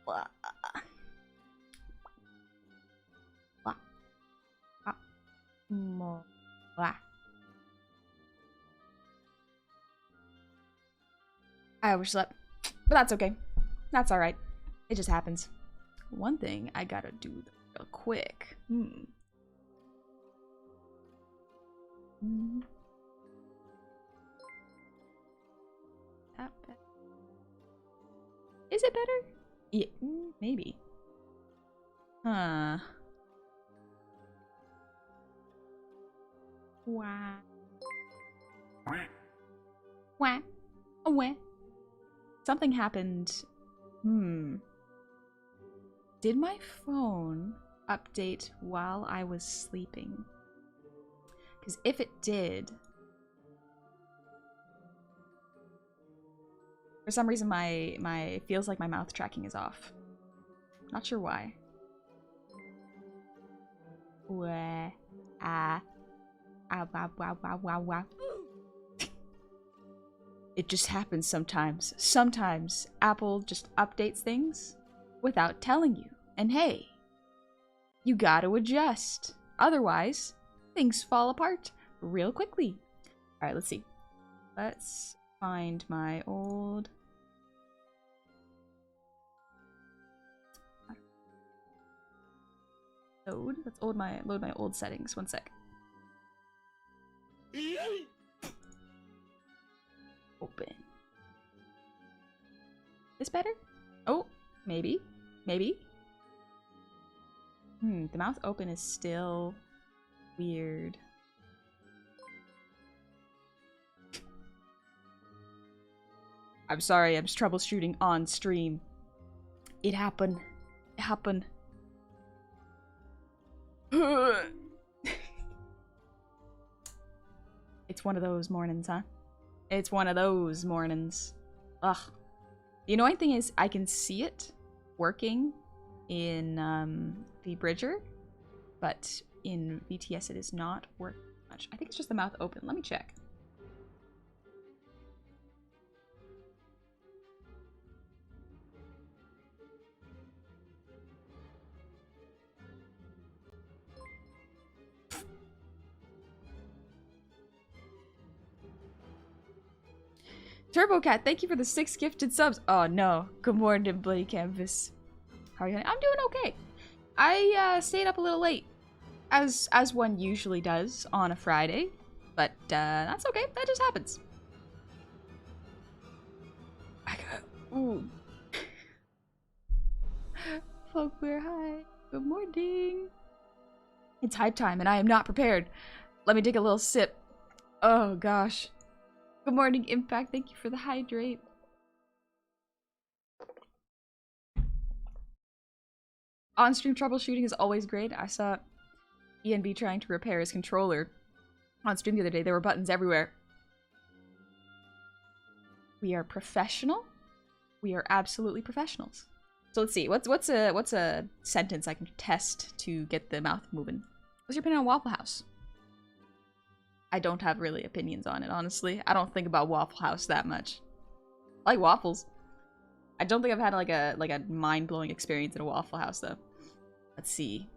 Blah. Blah. Blah. Blah. I overslept, but that's okay. That's all right. It just happens. One thing I gotta do real quick. That better? Is it better? Yeah, maybe. Huh. Wah. Wah. Wah. Something happened. Did my phone update while I was sleeping? Because if it did, for some reason my feels like my mouth tracking is off. Not sure why. Wah. Ah. Ah, wah, wah, wah, wah, wah. It just happens sometimes. Sometimes Apple just updates things without telling you. And hey, you gotta adjust. Otherwise, things fall apart real quickly. Alright, let's see. Let's find my old... load. Let's load my old settings. One sec. Open. This better? Oh, maybe. Maybe. The mouth open is still weird. I'm sorry, I'm just troubleshooting on stream. It happened. It happened. It's one of those mornings, huh? It's one of those mornings. Ugh. The annoying thing is I can see it working in the Bridger, but in VTS it is not working much. I think it's just the mouth open. Let me check. TurboCat, thank you for the 6 gifted subs. Oh no. Good morning, Bloody Canvas. How are you doing? I'm doing okay. I stayed up a little late, as one usually does on a Friday, but that's okay. That just happens. I got... Ooh. Folkware, hi. Good morning. It's hype time and I am not prepared. Let me take a little sip. Oh gosh. Good morning, Impact. Thank you for the hydrate. On-stream troubleshooting is always great. I saw ENB trying to repair his controller on stream the other day. There were buttons everywhere. We are professional. We are absolutely professionals. So let's see. What's a sentence I can test to get the mouth moving? What's your opinion on Waffle House? I don't have really opinions on it, honestly. I don't think about Waffle House that much. I like waffles. I don't think I've had like a mind-blowing experience at a Waffle House though. Let's see.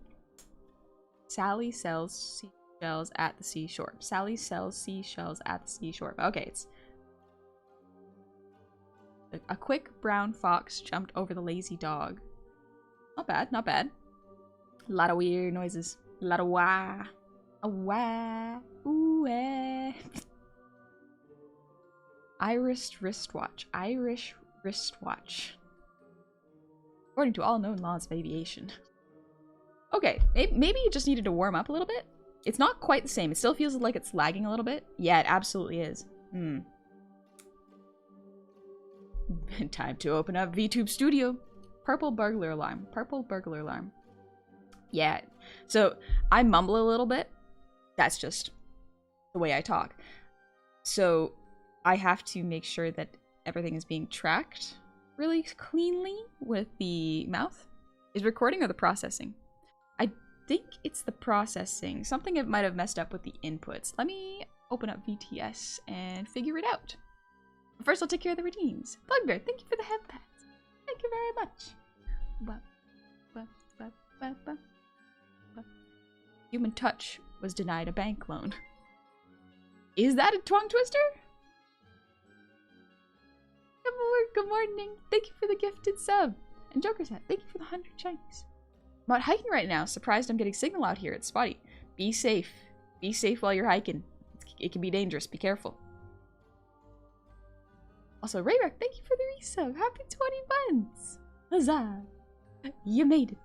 Sally sells seashells at the seashore. Sally sells seashells at the seashore. Okay, it's a quick brown fox jumped over the lazy dog. Not bad, not bad. A lot of weird noises. A lot of wah. A wah. Ooh, eh. Irish wristwatch. Irish wristwatch. According to all known laws of aviation. Okay, maybe it just needed to warm up a little bit. It's not quite the same. It still feels like it's lagging a little bit. Yeah, it absolutely is. Time to open up VTube Studio. Purple burglar alarm. Purple burglar alarm. Yeah, so I mumble a little bit. That's just the way I talk. So I have to make sure that everything is being tracked really cleanly with the mouth. Is recording or the processing? I think it's the processing. Something it might have messed up with the inputs. Let me open up VTS and figure it out. First, I'll take care of the redeems. Bugbear, thank you for the head pats. Thank you very much. Human touch was denied a bank loan. Is that a tongue twister? Good morning. Thank you for the gifted sub. And Joker's hat, thank you for the 100 shinies. I'm out hiking right now. Surprised I'm getting signal out here. It's spotty. Be safe. Be safe while you're hiking. It can be dangerous. Be careful. Also, Rayrock, thank you for the resub. Happy 20 months. Huzzah. You made it.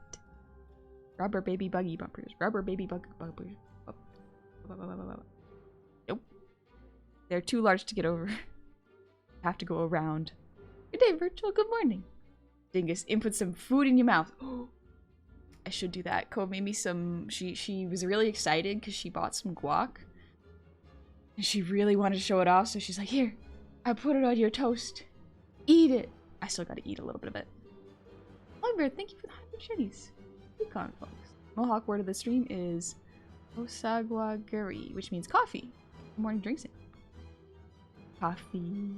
Rubber baby buggy bumpers. Rubber baby buggy bumpers. Nope. They're too large to get over. Have to go around. Good day, Virtual. Good morning. Dingus, input some food in your mouth. I should do that. Co made me some. She was really excited because she bought some guac. And she really wanted to show it off, so she's like, here, I put it on your toast. Eat it. I still gotta eat a little bit of it. Longbird, thank you for the 100 shinies. Recon, folks. Mohawk word of the stream is Osagwaguri, which means coffee. Good morning drinks it. Coffee.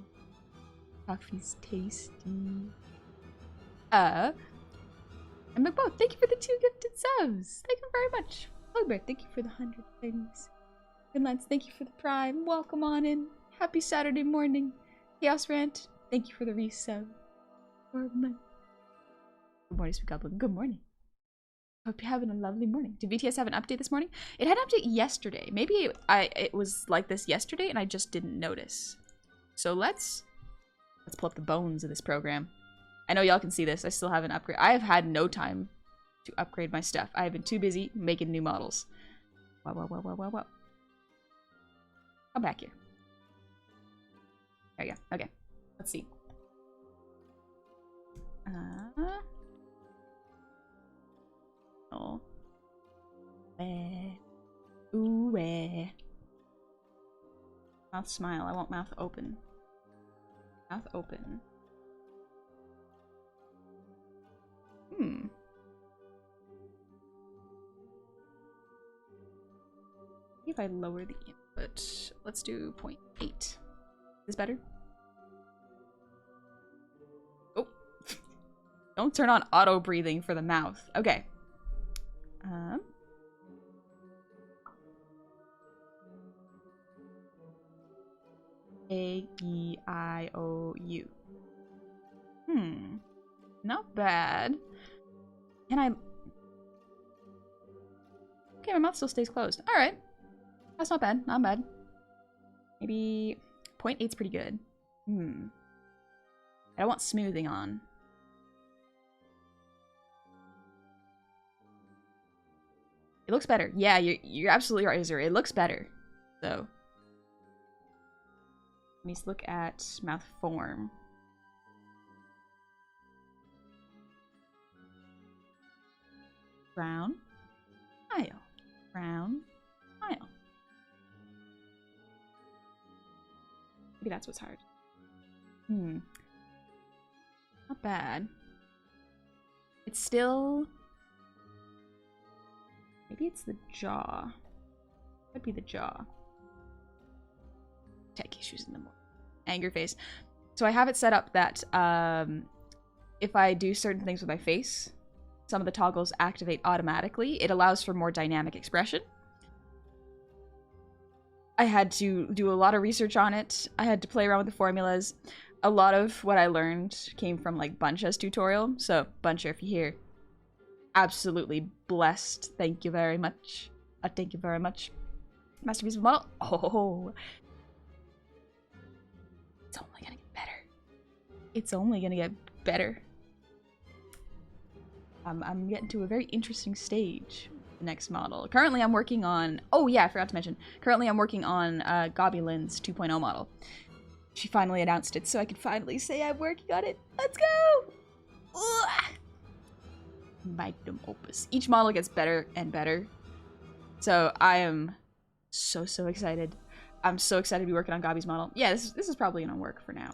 Coffee's tasty. And McBoat, thank you for the 2 gifted subs. Thank you very much. Longbird, thank you for the 100 shinies. Goodlance, thank you for the prime. Welcome on in. Happy Saturday morning. Chaos Rant, thank you for the resub. Good morning, Sweet Goblin. Good morning. Hope you're having a lovely morning. Did VTS have an update this morning? It had an update yesterday. Maybe it was like this yesterday and I just didn't notice. So let's pull up the bones of this program. I know y'all can see this. I still haven't upgraded. I have had no time to upgrade my stuff. I have been too busy making new models. Wow. Come back here. There you go. Okay. Let's see. Oh. Ooh. Mouth smile. I want mouth open. Mouth open. If I lower the input, let's do 0.8. Is this better? Oh. Don't turn on auto breathing for the mouth. Okay. A-E-I-O-U. Not bad. Can I... Okay, my mouth still stays closed. Alright. That's not bad. Not bad. Maybe 0.8's pretty good. I don't want smoothing on. It looks better. Yeah, you're absolutely right, Azure. It looks better. So... Let me look at mouth form. Brown. Smile. Brown. Smile. Maybe that's what's hard. Not bad. It's still... Maybe it's the jaw. Could be the jaw. Tech issues in the morning. Anger face. So I have it set up that if I do certain things with my face, some of the toggles activate automatically. It allows for more dynamic expression. I had to do a lot of research on it. I had to play around with the formulas. A lot of what I learned came from like Buncha's tutorial. So Buncha, if you hear, absolutely blessed. Thank you very much. Thank you very much. Masterpiece of model. Oh. It's only gonna get better. It's only gonna get better. I'm getting to a very interesting stage. The next model. Currently, I'm working on. Oh yeah, I forgot to mention. Currently, I'm working on Goblin's 2.0 model. She finally announced it, so I can finally say I'm working on it. Let's go! Ugh. Magnum opus. Each model gets better and better. So I am so excited. I'm so excited to be working on Gobby's model. Yeah, this is probably gonna work for now.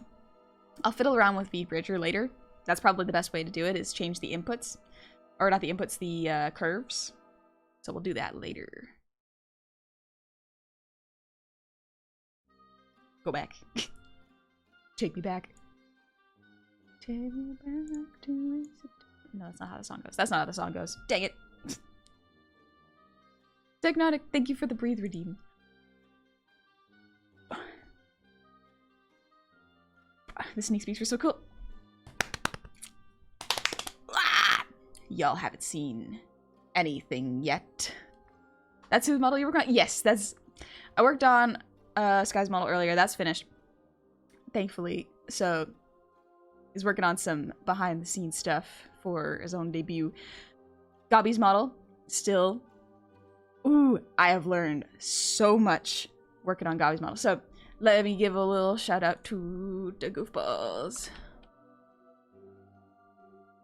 I'll fiddle around with vBridger later. That's probably the best way to do it, is change the inputs. Or not the inputs, the curves. So we'll do that later. Go back. Take me back. Take me back to... No, that's not how the song goes. That's not how the song goes. Dang it. Technotic, thank you for the breathe redeem. The sneak peeks were so cool. Ah! Y'all haven't seen anything yet. That's whose model you worked on? Yes, that's... I worked on Sky's model earlier. That's finished. Thankfully. So, he's working on some behind-the-scenes stuff for his own debut. Gobby's model, still... Ooh, I have learned so much working on Gobby's model. So, let me give a little shout-out to the goofballs.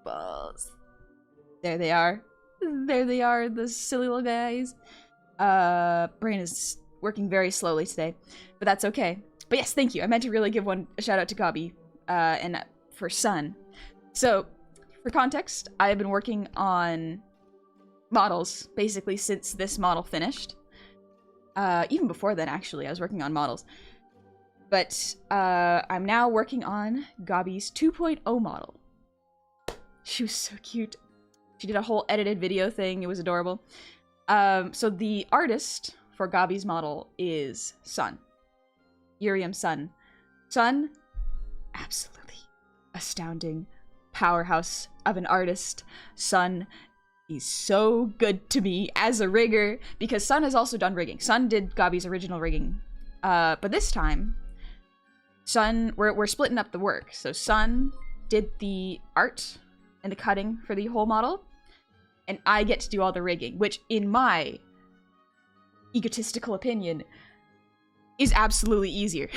Balls. There they are. There they are, the silly little guys. Brain is working very slowly today, but that's okay. But yes, thank you. I meant to really give a shout out to Gobby, and for Sun. So, for context, I have been working on models, basically, since this model finished. Even before then, actually, I was working on models. But, I'm now working on Gobby's 2.0 model. She was so cute. She did a whole edited video thing. It was adorable. So the artist for Gobby's model is Sun. Urium Sun. Sun, absolutely astounding powerhouse of an artist. Sun is so good to me as a rigger, because Sun has also done rigging. Sun did Gobby's original rigging. But this time, Sun, we're splitting up the work. So Sun did the art and the cutting for the whole model, and I get to do all the rigging, which, in my egotistical opinion, is absolutely easier.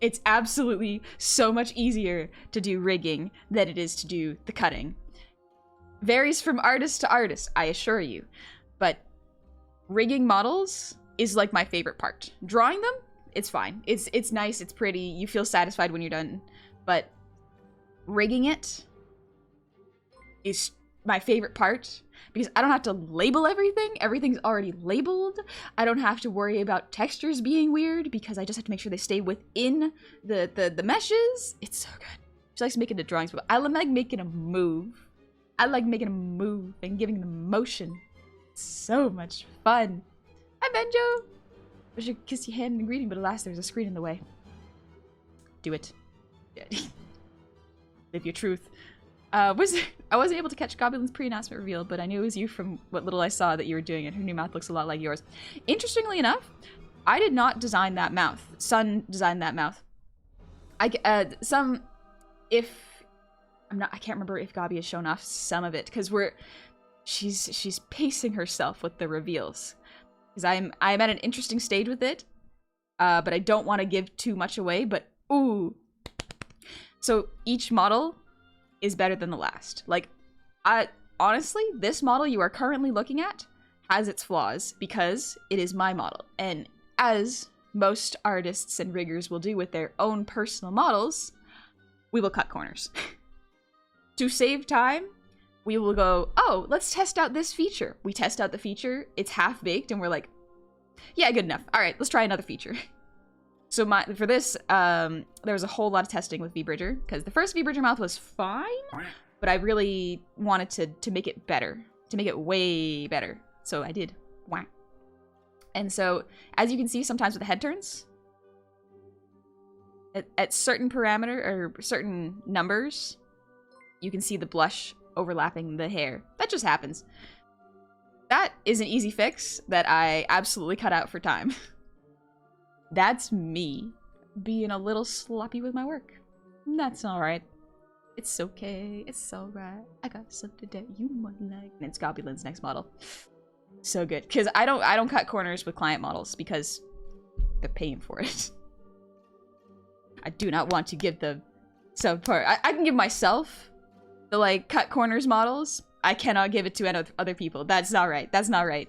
It's absolutely so much easier to do rigging than it is to do the cutting. Varies from artist to artist, I assure you. But rigging models is like my favorite part. Drawing them, it's fine. It's nice, it's pretty, you feel satisfied when you're done. But rigging it is my favorite part, because I don't have to label everything. Everything's already labeled. I don't have to worry about textures being weird, because I just have to make sure they stay within the meshes. It's so good. She likes making the drawings, but I like making them move. I like making them move and giving them motion. It's so much fun. Hi, Benjo! I should kiss your hand in greeting, but alas, there's a screen in the way. Do it. Live your truth. I wasn't able to catch Goblin's pre-announcement reveal, but I knew it was you from what little I saw that you were doing it. Her new mouth looks a lot like yours. Interestingly enough, I did not design that mouth. Sun designed that mouth. I can't remember if Gobby has shown off some of it, because she's pacing herself with the reveals. Because I'm at an interesting stage with it, but I don't want to give too much away, but ooh. So each model is better than the last. Like, honestly, this model you are currently looking at has its flaws, because it is my model. And as most artists and riggers will do with their own personal models, we will cut corners. To save time, we will go, oh, let's test out this feature. We test out the feature, it's half-baked, and we're like, yeah, good enough. All right, let's try another feature. So for this, there was a whole lot of testing with V-Bridger, because the first V-Bridger mouth was fine, but I really wanted to make it better, to make it way better. So I did. Wah. And so, as you can see, sometimes with the head turns, at certain parameter, or certain numbers, you can see the blush overlapping the hair. That just happens. That is an easy fix that I absolutely cut out for time. That's me being a little sloppy with my work. That's alright. It's okay. It's alright. I got something that you might like. And it's Goblin's next model. So good. Because I don't cut corners with client models, because they're paying for it. I do not want to give the sub part. I can give myself the, like, cut corners models. I cannot give it to other people. That's not right. That's not right.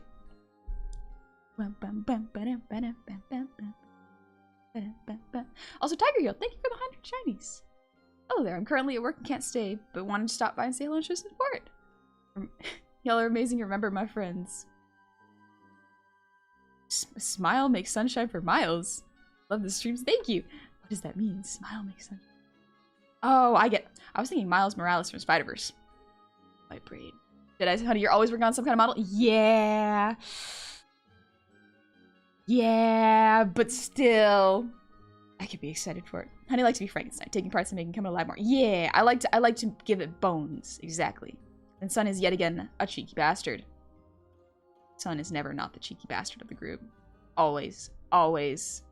Also, Tiger Yo, thank you for the 100 shinies. Hello there, I'm currently at work and can't stay, but wanted to stop by and say hello and show support. Y'all are amazing, remember my friends. Smile makes sunshine for miles. Love the streams, thank you. What does that mean? Smile makes sunshine. Oh, I was thinking Miles Morales from Spider-Verse. Vibrate. Did I say, honey, you're always working on some kind of model? Yeah. Yeah, but still. I could be excited for it. Honey likes to be Frankenstein, taking parts in making Come Alive more. Yeah, I like to give it bones. Exactly. And Sun is yet again a cheeky bastard. Sun is never not the cheeky bastard of the group. Always. Always.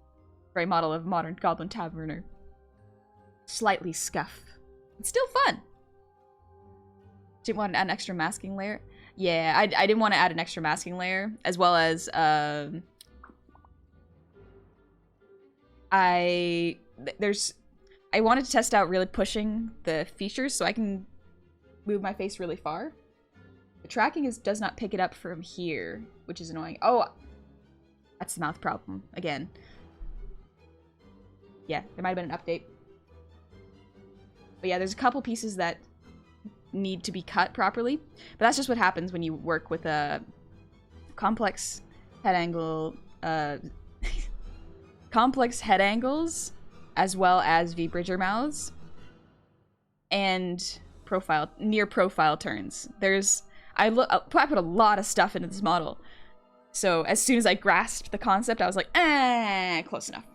Very model of modern Goblin Taverner. Slightly scuff. It's still fun. Didn't want to add an extra masking layer. Yeah, I didn't want to add an extra masking layer, as well as I wanted to test out really pushing the features so I can move my face really far. The tracking does not pick it up from here, which is annoying. Oh, that's the mouth problem again. Yeah, there might have been an update. But yeah, there's a couple pieces that need to be cut properly. But that's just what happens when you work with a complex head angle, complex head angles, as well as V-bridger mouths, and near profile turns. I put a lot of stuff into this model. So as soon as I grasped the concept, I was like, close enough.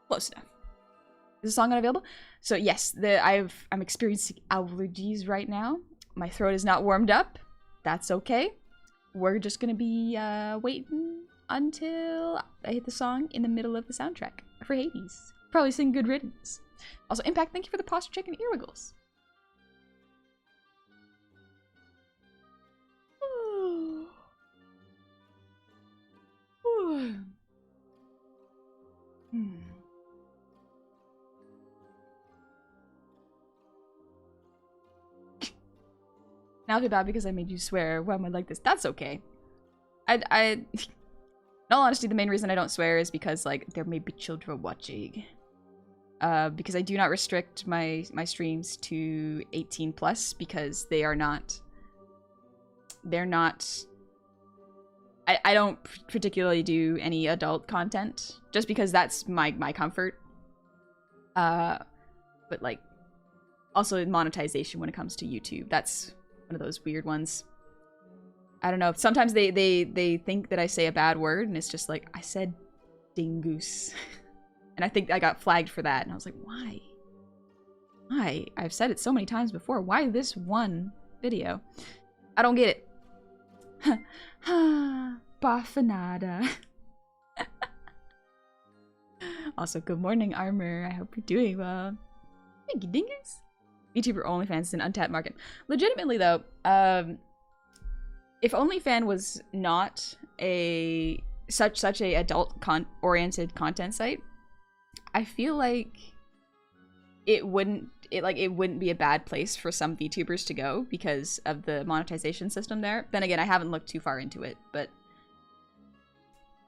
Close enough. Is the song unavailable? So yes, I'm experiencing allergies right now. My throat is not warmed up. That's okay. We're just gonna be waiting until I hit the song in the middle of the soundtrack for Hades. Probably sing Good Riddance. Also, Impact, thank you for the posture check and ear wiggles. Now I feel bad because I made you swear. Why am I like this? That's okay. In all honesty, the main reason I don't swear is because, like, there may be children watching. Because I do not restrict my streams to 18 plus because they're not. I don't particularly do any adult content just because that's my comfort. But like, also in monetization when it comes to YouTube, that's one of those weird ones. I don't know. Sometimes they think that I say a bad word, and it's just like, I said dingoose. And I think I got flagged for that, and I was like, why? Why? I've said it so many times before. Why this one video? I don't get it. Bafanada. Also, good morning, Armor. I hope you're doing well. Thank you, dingoose. VTuber OnlyFans is an untapped market. Legitimately, though, if OnlyFans was not such a adult-oriented content site, I feel like it wouldn't be a bad place for some VTubers to go because of the monetization system there. Then again, I haven't looked too far into it, but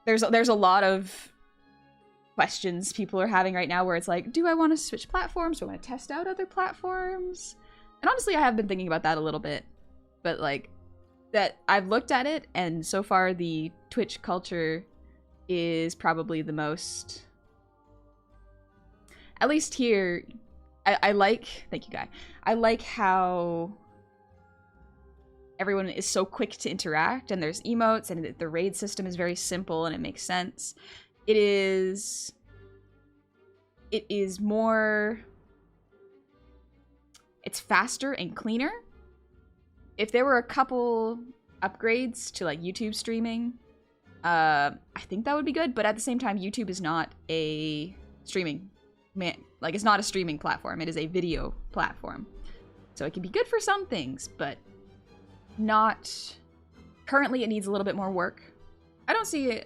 there's a lot of questions people are having right now where it's like, do I want to switch platforms? Do I want to test out other platforms? And honestly, I have been thinking about that a little bit, but like, that I've looked at it, and so far the Twitch culture is probably the most, at least here, I like, thank you, Guy. I like how everyone is so quick to interact, and there's emotes, and the raid system is very simple, and it makes sense. It is more, it's faster and cleaner. If there were a couple upgrades to like YouTube streaming, I think that would be good, but at the same time, YouTube is not a streaming, like it's not a streaming platform, it is a video platform. So it can be good for some things, but not, currently it needs a little bit more work. I don't see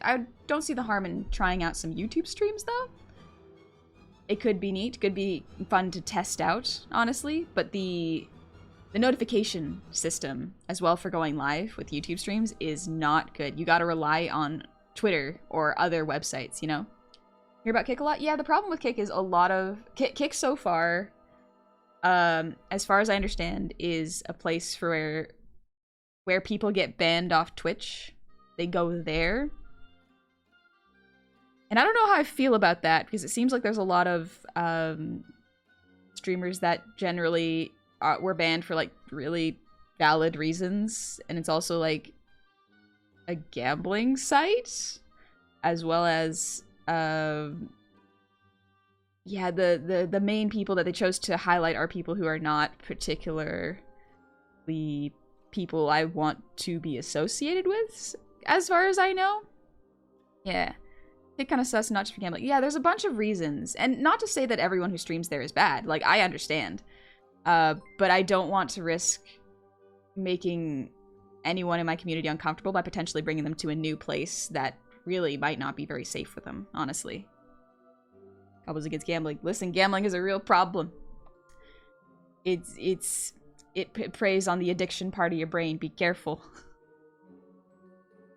the harm in trying out some YouTube streams though. It could be neat, could be fun to test out, honestly, but the notification system as well for going live with YouTube streams is not good. You gotta rely on Twitter or other websites, you know? Hear about Kick a lot? Yeah, the problem with Kick is a lot of... Kick so far, as far as I understand, is a place for where people get banned off Twitch. They go there. And I don't know how I feel about that, because it seems like there's a lot of streamers that generally were banned for like really valid reasons, and it's also like a gambling site, as well as yeah, the main people that they chose to highlight are people who are not particularly people I want to be associated with, as far as I know. Yeah. It kind of sus, not just for gambling. Yeah, there's a bunch of reasons. And not to say that everyone who streams there is bad. Like, I understand. But I don't want to risk making anyone in my community uncomfortable by potentially bringing them to a new place that really might not be very safe for them, honestly. Couples against gambling. Listen, gambling is a real problem. It preys on the addiction part of your brain. Be careful.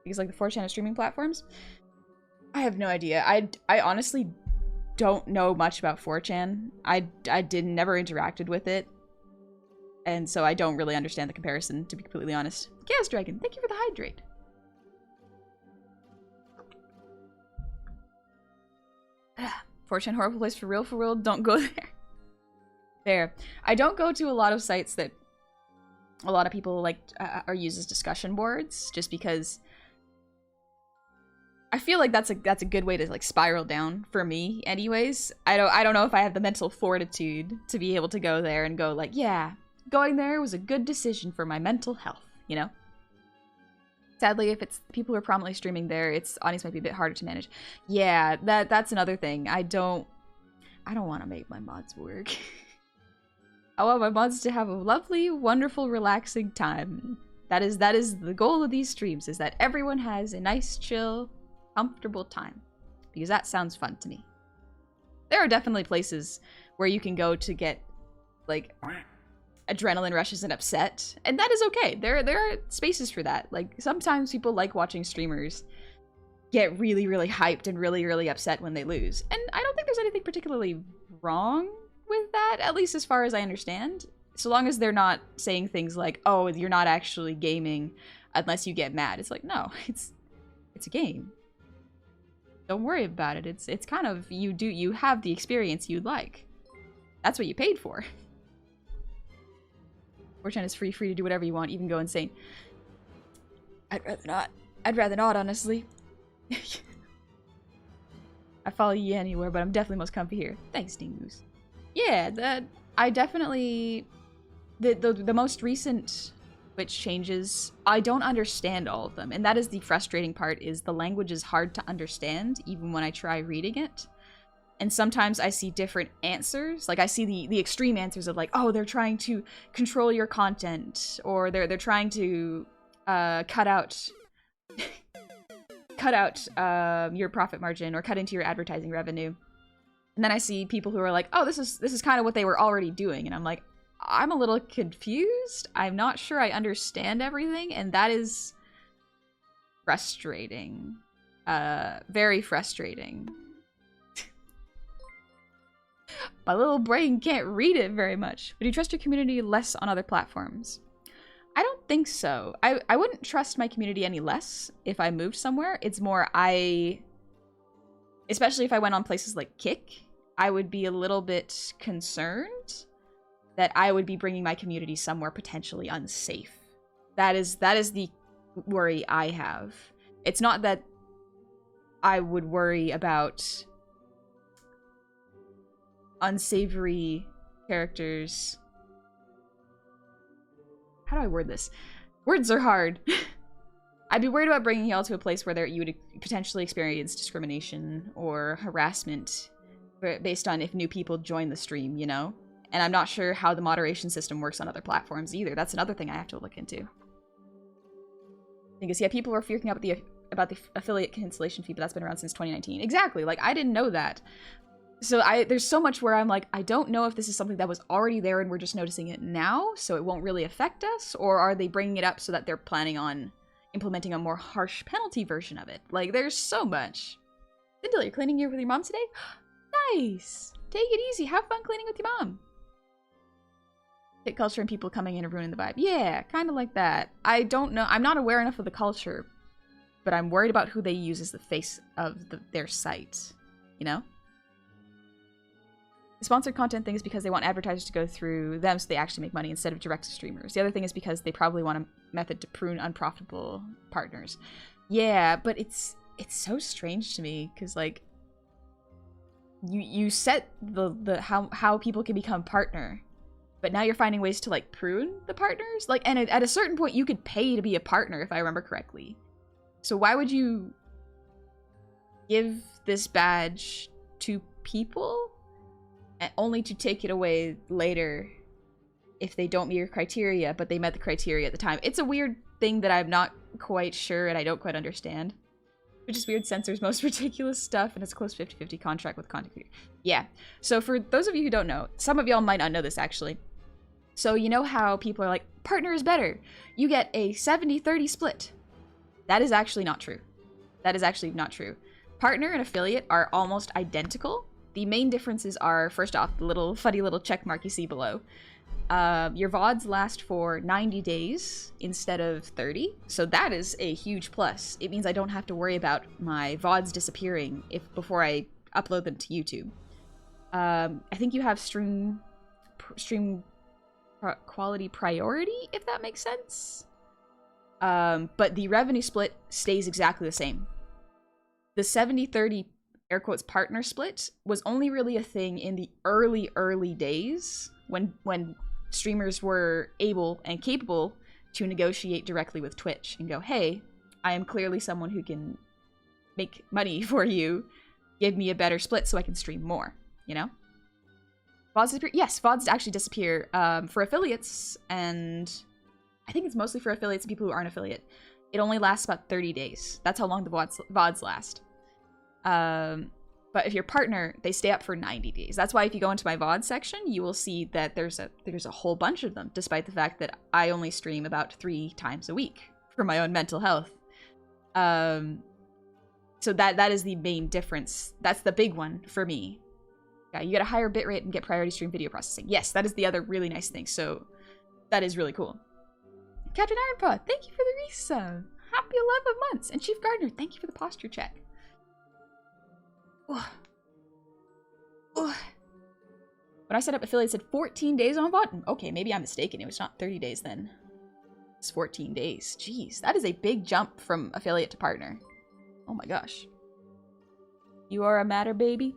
Because like the 4chan of streaming platforms? I have no idea. I honestly don't know much about 4chan. I never interacted with it. And so I don't really understand the comparison, to be completely honest. Chaos Dragon, thank you for the hydrate. 4chan horrible place for real, don't go there. There. I don't go to a lot of sites that a lot of people like are used as discussion boards, just because I feel like that's a good way to like spiral down for me anyways. I don't know if I have the mental fortitude to be able to go there and go like, yeah, going there was a good decision for my mental health, you know? Sadly, if it's people who are prominently streaming there, its audience might be a bit harder to manage. Yeah, that's another thing. I don't want to make my mods work. I want my mods to have a lovely, wonderful, relaxing time. That is the goal of these streams, is that everyone has a nice, chill, comfortable time. Because that sounds fun to me. There are definitely places where you can go to get, like, adrenaline rushes and upset, and that is okay. There are spaces for that. Like, sometimes people like watching streamers get really, really hyped and really, really upset when they lose. And I don't think there's anything particularly wrong with that, at least as far as I understand. So long as they're not saying things like, oh, you're not actually gaming unless you get mad. It's like, no, it's a game. Don't worry about it. It's kind of, you have the experience you'd like. That's what you paid for. 4chan is free to do whatever you want, even go insane. I'd rather not, honestly. I follow you anywhere, but I'm definitely most comfy here. Thanks, Dingoose. Yeah, I definitely... The most recent Twitch changes, I don't understand all of them. And that is the frustrating part, is the language is hard to understand, even when I try reading it. And sometimes I see different answers. Like, I see the extreme answers of like, oh, they're trying to control your content, or they're trying to cut out your profit margin, or cut into your advertising revenue. And then I see people who are like, oh, this is kind of what they were already doing, and I'm like, I'm a little confused. I'm not sure I understand everything, and that is frustrating. Very frustrating. My little brain can't read it very much. Would you trust your community less on other platforms? I don't think so. I wouldn't trust my community any less if I moved somewhere. It's more especially if I went on places like Kick, I would be a little bit concerned that I would be bringing my community somewhere potentially unsafe. That is the worry I have. It's not that I would worry about unsavory characters. How do I word this? Words are hard. I'd be worried about bringing y'all to a place where you would potentially experience discrimination or harassment based on if new people join the stream, you know? And I'm not sure how the moderation system works on other platforms either. That's another thing I have to look into. Because, yeah, people were freaking out about the affiliate cancellation fee, but that's been around since 2019. Exactly, like, I didn't know that. So there's so much where I'm like, I don't know if this is something that was already there and we're just noticing it now, so it won't really affect us, or are they bringing it up so that they're planning on implementing a more harsh penalty version of it? Like, there's so much. Cindil, you're cleaning here with your mom today? Nice! Take it easy, have fun cleaning with your mom. Hit culture and people coming in and ruining the vibe. Yeah, kind of like that. I don't know, I'm not aware enough of the culture, but I'm worried about who they use as the face of their site, you know? The sponsored content thing is because they want advertisers to go through them so they actually make money instead of direct to streamers. The other thing is because they probably want a method to prune unprofitable partners. Yeah, but it's so strange to me because like you set the how people can become partner, but now you're finding ways to like prune the partners. Like, and at a certain point you could pay to be a partner if I remember correctly. So why would you give this badge to people only to take it away later if they don't meet your criteria, but they met the criteria at the time? It's a weird thing that I'm not quite sure and I don't quite understand. Which is weird, censors most ridiculous stuff, and it's a close 50-50 contract with content creator. Yeah, so for those of you who don't know, some of y'all might not know this actually. So you know how people are like, partner is better. You get a 70-30 split. That is actually not true. That is actually not true. Partner and affiliate are almost identical. The main differences are, first off, the little funny little check mark you see below. Your VODs last for 90 days instead of 30, so that is a huge plus. It means I don't have to worry about my VODs disappearing before I upload them to YouTube. I think you have stream quality priority, if that makes sense. But the revenue split stays exactly the same. The 70-30 air quotes partner split was only really a thing in the early days when streamers were able and capable to negotiate directly with Twitch and go, hey, I am clearly someone who can make money for you. Give me a better split so I can stream more, you know? VODs disappear? Yes, VODs actually disappear for affiliates, and I think it's mostly for affiliates and people who aren't affiliate. It only lasts about 30 days. That's how long the VODs last. But if you're partner, they stay up for 90 days. That's why if you go into my VOD section, you will see that there's a whole bunch of them, despite the fact that I only stream about 3 times a week for my own mental health. So that is the main difference. That's the big one for me. Yeah, you get a higher bitrate and get priority stream video processing. Yes, that is the other really nice thing. So that is really cool. Captain Ironpaw, thank you for the resub. Happy 11 months. And Chief Gardner, thank you for the posture check. When I set up affiliate, it said 14 days on VOD. Okay, maybe I'm mistaken. It was not 30 days then. It's 14 days. Jeez, that is a big jump from affiliate to partner. Oh my gosh. You are a matter baby?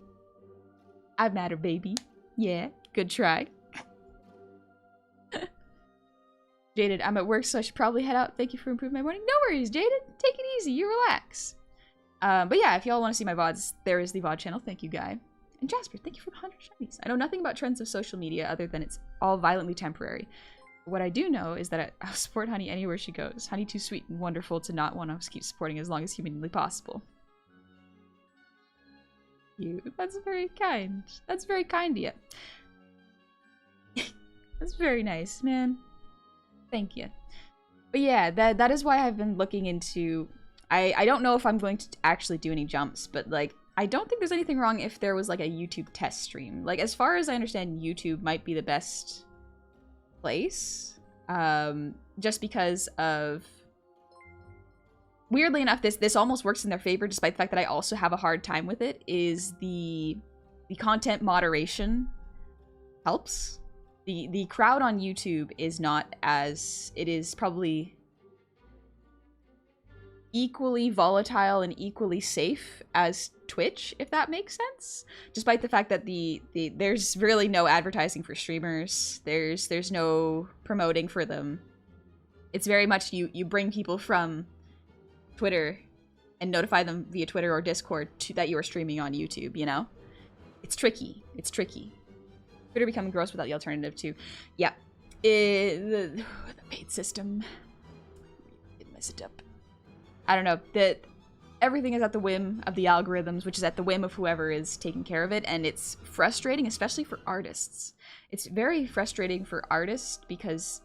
I matter baby. Yeah, good try. Jaded, I'm at work, so I should probably head out. Thank you for improving my morning. No worries, Jaded. Take it easy. You relax. But yeah, if y'all want to see my VODs, there is the VOD channel. Thank you, Guy. And Jasper, thank you for the 100 shinies. I know nothing about trends of social media other than it's all violently temporary. What I do know is that I'll support Honey anywhere she goes. Honey too sweet and wonderful to not want to keep supporting as long as humanly possible. You. That's very kind. That's very kind of you. That's very nice, man. Thank you. But yeah, that is why I've been looking into... I don't know if I'm going to actually do any jumps, but like, I don't think there's anything wrong if there was like a YouTube test stream. Like, as far as I understand, YouTube might be the best place. Just because of... Weirdly enough, this almost works in their favor, despite the fact that I also have a hard time with it, is the content moderation helps. The crowd on YouTube is not as... It is probably equally volatile and equally safe as Twitch, if that makes sense. Despite the fact that there's really no advertising for streamers. There's no promoting for them. It's very much you bring people from Twitter and notify them via Twitter or Discord that you are streaming on YouTube, you know? It's tricky. It's tricky. Twitter becoming gross without the alternative too. Yeah. The paid system. It messed it up. I don't know. That everything is at the whim of the algorithms, which is at the whim of whoever is taking care of it, and it's frustrating, especially for artists. It's very frustrating for artists because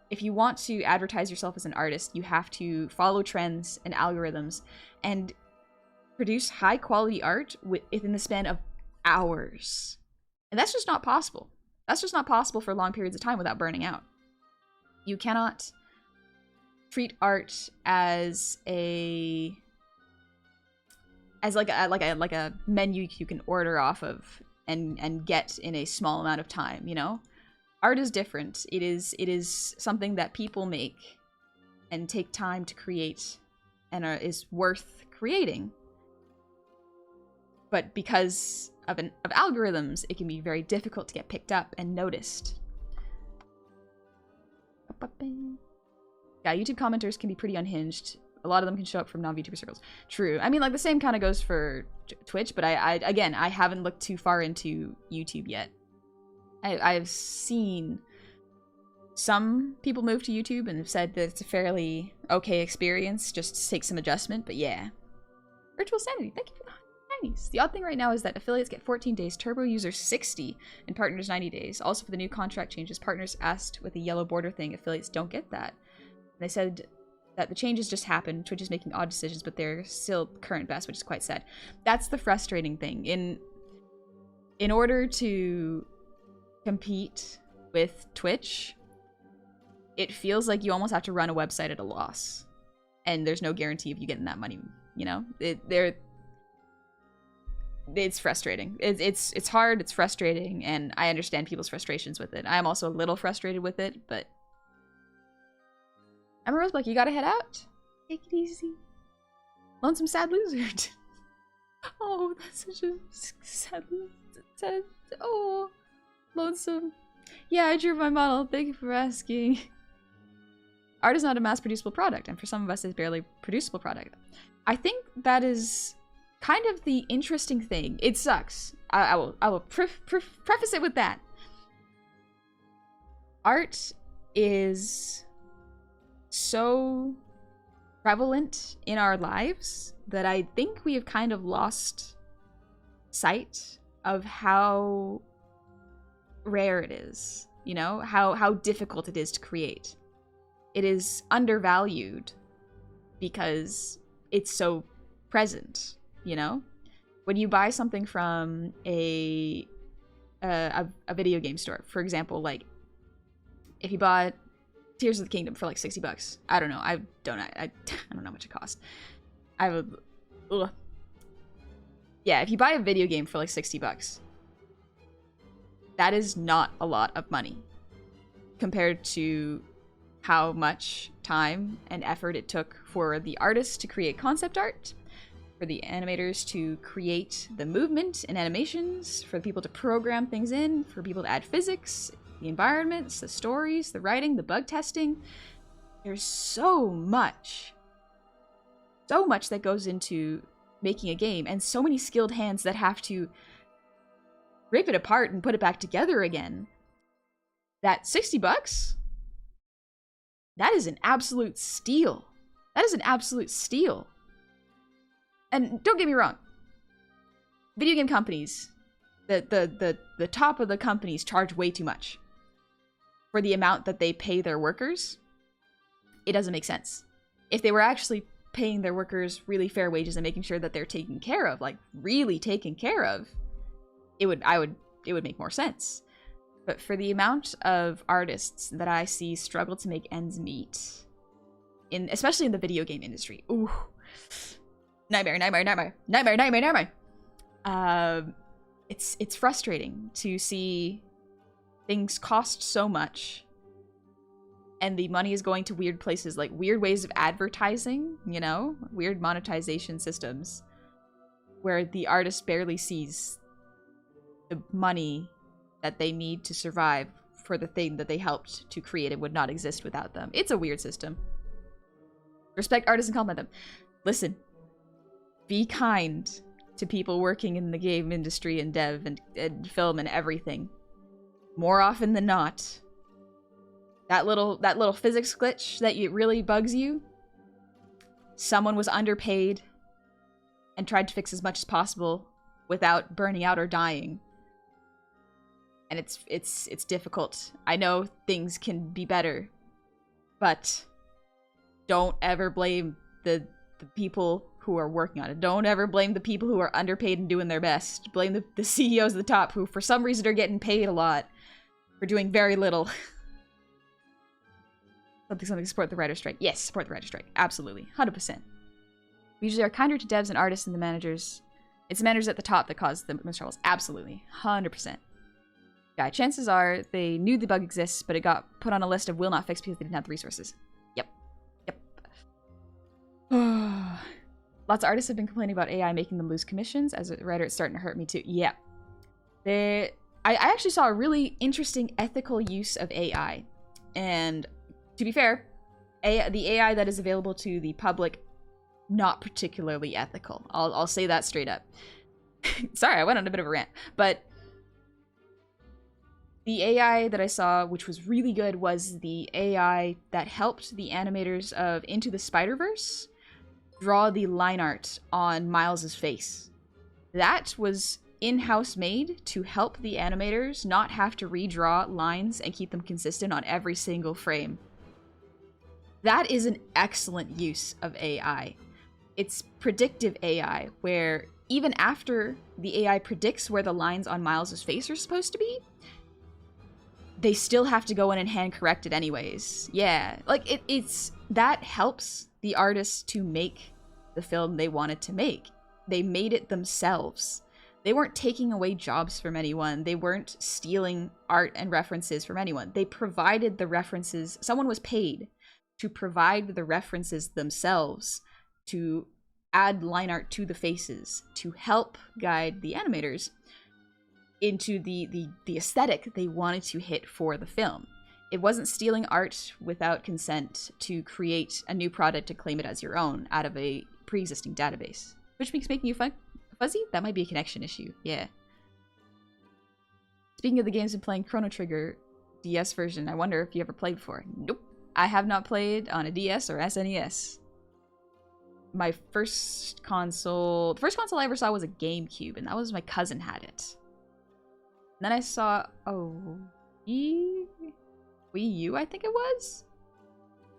if you want to advertise yourself as an artist, you have to follow trends and algorithms and produce high-quality art within the span of hours. And that's just not possible. That's just not possible for long periods of time without burning out. You cannot treat art as like a menu you can order off of and get in a small amount of time, you know? Art is different. It is something that people make and take time to create and is worth creating. But because of algorithms, it can be very difficult to get picked up and noticed. Yeah, YouTube commenters can be pretty unhinged. A lot of them can show up from non-VTuber circles. True. I mean, like, the same kind of goes for Twitch, but again, I haven't looked too far into YouTube yet. I've seen some people move to YouTube and have said that it's a fairly okay experience, just take some adjustment, but yeah. Virtual Sanity, thank you for the nice. The odd thing right now is that affiliates get 14 days, turbo users 60, and partners 90 days. Also, for the new contract changes, partners asked with the yellow border thing, affiliates don't get that. And they said that the changes just happened, Twitch is making odd decisions, but they're still current best, which is quite sad. That's the frustrating thing. In order to compete with Twitch, it feels like you almost have to run a website at a loss. And there's no guarantee of you getting that money, you know? It's frustrating. It's hard, it's frustrating, and I understand people's frustrations with it. I'm also a little frustrated with it, but I'm a Rosebuck, you gotta head out. Take it easy. Lonesome sad loser. Oh, that's such a sad, oh, lonesome. Yeah, I drew my model. Thank you for asking. Art is not a mass-producible product, and for some of us, it's barely producible product. I think that is kind of the interesting thing. It sucks. I will preface it with that. Art is so prevalent in our lives that I think we have kind of lost sight of how rare it is, you know, how difficult it is to create. It is undervalued because it's so present, you know? When you buy something from a video game store, for example, like if you bought Tears of the Kingdom for like $60, I don't know, I don't know how much it cost. Yeah, if you buy a video game for like $60, that is not a lot of money compared to how much time and effort it took for the artists to create concept art, for the animators to create the movement and animations, for people to program things in, for people to add physics, the environments, the stories, the writing, the bug testing. There's so much that goes into making a game, and so many skilled hands that have to rip it apart and put it back together again. That $60, that is an absolute steal. That is an absolute steal. And don't get me wrong, video game companies, the top of the companies charge way too much for the amount that they pay their workers. It doesn't make sense. If they were actually paying their workers really fair wages and making sure that they're taken care of, like really taken care of, it would make more sense. But for the amount of artists that I see struggle to make ends meet, especially in the video game industry, ooh, nightmare. It's frustrating to see things cost so much, and the money is going to weird places, like weird ways of advertising, you know, weird monetization systems, where the artist barely sees the money that they need to survive for the thing that they helped to create and would not exist without them. It's a weird system. Respect artists and compliment them. Listen, be kind to people working in the game industry and dev and film and everything. More often than not, that little physics glitch that really bugs you, someone was underpaid and tried to fix as much as possible without burning out or dying. And it's difficult. I know things can be better, but don't ever blame the people who are working on it. Don't ever blame the people who are underpaid and doing their best. Blame the CEOs at the top who, for some reason, are getting paid a lot for doing very little. Something, support the writer's strike. Yes, support the writer's strike. Absolutely. 100%. We usually are kinder to devs and artists than the managers. It's manners at the top that cause the most troubles. Absolutely. 100%. Yeah, chances are they knew the bug exists, but it got put on a list of will not fix because they didn't have the resources. Yep. Lots of artists have been complaining about AI making them lose commissions. As a writer, it's starting to hurt me too. Yeah. I actually saw a really interesting ethical use of AI. And to be fair, the AI that is available to the public, not particularly ethical. I'll say that straight up. Sorry, I went on a bit of a rant. But the AI that I saw, which was really good, was the AI that helped the animators of Into the Spider-Verse draw the line art on Miles's face. That was in-house made to help the animators not have to redraw lines and keep them consistent on every single frame. That is an excellent use of AI. It's predictive AI, where even after the AI predicts where the lines on Miles's face are supposed to be, they still have to go in and hand correct it anyways. Yeah, like it's that helps the artists to make the film they wanted to make. They made it themselves. They weren't taking away jobs from anyone. They weren't stealing art and references from anyone. They provided the references. Someone was paid to provide the references themselves, to add line art to the faces, to help guide the animators into the aesthetic they wanted to hit for the film. It wasn't stealing art without consent to create a new product to claim it as your own out of a pre-existing database. Which makes making you fuzzy? That might be a connection issue. Yeah. Speaking of the games I'm playing, Chrono Trigger DS version, I wonder if you ever played before. Nope. I have not played on a DS or SNES. My first console... The first console I ever saw was a GameCube, and that was my cousin had it. And then I saw... Wii U, I think it was?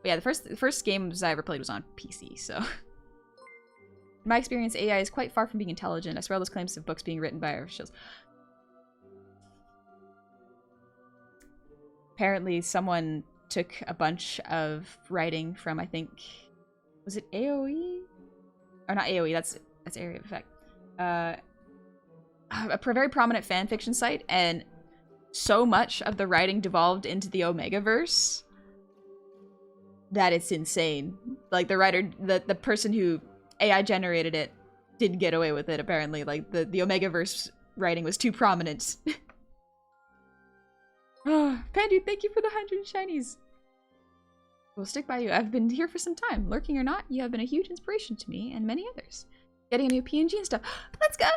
But yeah, the first games I ever played was on PC, so... In my experience, AI is quite far from being intelligent. I swear all those claims of books being written by officials. Apparently, someone took a bunch of writing from, I think... Was it AOE? Or not AOE, that's Area of Effect. A very prominent fanfiction site, and so much of the writing devolved into the Omegaverse that it's insane. Like, the writer, the person who AI generated it didn't get away with it, apparently. Like, the Omegaverse writing was too prominent. Oh, Pandu, thank you for the 100 shinies. We'll stick by you. I've been here for some time. Lurking or not, you have been a huge inspiration to me and many others. Getting a new PNG and stuff. Let's go!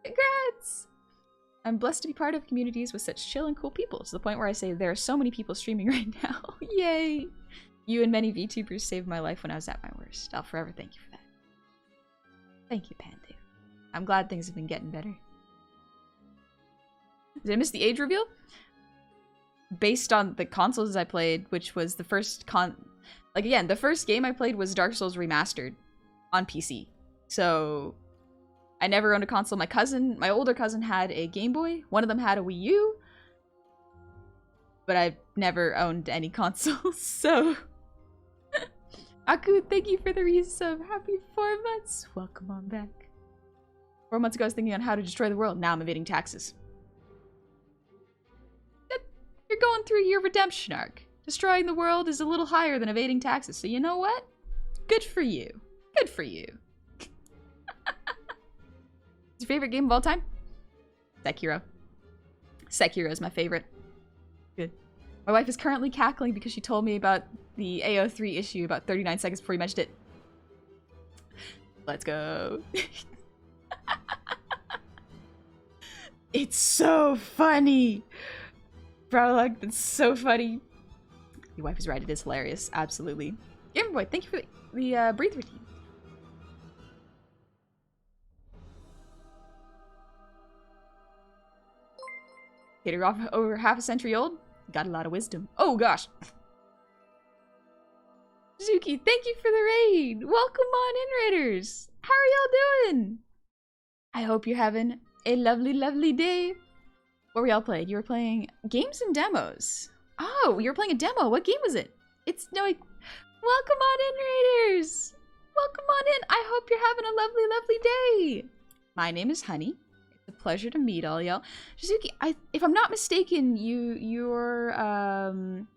Congrats! I'm blessed to be part of communities with such chill and cool people, to the point where I say there are so many people streaming right now. Yay! You and many VTubers saved my life when I was at my worst. I'll forever thank you for that. Thank you, Pandu. I'm glad things have been getting better. Did I miss the age reveal? Based on the consoles I played, which was the first the first game I played was Dark Souls Remastered on PC. So I never owned a console. My older cousin had a Game Boy. One of them had a Wii U. But I've never owned any consoles, so... Aku, thank you for the resub. Happy 4 months. Welcome on back. 4 months ago, I was thinking on how to destroy the world. Now I'm evading taxes. You're going through your redemption arc. Destroying the world is a little higher than evading taxes, so you know what? Good for you. Good for you. What's your favorite game of all time? Sekiro. Sekiro is my favorite. Good. My wife is currently cackling because she told me about the AO3 issue about 39 seconds before you mentioned it. Let's go. It's so funny. Prologue, that's so funny. Your wife is right, it is hilarious. Absolutely. Gamer Boy, thank you for the breathe routine. You're off over half a century old. Got a lot of wisdom. Oh gosh. Zuki, thank you for the raid. Welcome on in, Raiders. How are y'all doing? I hope you're having a lovely, lovely day. What were y'all playing? You were playing games and demos. Oh, you were playing a demo. What game was it? It's no. Welcome on in, Raiders. Welcome on in. I hope you're having a lovely, lovely day. My name is Honey. It's a pleasure to meet all y'all. Shizuki, if I'm not mistaken, you're an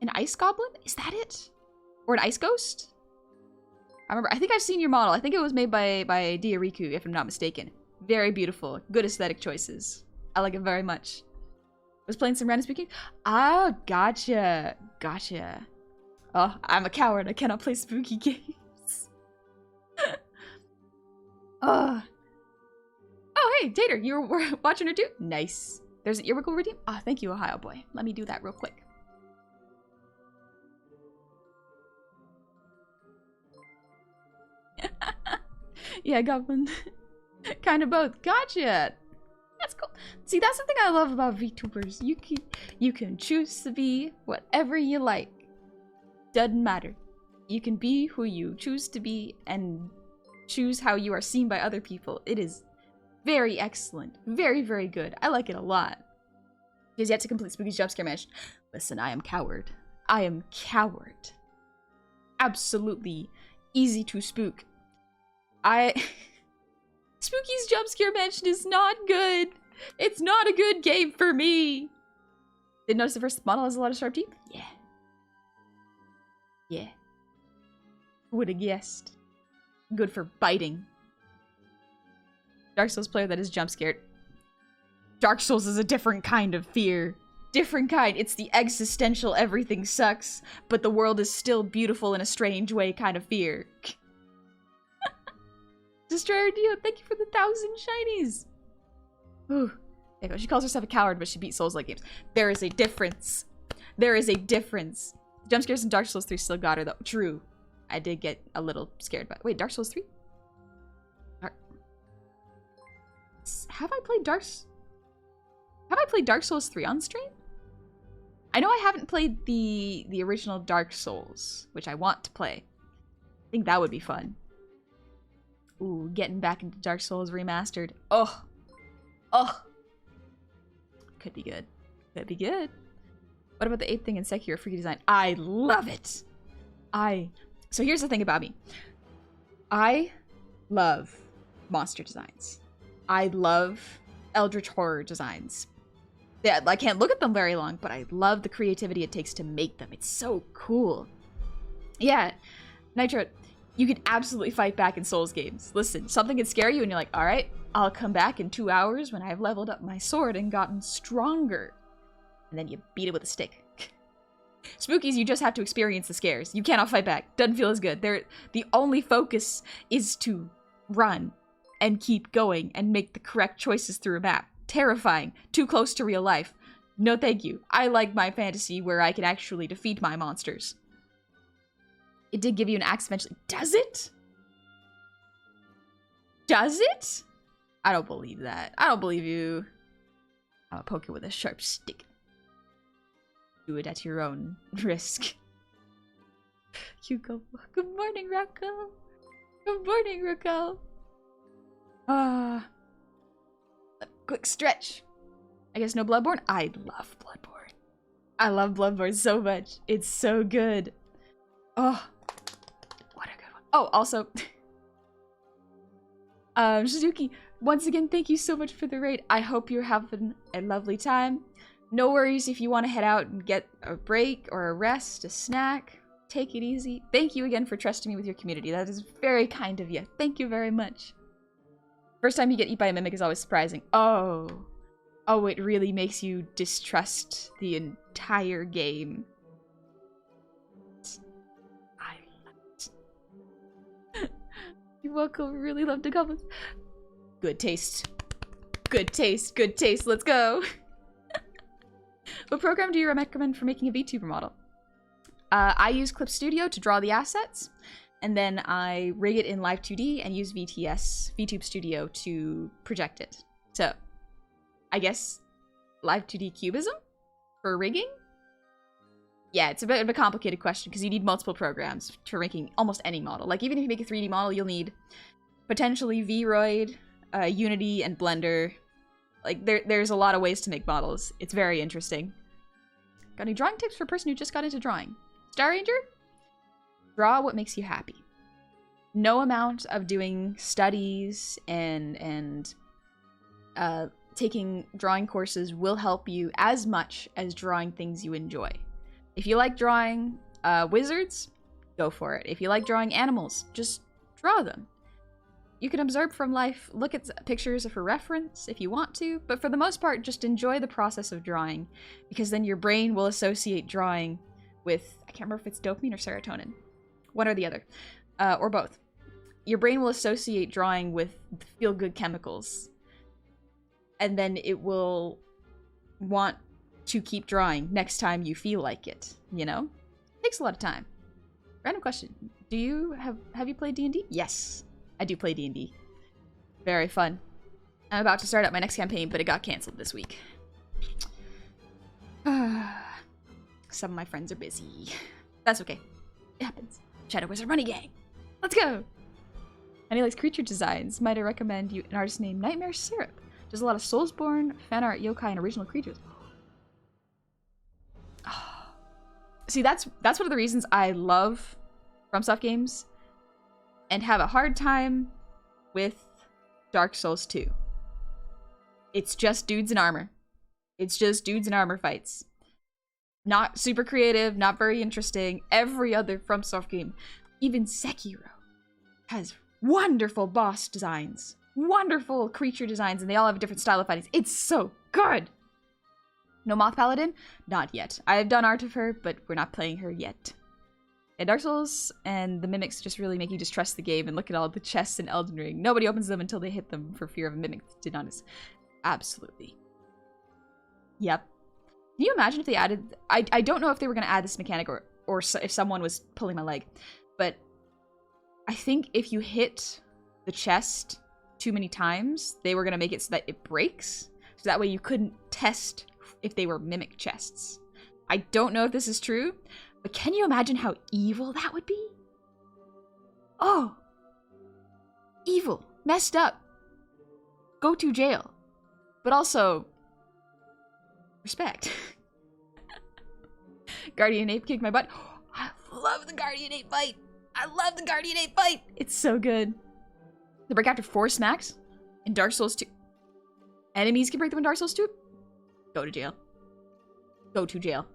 ice goblin? Is that it? Or an ice ghost? I think I've seen your model. I think it was made by Diariku, if I'm not mistaken. Very beautiful. Good aesthetic choices. I like it very much. Was playing some random spooky. Ah, gotcha. Gotcha. Oh, I'm a coward. I cannot play spooky games. Oh, hey, Tater, you were watching her too? Nice. There's an earwiggle redeem? Ah, thank you, Ohio boy. Let me do that real quick. Yeah, Goblin. Kind of both. Gotcha. That's cool. See, that's the thing I love about VTubers. You can choose to be whatever you like. Doesn't matter. You can be who you choose to be and choose how you are seen by other people. It is very excellent. Very, very good. I like it a lot. He has yet to complete Spooky's jump scare mansion. Listen, I am coward. I am coward. Absolutely easy to spook. Spooky's jump scare mansion is not good. It's not a good game for me. Did notice the first model has a lot of sharp teeth? Yeah. Yeah. Who would have guessed? Good for biting. Dark Souls player that is jump scared. Dark Souls is a different kind of fear. Different kind. It's the existential everything sucks, but the world is still beautiful in a strange way kind of fear. Destroyer Dio, thank you for the 1,000 shinies. Ooh. There you go. She calls herself a coward, but she beats Souls-like games. There is a difference. There is a difference. Jump scares in Dark Souls 3 still got her, though. True. I did get a little scared, but wait, Dark Souls 3? Have I played Dark Souls 3 on stream? I know I haven't played the original Dark Souls, which I want to play. I think that would be fun. Ooh, getting back into Dark Souls Remastered. Oh. Oh. Could be good. Could be good. What about the 8th thing in Sekiro freaky design? I love it. So here's the thing about me. I love monster designs. I love eldritch horror designs. Yeah, I can't look at them very long, but I love the creativity it takes to make them. It's so cool. Yeah, Nitro, you can absolutely fight back in Souls games. Listen, something can scare you and you're like, all right, I'll come back in 2 hours when I've leveled up my sword and gotten stronger. And then you beat it with a stick. Spookies, you just have to experience the scares. You cannot fight back. Doesn't feel as good. The only focus is to run and keep going and make the correct choices through a map. Terrifying. Too close to real life. No thank you. I like my fantasy where I can actually defeat my monsters. It did give you an axe eventually. Does it? Does it? I don't believe that. I don't believe you. I'll poke you with a sharp stick. Do it at your own risk. Hugo. Good morning, Rocco. Good morning, Rocco. Quick stretch. I guess no Bloodborne? I love Bloodborne. I love Bloodborne so much. It's so good. Oh, what a good one. Oh, also, Shizuki, once again, thank you so much for the raid. I hope you're having a lovely time. No worries if you want to head out and get a break or a rest, a snack. Take it easy. Thank you again for trusting me with your community. That is very kind of you. Thank you very much. First time you get eaten by a mimic is always surprising. Oh. Oh, it really makes you distrust the entire game. I love it. You're welcome. Really love the goblins. Good taste. Good taste. Good taste. Let's go. What program do you recommend for making a VTuber model? I use Clip Studio to draw the assets, and then I rig it in Live 2D and use VTube Studio to project it. So, I guess Live 2D Cubism for rigging? Yeah, it's a bit of a complicated question because you need multiple programs for making almost any model. Like, even if you make a 3D model, you'll need potentially Vroid, Unity, and Blender. Like, there's a lot of ways to make models. It's very interesting. Got any drawing tips for a person who just got into drawing? Star Ranger? Draw what makes you happy. no amount of doing studies and taking drawing courses will help you as much as drawing things you enjoy. If you like drawing wizards, go for it. If you like drawing animals, just draw them. You can observe from life, look at pictures for reference if you want to, but for the most part, just enjoy the process of drawing, because then your brain will associate drawing with, I can't remember if it's dopamine or serotonin, one or the other, or both. Your brain will associate drawing with feel-good chemicals, and then it will want to keep drawing next time you feel like it, you know? It takes a lot of time. Random question. Have you played D&D? Yes, I do play D&D. Very fun. I'm about to start up my next campaign, but it got canceled this week. Some of my friends are busy. That's okay. It happens. Shadow Wizard Money Gang. Let's go! And he likes creature designs. Might I recommend you an artist named Nightmare Syrup? Does a lot of Soulsborne, fan art, yokai, and original creatures. See, that's one of the reasons I love FromSoft games and have a hard time with Dark Souls 2. It's just dudes in armor. It's just dudes in armor fights. Not super creative, not very interesting. Every other FromSoft game, even Sekiro, has wonderful boss designs, wonderful creature designs, and they all have a different style of fighting. It's so good! No Moth Paladin? Not yet. I have done art of her, but we're not playing her yet. And Dark Souls and the mimics just really make you distrust the game and look at all the chests in Elden Ring. Nobody opens them until they hit them for fear of a mimic to notice. Absolutely. Yep. Can you imagine if they added... I don't know if they were going to add this mechanic or if someone was pulling my leg, but I think if you hit the chest too many times, they were going to make it so that it breaks. So that way you couldn't test if they were mimic chests. I don't know if this is true, but can you imagine how evil that would be? Oh. Evil. Messed up. Go to jail. But also... respect. Guardian Ape kicked my butt. I love the Guardian Ape fight. I love the Guardian Ape fight. It's so good. They break after 4 smacks in Dark Souls 2. Enemies can break them in Dark Souls 2. Go to jail. Go to jail.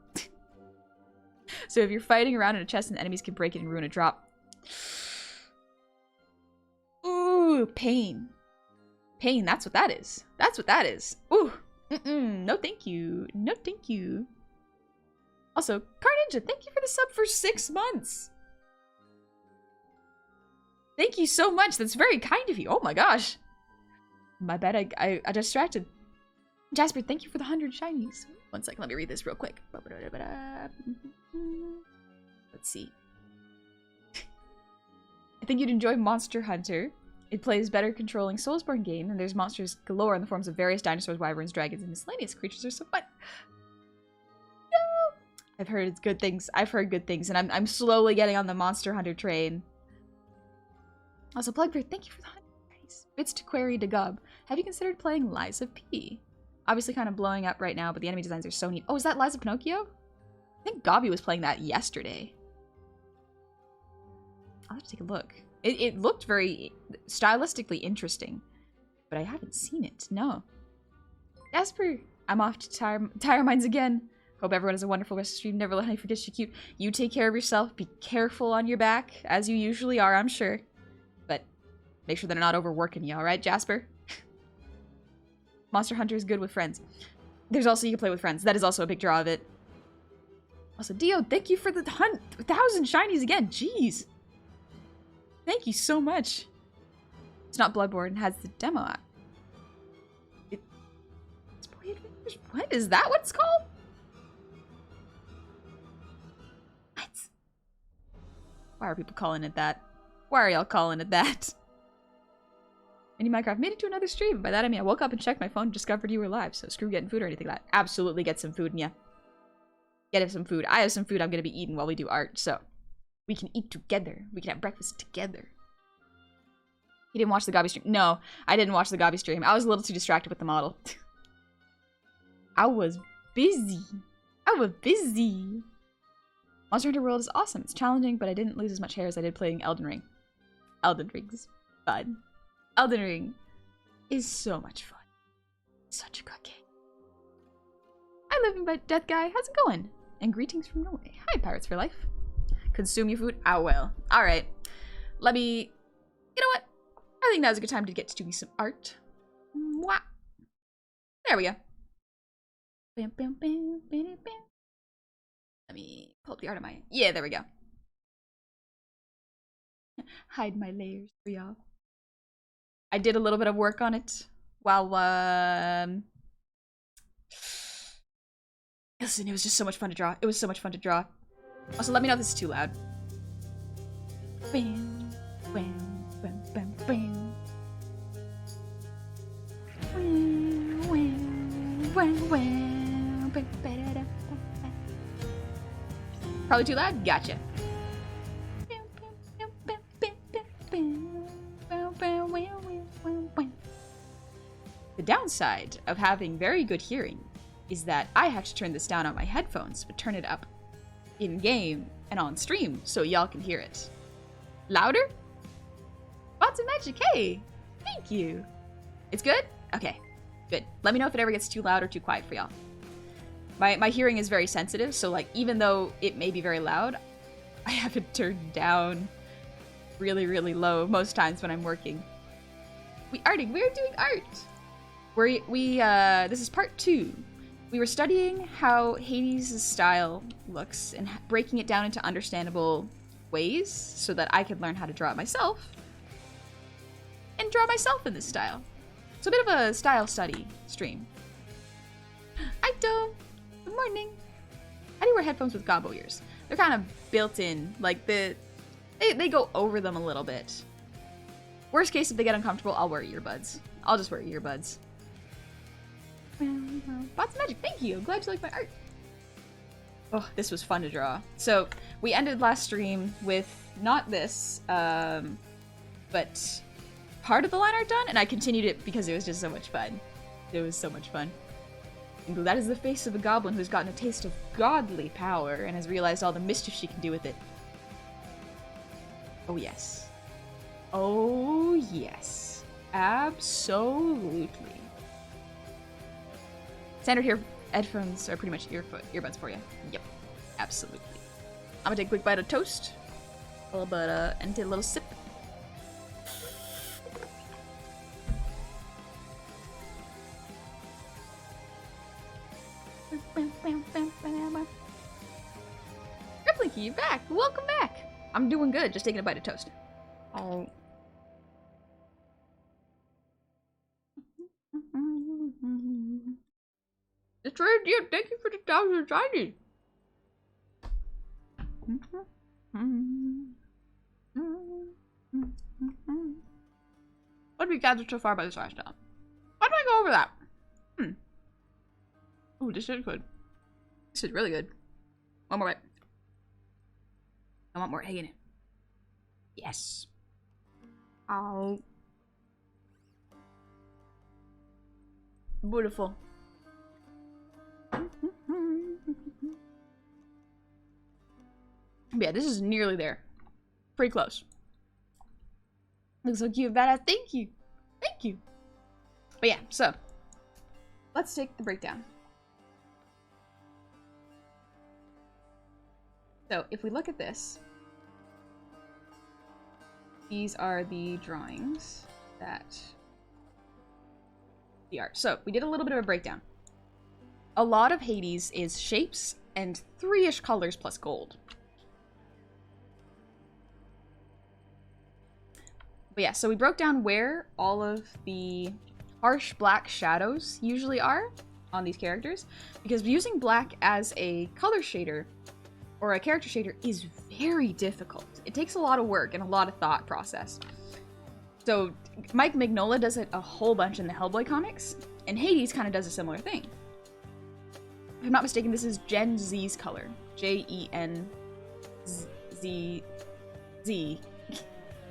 So if you're fighting around in a chest and enemies can break it and ruin a drop. Ooh, pain. Pain, that's what that is. That's what that is. Ooh. No thank you. No thank you. Also, Car Ninja, thank you for the sub for 6 months. Thank you so much. That's very kind of you. Oh my gosh. My bad, I distracted. Jasper, thank you for the 100 shinies. One second, let me read this real quick. Let's see. I think you'd enjoy Monster Hunter. It plays better controlling Soulsborne game, and there's monsters galore in the forms of various dinosaurs, wyverns, dragons, and miscellaneous creatures are so fun. No! I've heard good things. I've heard good things, and I'm slowly getting on the Monster Hunter train. Also, Plugbeard, thank you for the 100 shinies. Bits to query to Gub. Have you considered playing Lies of P? Obviously kind of blowing up right now, but the enemy designs are so neat. Oh, is that Lies of Pinocchio? I think Gobby was playing that yesterday. I'll have to take a look. It looked very stylistically interesting, but I haven't seen it. No. Jasper, I'm off to tire mines again. Hope everyone has a wonderful rest of the stream. Never let me forget you cute. You take care of yourself. Be careful on your back, as you usually are, I'm sure. But make sure they're not overworking you, alright, Jasper? Monster Hunter is good with friends. There's also, you can play with friends. That is also a big draw of it. Also, Dio, thank you for the 1,000 shinies again. Jeez. Thank you so much. It's not Bloodborne. It has the demo app. It's Boy Adventures. What is that? What it's called? What? Why are people calling it that? Why are y'all calling it that? Any Minecraft made it to another stream. By that I mean I woke up and checked my phone and discovered you were live. So screw getting food or anything like that. Absolutely get some food in ya. Get some food. I have some food I'm gonna be eating while we do art, so we can eat together. We can have breakfast together. You didn't watch the Gobby stream? No, I didn't watch the Gobby stream. I was a little too distracted with the model. I was busy. I was busy. Monster Hunter World is awesome. It's challenging, but I didn't lose as much hair as I did playing Elden Ring. Elden Ring's fun. Elden Ring is so much fun. Such a good game. I live in Death Guy. How's it going? And greetings from Norway. Hi, Pirates for Life. Consume your food? I will. Alright. Let me... You know what? I think now's a good time to get to doing some art. Mwah. There we go. Bam, bam, bam, bam, bam. Let me pull up the art of my... Yeah, there we go. Hide my layers for y'all. I did a little bit of work on it while, Listen, it was just so much fun to draw. It was so much fun to draw. Also, let me know if this is too loud. Bam, bam, bam, bam, bam. Probably too loud? Gotcha. The downside of having very good hearing is that I have to turn this down on my headphones, but turn it up in-game and on stream so y'all can hear it. Louder? Lots of magic, hey! Thank you! It's good? Okay, good. Let me know if it ever gets too loud or too quiet for y'all. My hearing is very sensitive, so like even though it may be very loud, I have it turned down really, really low most times when I'm working. We're doing art! This is part 2. We were studying how Hades' style looks and breaking it down into understandable ways so that I could learn how to draw it myself and draw myself in this style. It's a bit of a style study stream. Hi, Dome. Good morning. I do wear headphones with gobbo ears. They're kind of built in, like they go over them a little bit. Worst case, if they get uncomfortable, I'll wear earbuds. I'll just wear earbuds. Bots of magic, thank you. I'm glad you like my art. Oh, this was fun to draw. So we ended last stream with not this, but part of the line art done, and I continued it because it was just so much fun. It was so much fun. And that is the face of a goblin who's gotten a taste of godly power and has realized all the mischief she can do with it. Oh yes. Oh yes. Absolutely. Standard here, headphones are pretty much earbuds for you. Yep, absolutely. I'm gonna take a quick bite of toast, a little bit, and take a little sip. Blinky, you're back. Welcome back. I'm doing good. Just taking a bite of toast. Oh. It's right here. Thank you for the 1,000 shiny. What have we gathered so far by this last time? Why do I go over that? Oh, this is good. This is really good. One more bite. I want more egg in it. Yes. Oh. Beautiful. Yeah, this is nearly there. Pretty close. Looks so cute, badass. Thank you. Thank you. But yeah, so let's take the breakdown. So if we look at this, these are the drawings that the art. So we did a little bit of a breakdown. A lot of Hades is shapes and 3-ish colors plus gold. But yeah, so we broke down where all of the harsh black shadows usually are on these characters, because using black as a color shader or a character shader is very difficult. It takes a lot of work and a lot of thought process. So Mike Mignola does it a whole bunch in the Hellboy comics, and Hades kind of does a similar thing. If I'm not mistaken, this is Gen Z's color. J-E-N-Z-Z.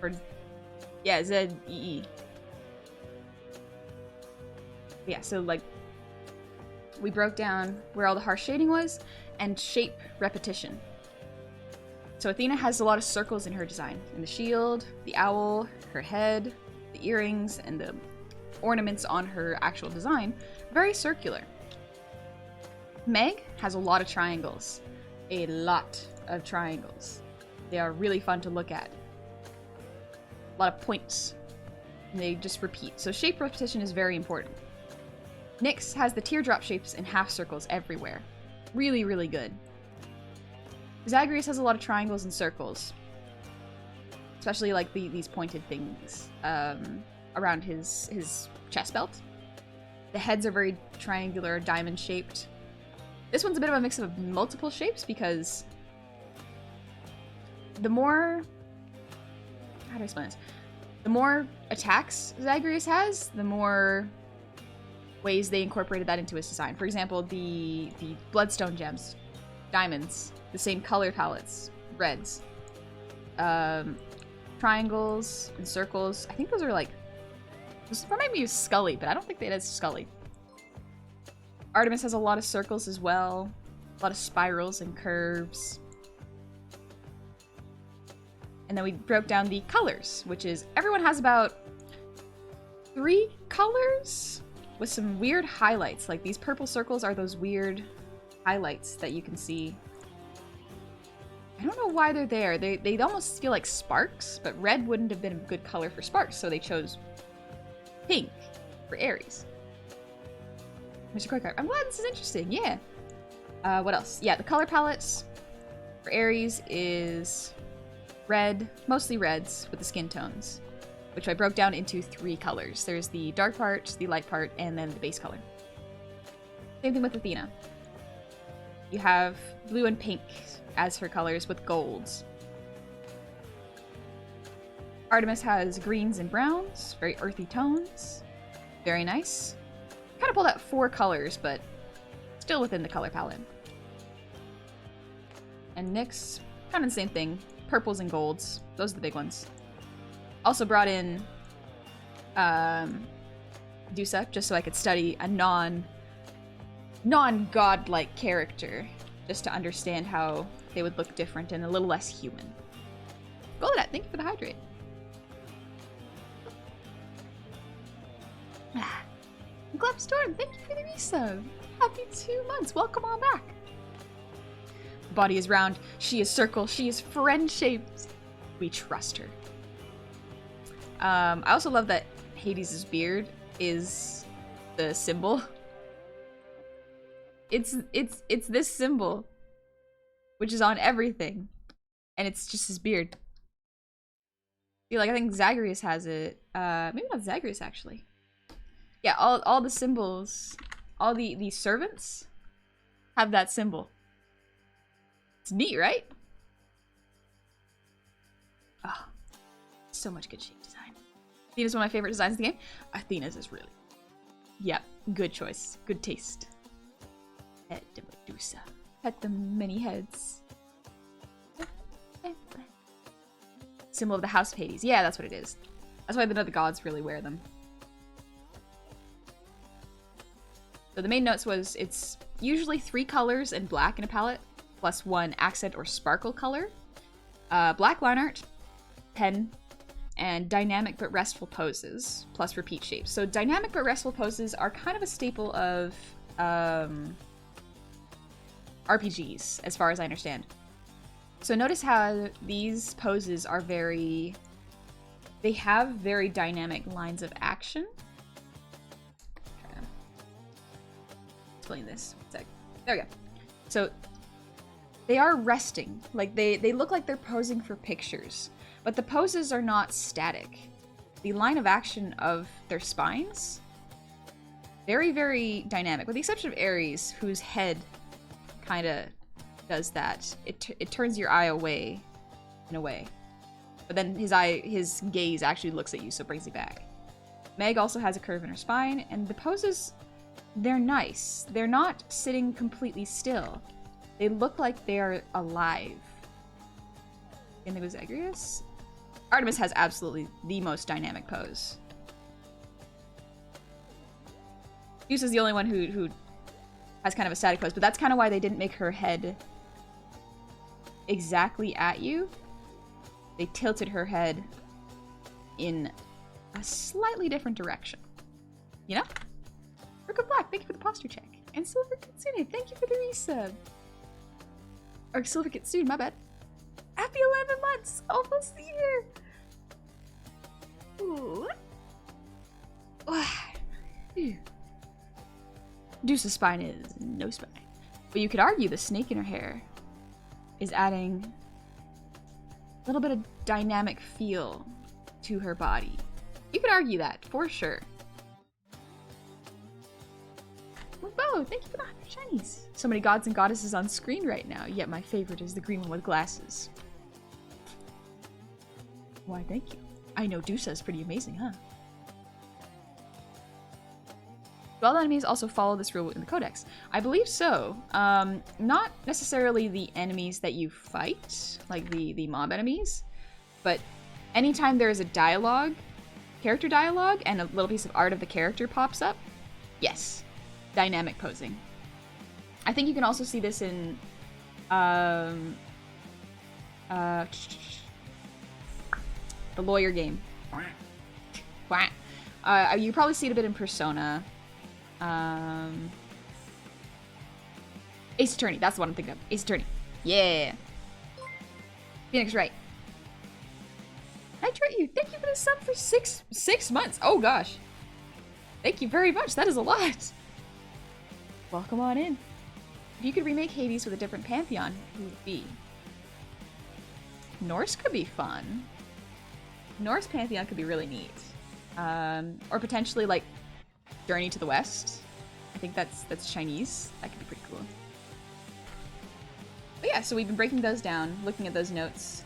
Or, yeah, Z-E-E. Yeah, so like, we broke down where all the harsh shading was, and shape repetition. So Athena has a lot of circles in her design. In the shield, the owl, her head, the earrings, and the ornaments on her actual design. Very circular. Meg has a lot of triangles. A lot of triangles. They are really fun to look at. A lot of points. And they just repeat. So shape repetition is very important. Nyx has the teardrop shapes and half circles everywhere. Really, really good. Zagreus has a lot of triangles and circles. Especially like these pointed things around his chest belt. The heads are very triangular, diamond shaped. This one's a bit of a mix of multiple shapes because the more... How do I explain this? The more attacks Zagreus has, the more ways they incorporated that into his design. For example, the bloodstone gems, diamonds, the same color palettes, reds, triangles and circles. I think those are like... This remind me of Scully, but I don't think it is Scully. Artemis has a lot of circles as well. A lot of spirals and curves. And then we broke down the colors, which is everyone has about 3 colors with some weird highlights. Like these purple circles are those weird highlights that you can see. I don't know why they're there. They almost feel like sparks, but red wouldn't have been a good color for sparks, so they chose pink for Aries. Mr. Quickheart. I'm glad this is interesting, yeah. What else? Yeah, the color palettes for Aries is red, mostly reds with the skin tones, which I broke down into 3 colors. There's the dark part, the light part, and then the base color. Same thing with Athena. You have blue and pink as her colors with golds. Artemis has greens and browns, very earthy tones. Very nice. Kind of pulled out 4 colors, but still within the color palette. And Nyx, kind of the same thing. Purples and golds. Those are the big ones. Also brought in Dusa, just so I could study a non-godlike character, just to understand how they would look different and a little less human. Goldat, thank you for the hydrate. Glapstorm, thank you for the resub. Happy 2 months. Welcome on back. The body is round. She is circle. She is friend-shaped. We trust her. I also love that Hades' beard is the symbol. It's this symbol, which is on everything, and it's just his beard. I think Zagreus has it. Maybe not Zagreus actually. Yeah, all the symbols, all the servants have that symbol. It's neat, right? Oh, so much good shape design. Athena's one of my favorite designs in the game. Athena's is really... Yep, good choice. Good taste. Head to Medusa. Pet the many heads. Symbol of the House of Hades. Yeah, that's what it is. That's why the other gods really wear them. So the main notes was it's usually 3 colors and black in a palette, plus 1 accent or sparkle color. Black line art, pen, and dynamic but restful poses, plus repeat shapes. So dynamic but restful poses are kind of a staple of RPGs, as far as I understand. So notice how these poses are they have very dynamic lines of action. Explain this. There we go. So they are resting. Like they look like they're posing for pictures, but the poses are not static. The line of action of their spines, very, very dynamic, with the exception of Ares, whose head kind of does that. It turns your eye away, in a way, but then his gaze actually looks at you, so it brings you back. Meg also has a curve in her spine, and the poses, they're nice. They're not sitting completely still. They look like they're alive. And there was Zagreus. Artemis has absolutely the most dynamic pose. Zeus is the only one who has kind of a static pose, but that's kind of why they didn't make her head exactly at you, they tilted her head in a slightly different direction. You know? Rick Black, thank you for the posture check. And Silver Kitsune, thank you for the resub. Or Silver Kitsune, my bad. Happy 11 months! Almost the year! Ooh. Deuce's spine is no spine. But you could argue the snake in her hair is adding a little bit of dynamic feel to her body. You could argue that, for sure. Oh, thank you for the 100 shinies. So many gods and goddesses on screen right now, yet my favorite is the green one with glasses. Why, thank you. I know Dusa is pretty amazing, huh? Do all the enemies also follow this rule in the codex? I believe so. Not necessarily the enemies that you fight, like the mob enemies, but anytime there is a dialogue, character dialogue, and a little piece of art of the character pops up, yes, dynamic posing. I think you can also see this in the lawyer game. You probably see it a bit in Persona. Ace Attorney, that's the one I'm thinking of. Ace Attorney. Yeah. Phoenix Wright. I treat you. Thank you for the sub for six months. Oh gosh. Thank you very much. That is a lot. Welcome on in. If you could remake Hades with a different pantheon, who would it be? Norse could be fun. Norse pantheon could be really neat. Or potentially like Journey to the West. I think that's Chinese. That could be pretty cool. But yeah, so we've been breaking those down, looking at those notes,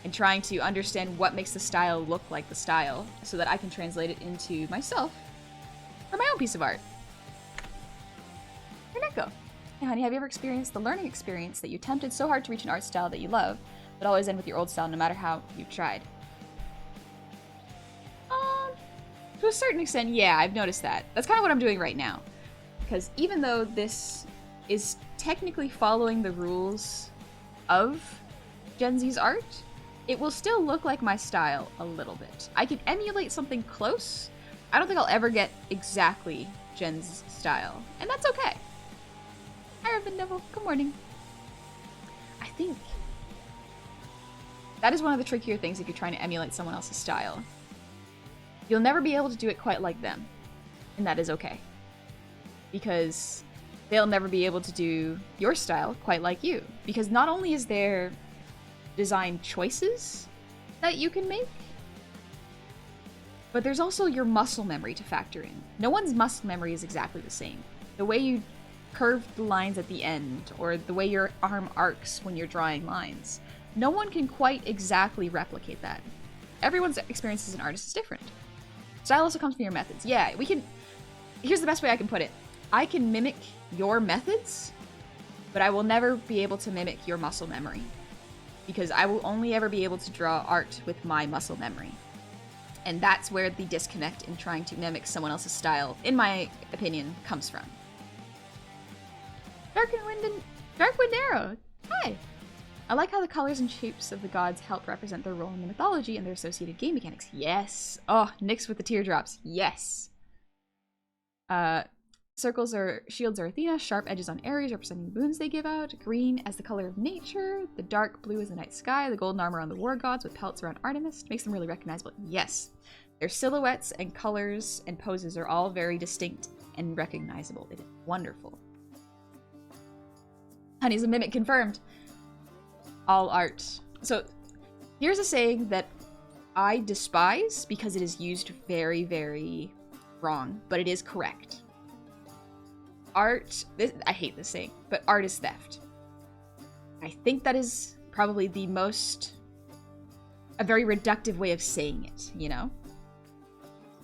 and trying to understand what makes the style look like the style, so that I can translate it into myself for my own piece of art. Reneko. Hey honey, have you ever experienced the learning experience that you attempted so hard to reach an art style that you love, but always end with your old style no matter how you've tried? To a certain extent, yeah, I've noticed that. That's kind of what I'm doing right now. Because even though this is technically following the rules of Gen Z's art, it will still look like my style a little bit. I can emulate something close. I don't think I'll ever get exactly Gen's style, and that's okay. Hi, Urban Devil. Good morning. I think that is one of the trickier things if you're trying to emulate someone else's style. You'll never be able to do it quite like them, and that is okay. Because they'll never be able to do your style quite like you. Because not only is there design choices that you can make, but there's also your muscle memory to factor in. No one's muscle memory is exactly the same. The way you curve the lines at the end, or the way your arm arcs when you're drawing lines, no one can quite exactly replicate that. Everyone's experience as an artist is different. Style also comes from your methods. Yeah, we can... Here's the best way I can put it. I can mimic your methods, but I will never be able to mimic your muscle memory. Because I will only ever be able to draw art with my muscle memory. And that's where the disconnect in trying to mimic someone else's style, in my opinion, comes from. Darkwind Arrow! Hi! I like how the colors and shapes of the gods help represent their role in the mythology and their associated game mechanics. Yes! Oh, Nyx with the teardrops. Yes! Shields are Athena, sharp edges on Ares representing the boons they give out, green as the color of nature, the dark blue is the night sky, the golden armor on the war gods with pelts around Artemis, makes them really recognizable. Yes! Their silhouettes and colors and poses are all very distinct and recognizable. It is wonderful. Honey's a mimic confirmed. All art. So, here's a saying that I despise because it is used very, very wrong, but it is correct. Art, I hate this saying, but art is theft. I think that is probably a very reductive way of saying it, you know?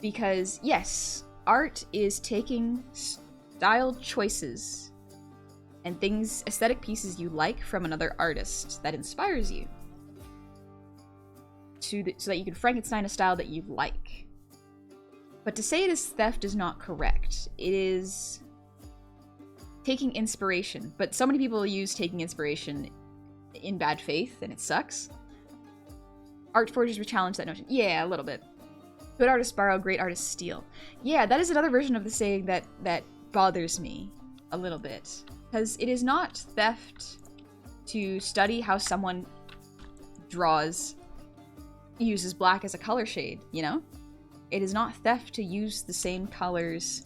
Because, yes, art is taking style choices and things, aesthetic pieces you like from another artist that inspires you, so that you can Frankenstein a style that you like. But to say it is theft is not correct. It is taking inspiration. But so many people use taking inspiration in bad faith, and it sucks. Art forgers would challenge that notion. Yeah, a little bit. Good artists borrow, great artists steal. Yeah, that is another version of the saying that bothers me a little bit. Because it is not theft to study how someone uses black as a color shade, you know? It is not theft to use the same colors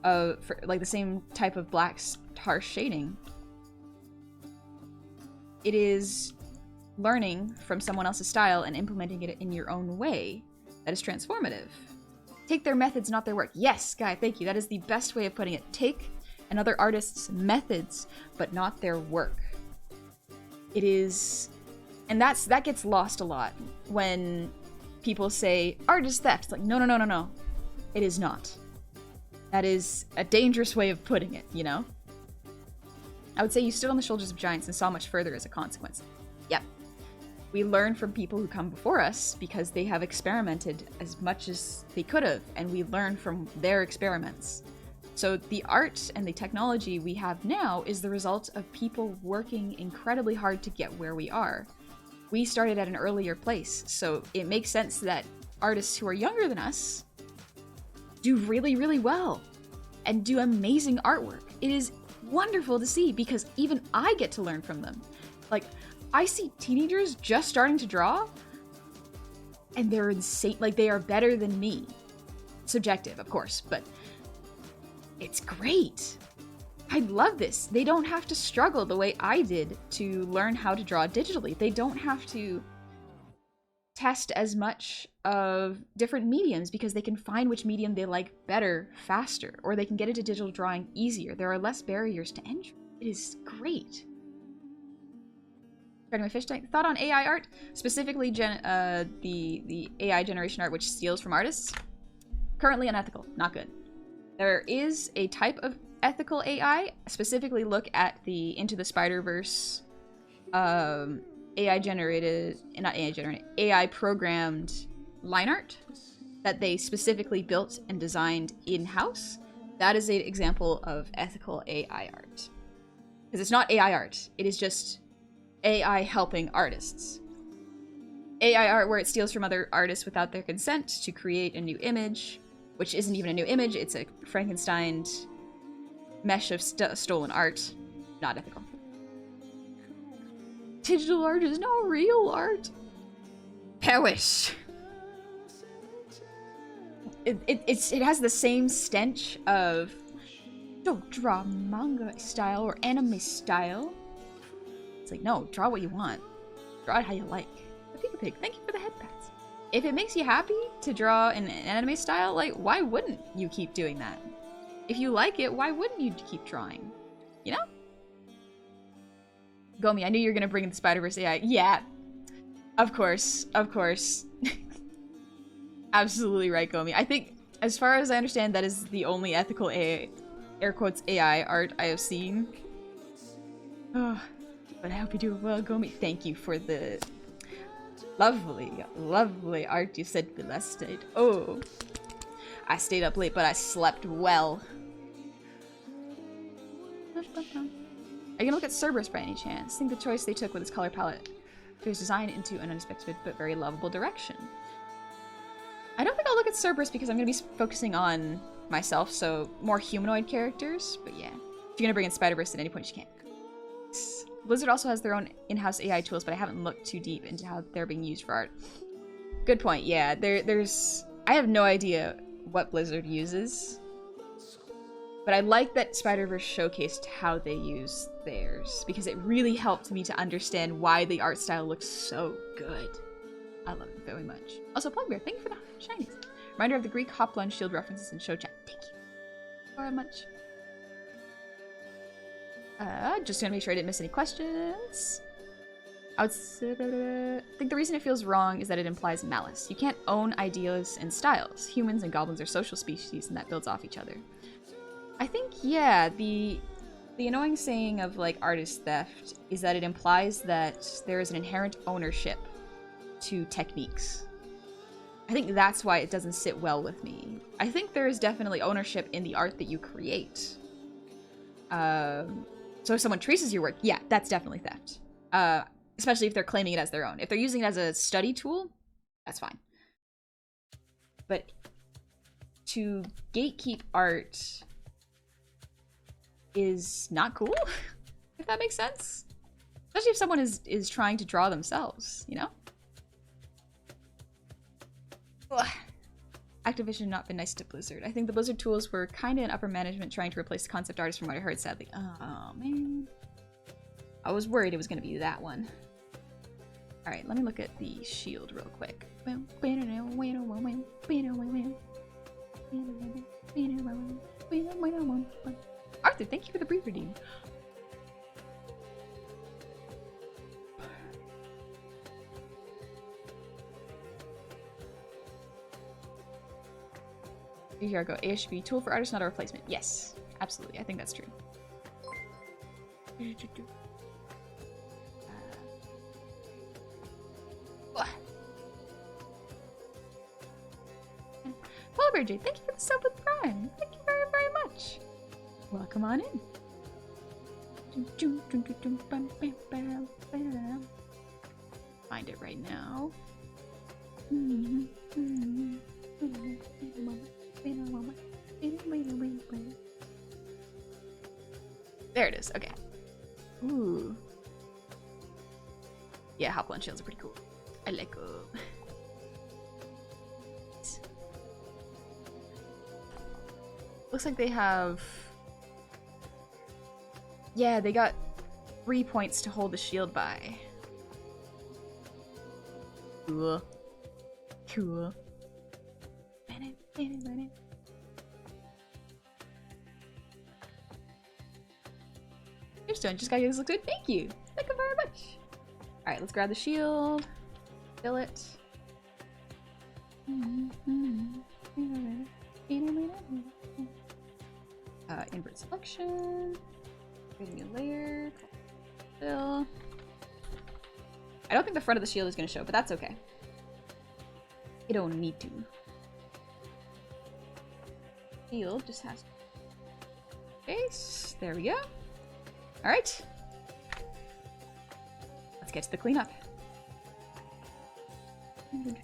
like the same type of black harsh shading. It is learning from someone else's style and implementing it in your own way that is transformative. Take their methods, not their work. Yes, Guy, thank you. That is the best way of putting it. Take another artist's methods, but not their work. It is... And that gets lost a lot when people say, art is theft. It's like, no, no, no, no, no. It is not. That is a dangerous way of putting it, you know? I would say you stood on the shoulders of giants and saw much further as a consequence. Yep. We learn from people who come before us because they have experimented as much as they could have, and we learn from their experiments. So the art and the technology we have now is the result of people working incredibly hard to get where we are. We started at an earlier place, so it makes sense that artists who are younger than us do really, really well and do amazing artwork. It is wonderful to see because even I get to learn from them. Like, I see teenagers just starting to draw and they're insane. Like, they are better than me. Subjective, of course, but it's great. I love this. They don't have to struggle the way I did to learn how to draw digitally. They don't have to test as much of different mediums because they can find which medium they like better faster, or they can get into digital drawing easier. There are less barriers to entry. It is great. Starting my fish tank. Thought on AI art, specifically the AI generation art which steals from artists. Currently unethical, not good. There is a type of ethical AI. Specifically look at the Into the Spider-Verse AI generated, not AI generated, AI programmed line art that they specifically built and designed in-house. That is an example of ethical AI art. Because it's not AI art, it is just AI helping artists. AI art where it steals from other artists without their consent to create a new image, which isn't even a new image, it's a Frankenstein mesh of stolen art. Not ethical. Digital art is not real art. Perish. It has the same stench of don't draw manga style or anime style. It's like, no, draw what you want. Draw it how you like. The Pig, thank you for the head pats. If it makes you happy to draw in an anime style, like, why wouldn't you keep doing that? If you like it, why wouldn't you keep drawing? You know? Gomi, I knew you were gonna bring in the Spider-Verse AI. Yeah. Of course. Of course. Absolutely right, Gomi. I think, as far as I understand, that is the only ethical AI, air quotes, AI art I have seen. Oh, but I hope you do well, Gomi. Thank you for the lovely, lovely art you sent me last night. Oh. I stayed up late, but I slept well. Are you gonna look at Cerberus by any chance? I think the choice they took with its color palette was designed into an unexpected but very lovable direction. I don't think I'll look at Cerberus because I'm gonna be focusing on myself, so more humanoid characters, but yeah. If you're gonna bring in Spider-Verse at any point, you can. Blizzard also has their own in-house AI tools, but I haven't looked too deep into how they're being used for art. Good point, yeah. There's... I have no idea what Blizzard uses, but I like that Spider-Verse showcased how they use theirs, because it really helped me to understand why the art style looks so good. I love it very much. Also, Plugbear, thank you for the shinies. Reminder of the Greek hop lunge shield references in show chat. Thank you very much. Just gonna make sure I didn't miss any questions. I think the reason it feels wrong is that it implies malice. You can't own ideas and styles. Humans and goblins are social species, and that builds off each other. I think, yeah, the annoying saying of, like, artist theft is that it implies that there is an inherent ownership to techniques. I think that's why it doesn't sit well with me. I think there is definitely ownership in the art that you create. So if someone traces your work, yeah, that's definitely theft. Especially if they're claiming it as their own. If they're using it as a study tool, that's fine. But to gatekeep art is not cool, if that makes sense. Especially if someone is trying to draw themselves, you know? Ugh. Activision not been nice to Blizzard. I think the Blizzard tools were kind of in upper management trying to replace the concept artists from what I heard, sadly. Oh, man. I was worried it was going to be that one. Alright, let me look at the shield real quick. Arthur, thank you for the brief redeem. Here I go. ASB tool for artists, not a replacement. Yes, absolutely. I think that's true. Polar Bear J, thank you for the sub with Prime. Thank you very, very much. Welcome on in. Find it right now. There it is. Okay. Ooh. Yeah, Hopalong shields are pretty cool. I like them. Looks like they have... Yeah, they got 3 points to hold the shield by. Cool. Cool. Stone just got you. This looks good. Thank you. Thank you very much. Alright, let's grab the shield. Fill it. Invert selection. Create a new layer. Fill. I don't think the front of the shield is going to show, but that's okay. You don't need to. Shield just has face. There we go. Alright. Let's get to the cleanup. You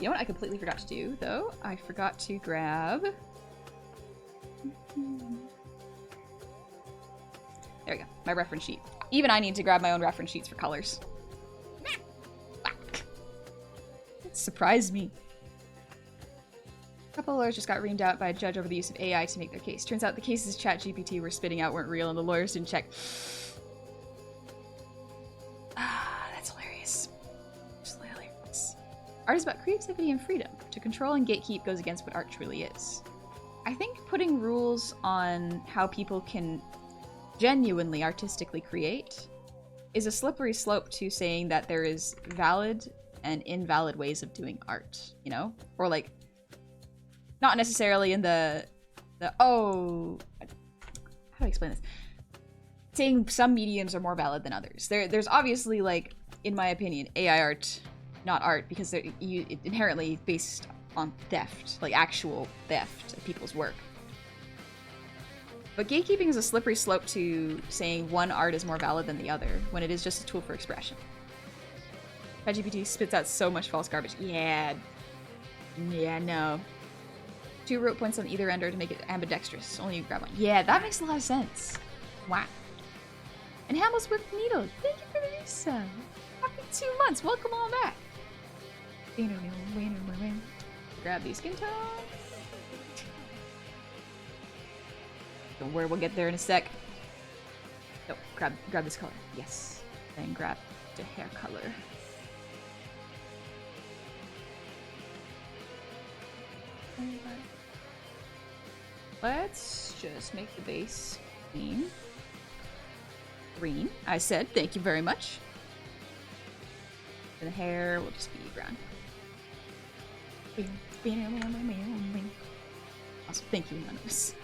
know what I completely forgot to do, though? I forgot to grab... There we go. My reference sheet. Even I need to grab my own reference sheets for colors. It surprised me. A couple of lawyers just got reamed out by a judge over the use of AI to make their case. Turns out the cases ChatGPT were spitting out weren't real and the lawyers didn't check. That's hilarious. Just hilarious. Art is about creativity and freedom. To control and gatekeep goes against what art truly is. I think putting rules on how people can genuinely artistically create is a slippery slope to saying that there is valid and invalid ways of doing art, you know? Or like, not necessarily in the oh, how do I explain this? Saying some mediums are more valid than others. There's obviously, like, in my opinion, AI art, not art, because it's inherently based on theft, like actual theft of people's work. But gatekeeping is a slippery slope to saying one art is more valid than the other, when it is just a tool for expression. ChatGPT spits out so much false garbage. Yeah, no. 2 rope points on either ender to make it ambidextrous. Only you grab one. Yeah, that makes a lot of sense. Wow. And Hamels with Needle. Thank you for the resub. Happy 2 months. Welcome on back. Grab these skin tones. Don't worry, we'll get there in a sec. No, grab this color. Yes. Then grab the hair color. Let's just make the base green. Green. I said thank you very much. And the hair will just be brown. Awesome. Thank you, Anonymous.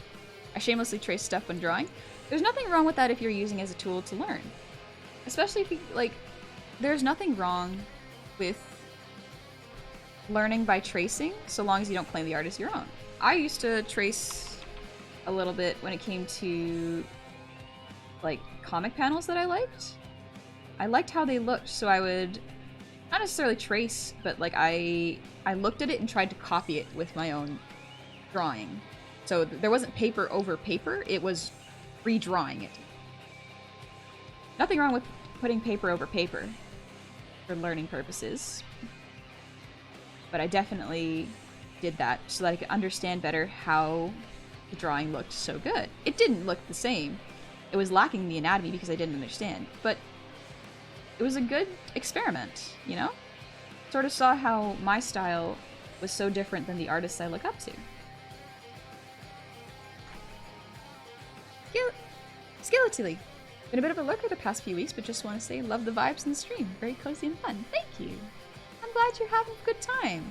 I shamelessly trace stuff when drawing. There's nothing wrong with that if you're using it as a tool to learn. Especially if you, like, there's nothing wrong with learning by tracing, so long as you don't claim the art as your own. I used to trace a little bit when it came to like comic panels that I liked. I liked how they looked, so I would not necessarily trace, but like I looked at it and tried to copy it with my own drawing. So there wasn't paper over paper, it was redrawing it. Nothing wrong with putting paper over paper for learning purposes, but I definitely did that so that I could understand better how the drawing looked so good. It didn't look the same. It was lacking the anatomy because I didn't understand, but it was a good experiment, you know? Sort of saw how my style was so different than the artists I look up to. Skeletilly. Been a bit of a lurker the past few weeks, but just want to say love the vibes in the stream. Very cozy and fun. Thank you. I'm glad you're having a good time.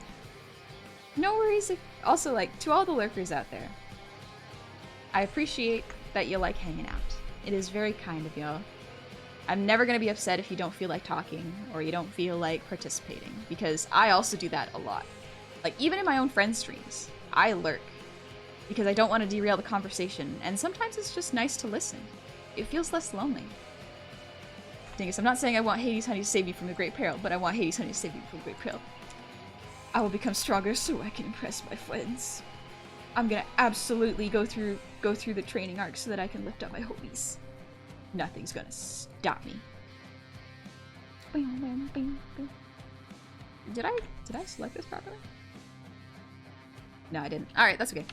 No worries if... Also, like, to all the lurkers out there, I appreciate that you like hanging out. It is very kind of y'all. I'm never going to be upset if you don't feel like talking or you don't feel like participating, because I also do that a lot. Like, even in my own friend streams, I lurk because I don't want to derail the conversation, and sometimes it's just nice to listen. It feels less lonely. Dingus, I'm not saying I want Hades Honey to save me from the Great Peril, but I want Hades Honey to save me from the Great Peril. I will become stronger so I can impress my friends. I'm gonna absolutely go through the training arc so that I can lift up my homies. Nothing's gonna stop me. Did I select this properly? No, I didn't. Alright, that's okay.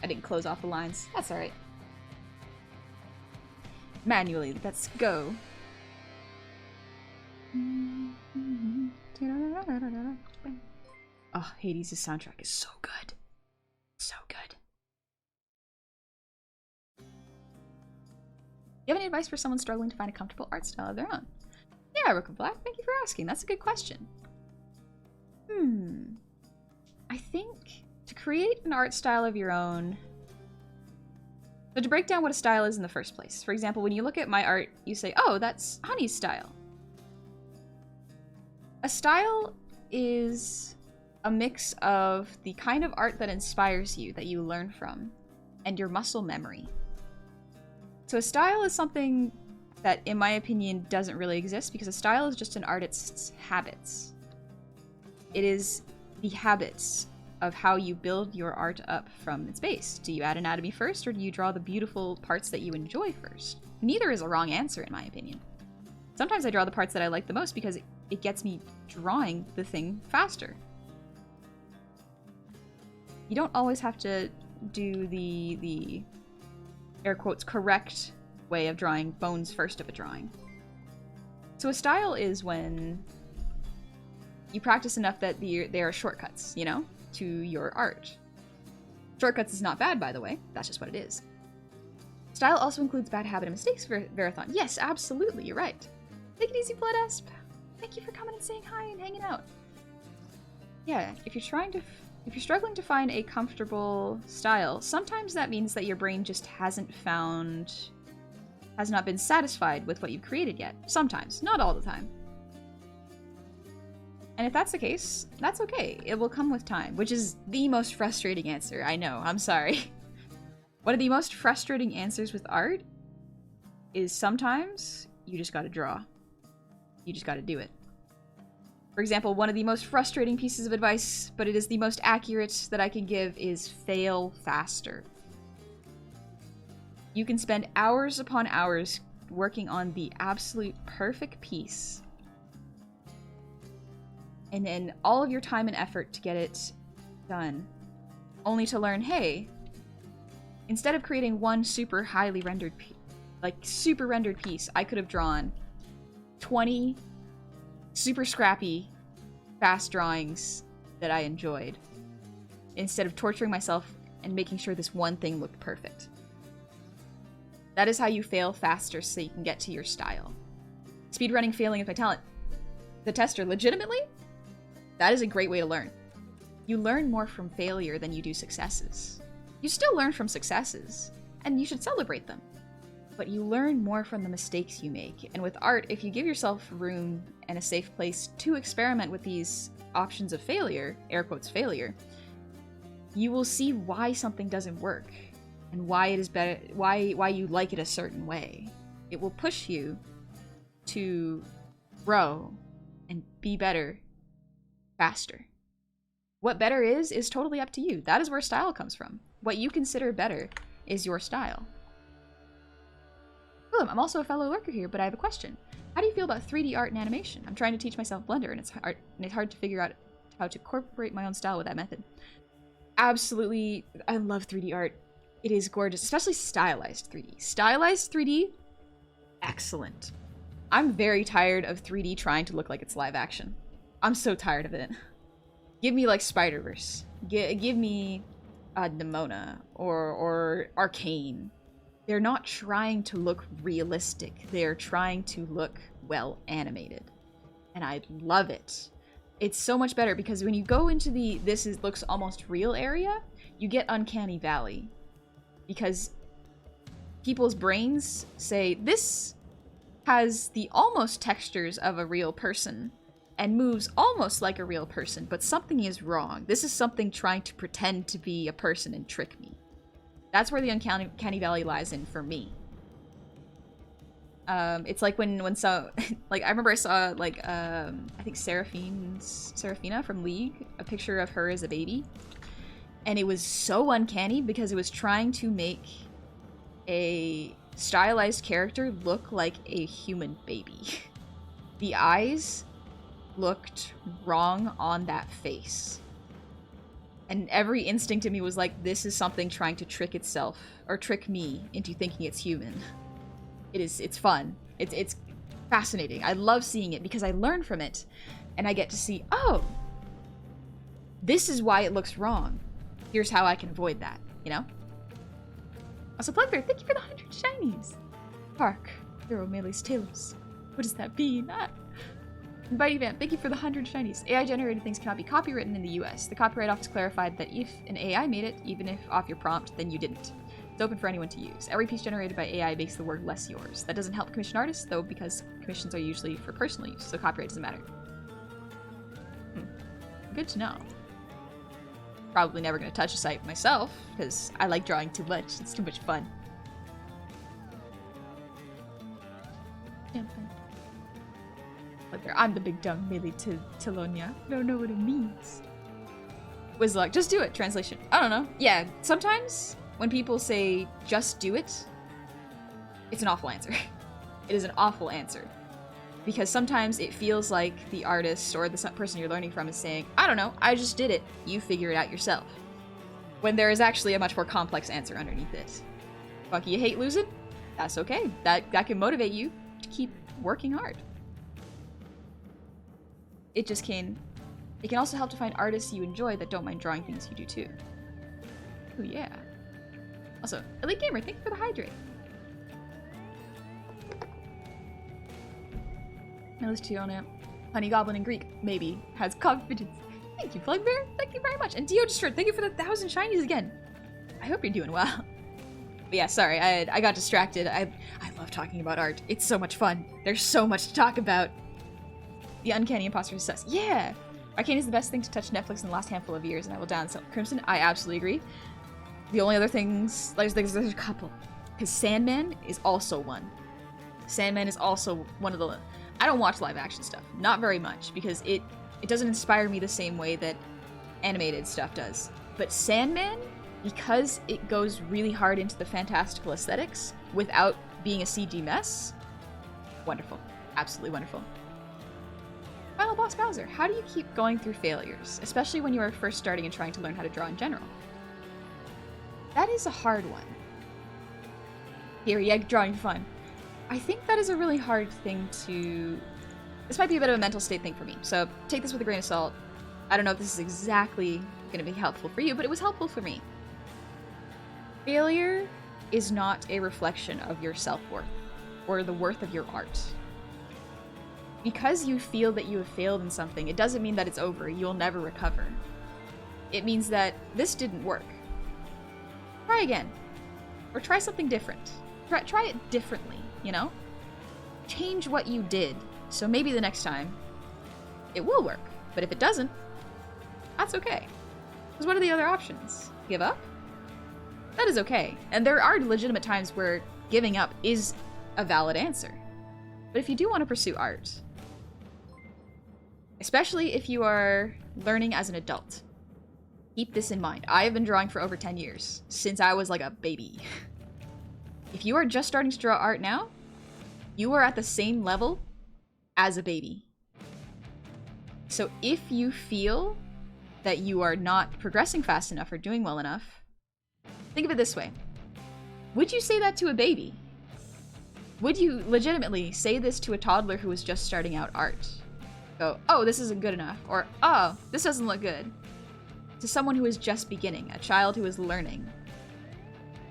I didn't close off the lines. That's alright. Manually, let's go. Oh, Hades' soundtrack is so good. So good. You have any advice for someone struggling to find a comfortable art style of their own? Yeah, Rook of Black, thank you for asking. That's a good question. I think to create an art style of your own... So to break down what a style is in the first place. For example, when you look at my art, you say, oh, that's Honey's style. A style is a mix of the kind of art that inspires you, that you learn from, and your muscle memory. So a style is something that, in my opinion, doesn't really exist, because a style is just an artist's habits. It is the habits of how you build your art up from its base. Do you add anatomy first, or do you draw the beautiful parts that you enjoy first? Neither is a wrong answer, in my opinion. Sometimes I draw the parts that I like the most because it gets me drawing the thing faster. You don't always have to do the air quotes correct way of drawing bones first of a drawing. So a style is when you practice enough that there are shortcuts, you know, to your art. Shortcuts is not bad, by the way. That's just what it is. Style also includes bad habit and mistakes, Verathon. Yes, absolutely, you're right. Take it easy, Blood Asp. Thank you for coming and saying hi and hanging out. Yeah, if you're struggling to find a comfortable style, sometimes that means that your brain just has not been satisfied with what you've created yet. Sometimes, not all the time. And if that's the case, that's okay. It will come with time, which is the most frustrating answer. I know, I'm sorry. One of the most frustrating answers with art is sometimes you just gotta draw. You just gotta do it. For example, one of the most frustrating pieces of advice, but it is the most accurate that I can give, is fail faster. You can spend hours upon hours working on the absolute perfect piece, and then all of your time and effort to get it done, only to learn, hey, instead of creating one super highly rendered, super rendered piece, I could have drawn 20 super scrappy, fast drawings that I enjoyed, instead of torturing myself and making sure this one thing looked perfect. That is how you fail faster so you can get to your style. Speedrunning failing is my talent. The tester, legitimately? That is a great way to learn. You learn more from failure than you do successes. You still learn from successes, and you should celebrate them. But you learn more from the mistakes you make. And with art, if you give yourself room and a safe place to experiment with these options of failure, air quotes failure, you will see why something doesn't work. and why it is better, why you like it a certain way. It will push you to grow and be better faster. What better is totally up to you. That is where style comes from. What you consider better is your style. Boom, I'm also a fellow lurker here, but I have a question. How do you feel about 3D art and animation? I'm trying to teach myself Blender, and it's hard to figure out how to incorporate my own style with that method. Absolutely, I love 3D art. It is gorgeous, especially stylized 3D. Stylized 3D, excellent. I'm very tired of 3D trying to look like it's live action. I'm so tired of it. Give me like Spider-Verse. Give me Nimona or Arcane. They're not trying to look realistic. They're trying to look well animated. And I love it. It's so much better because when you go into the looks almost real area, you get Uncanny Valley. Because people's brains say, this has the almost textures of a real person and moves almost like a real person, but something is wrong. This is something trying to pretend to be a person and trick me. That's where the Uncanny Valley lies in for me. It's like when so like I remember I saw like I think Seraphina from League, a picture of her as a baby, and it was so uncanny because it was trying to make a stylized character look like a human baby. The eyes looked wrong on that face. And every instinct in me was like, this is something trying to trick itself, or trick me into thinking it's human. It's fun. It's fascinating. I love seeing it because I learn from it, and I get to see, oh, this is why it looks wrong. Here's how I can avoid that, you know? Also, Plugbear, thank you for the 100 shinies. Park, Hero Melee's Tails. What does that mean? Bitey Vamp, thank you for the 100 shinies. AI-generated things cannot be copywritten in the US. The Copyright Office clarified that if an AI made it, even if off your prompt, then you didn't. It's open for anyone to use. Every piece generated by AI makes the word less yours. That doesn't help commission artists, though, because commissions are usually for personal use, so copyright doesn't matter. Good to know. Probably never going to touch a site myself, because I like drawing too much. It's too much fun. I'm the big dumb Melee Tilonia. I don't know what it means. Wizlock, just do it. Translation. I don't know. Yeah, sometimes when people say just do it, it's an awful answer. It is an awful answer. Because sometimes it feels like the artist or the person you're learning from is saying, I don't know, I just did it. You figure it out yourself. When there is actually a much more complex answer underneath it. Funky, you hate losing? That's okay. That can motivate you to keep working hard. It can also help to find artists you enjoy that don't mind drawing things you do too. Oh yeah. Also, Elite Gamer, thank you for the hydrate. Now let's on it. Honey Goblin in Greek, maybe, has confidence. Thank you, Plugbear. Thank you very much. And Dio Destroyed, thank you for the 1,000 shinies again. I hope you're doing well. But yeah, sorry, I got distracted. I love talking about art. It's so much fun. There's so much to talk about. The Uncanny Imposter is sus. Yeah! Arcane is the best thing to touch Netflix in the last handful of years, and I will down Crimson. I absolutely agree. The only other things, like, there's a couple. Because Sandman is also one. Sandman is also one of the... I don't watch live action stuff. Not very much, because it doesn't inspire me the same way that animated stuff does. But Sandman, because it goes really hard into the fantastical aesthetics without being a CG mess, wonderful. Absolutely wonderful. Final Boss Bowser, how do you keep going through failures, especially when you are first starting and trying to learn how to draw in general? That is a hard one. Here, yeah, drawing fun. I think that is a really hard thing to... This might be a bit of a mental state thing for me, so take this with a grain of salt. I don't know if this is exactly going to be helpful for you, but it was helpful for me. Failure is not a reflection of your self-worth or the worth of your art. Because you feel that you have failed in something, it doesn't mean that it's over. You'll never recover. It means that this didn't work. Try again. Or try something different. Try it differently, you know? Change what you did, so maybe the next time it will work. But if it doesn't, that's okay. Because what are the other options? Give up? That is okay. And there are legitimate times where giving up is a valid answer. But if you do want to pursue art, especially if you are learning as an adult, keep this in mind. I have been drawing for over 10 years, since I was like a baby. If you are just starting to draw art now, you are at the same level as a baby. So if you feel that you are not progressing fast enough or doing well enough, think of it this way. Would you say that to a baby? Would you legitimately say this to a toddler who is just starting out art? Go, oh, this isn't good enough, or oh, this doesn't look good. To someone who is just beginning, a child who is learning.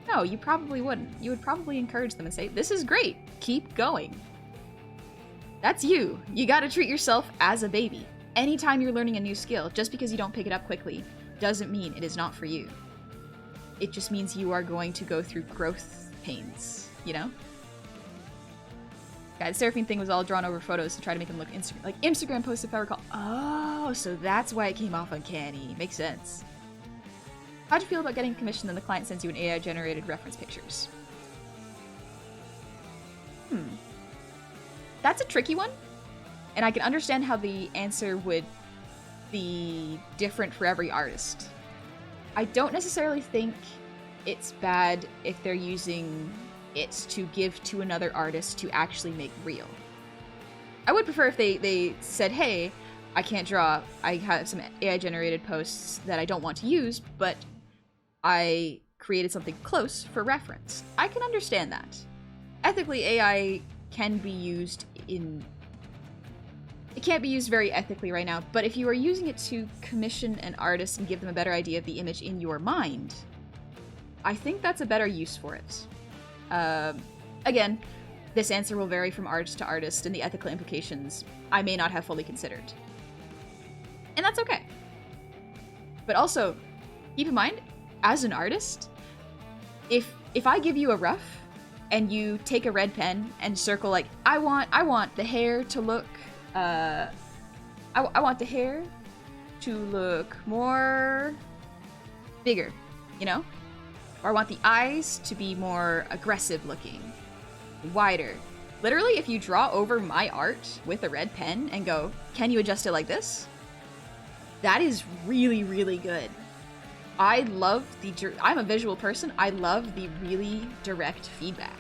No, you probably wouldn't. You would probably encourage them and say, this is great, keep going. That's you. You gotta treat yourself as a baby. Anytime you're learning a new skill, just because you don't pick it up quickly, doesn't mean it is not for you. It just means you are going to go through growth pains, you know? Yeah, the Seraphine thing was all drawn over photos to try to make them look like Instagram posts, if I recall. Oh, so that's why it came off uncanny. Makes sense. How'd you feel about getting commissioned and the client sends you an AI-generated reference pictures? That's a tricky one. And I can understand how the answer would be different for every artist. I don't necessarily think it's bad if they're using it to give to another artist to actually make real. I would prefer if they said, hey, I can't draw, I have some AI-generated posts that I don't want to use, but I created something close for reference. I can understand that. Ethically, AI can be used in... It can't be used very ethically right now, but if you are using it to commission an artist and give them a better idea of the image in your mind, I think that's a better use for it. Again, this answer will vary from artist to artist, and the ethical implications I may not have fully considered. And that's okay. But also, keep in mind, as an artist, if I give you a rough, and you take a red pen and circle like, I want the hair to look, I want the hair to look more bigger, you know? Or I want the eyes to be more aggressive looking, wider. Literally, if you draw over my art with a red pen and go, can you adjust it like this? That is really, really good. I love I'm a visual person. I love the really direct feedback.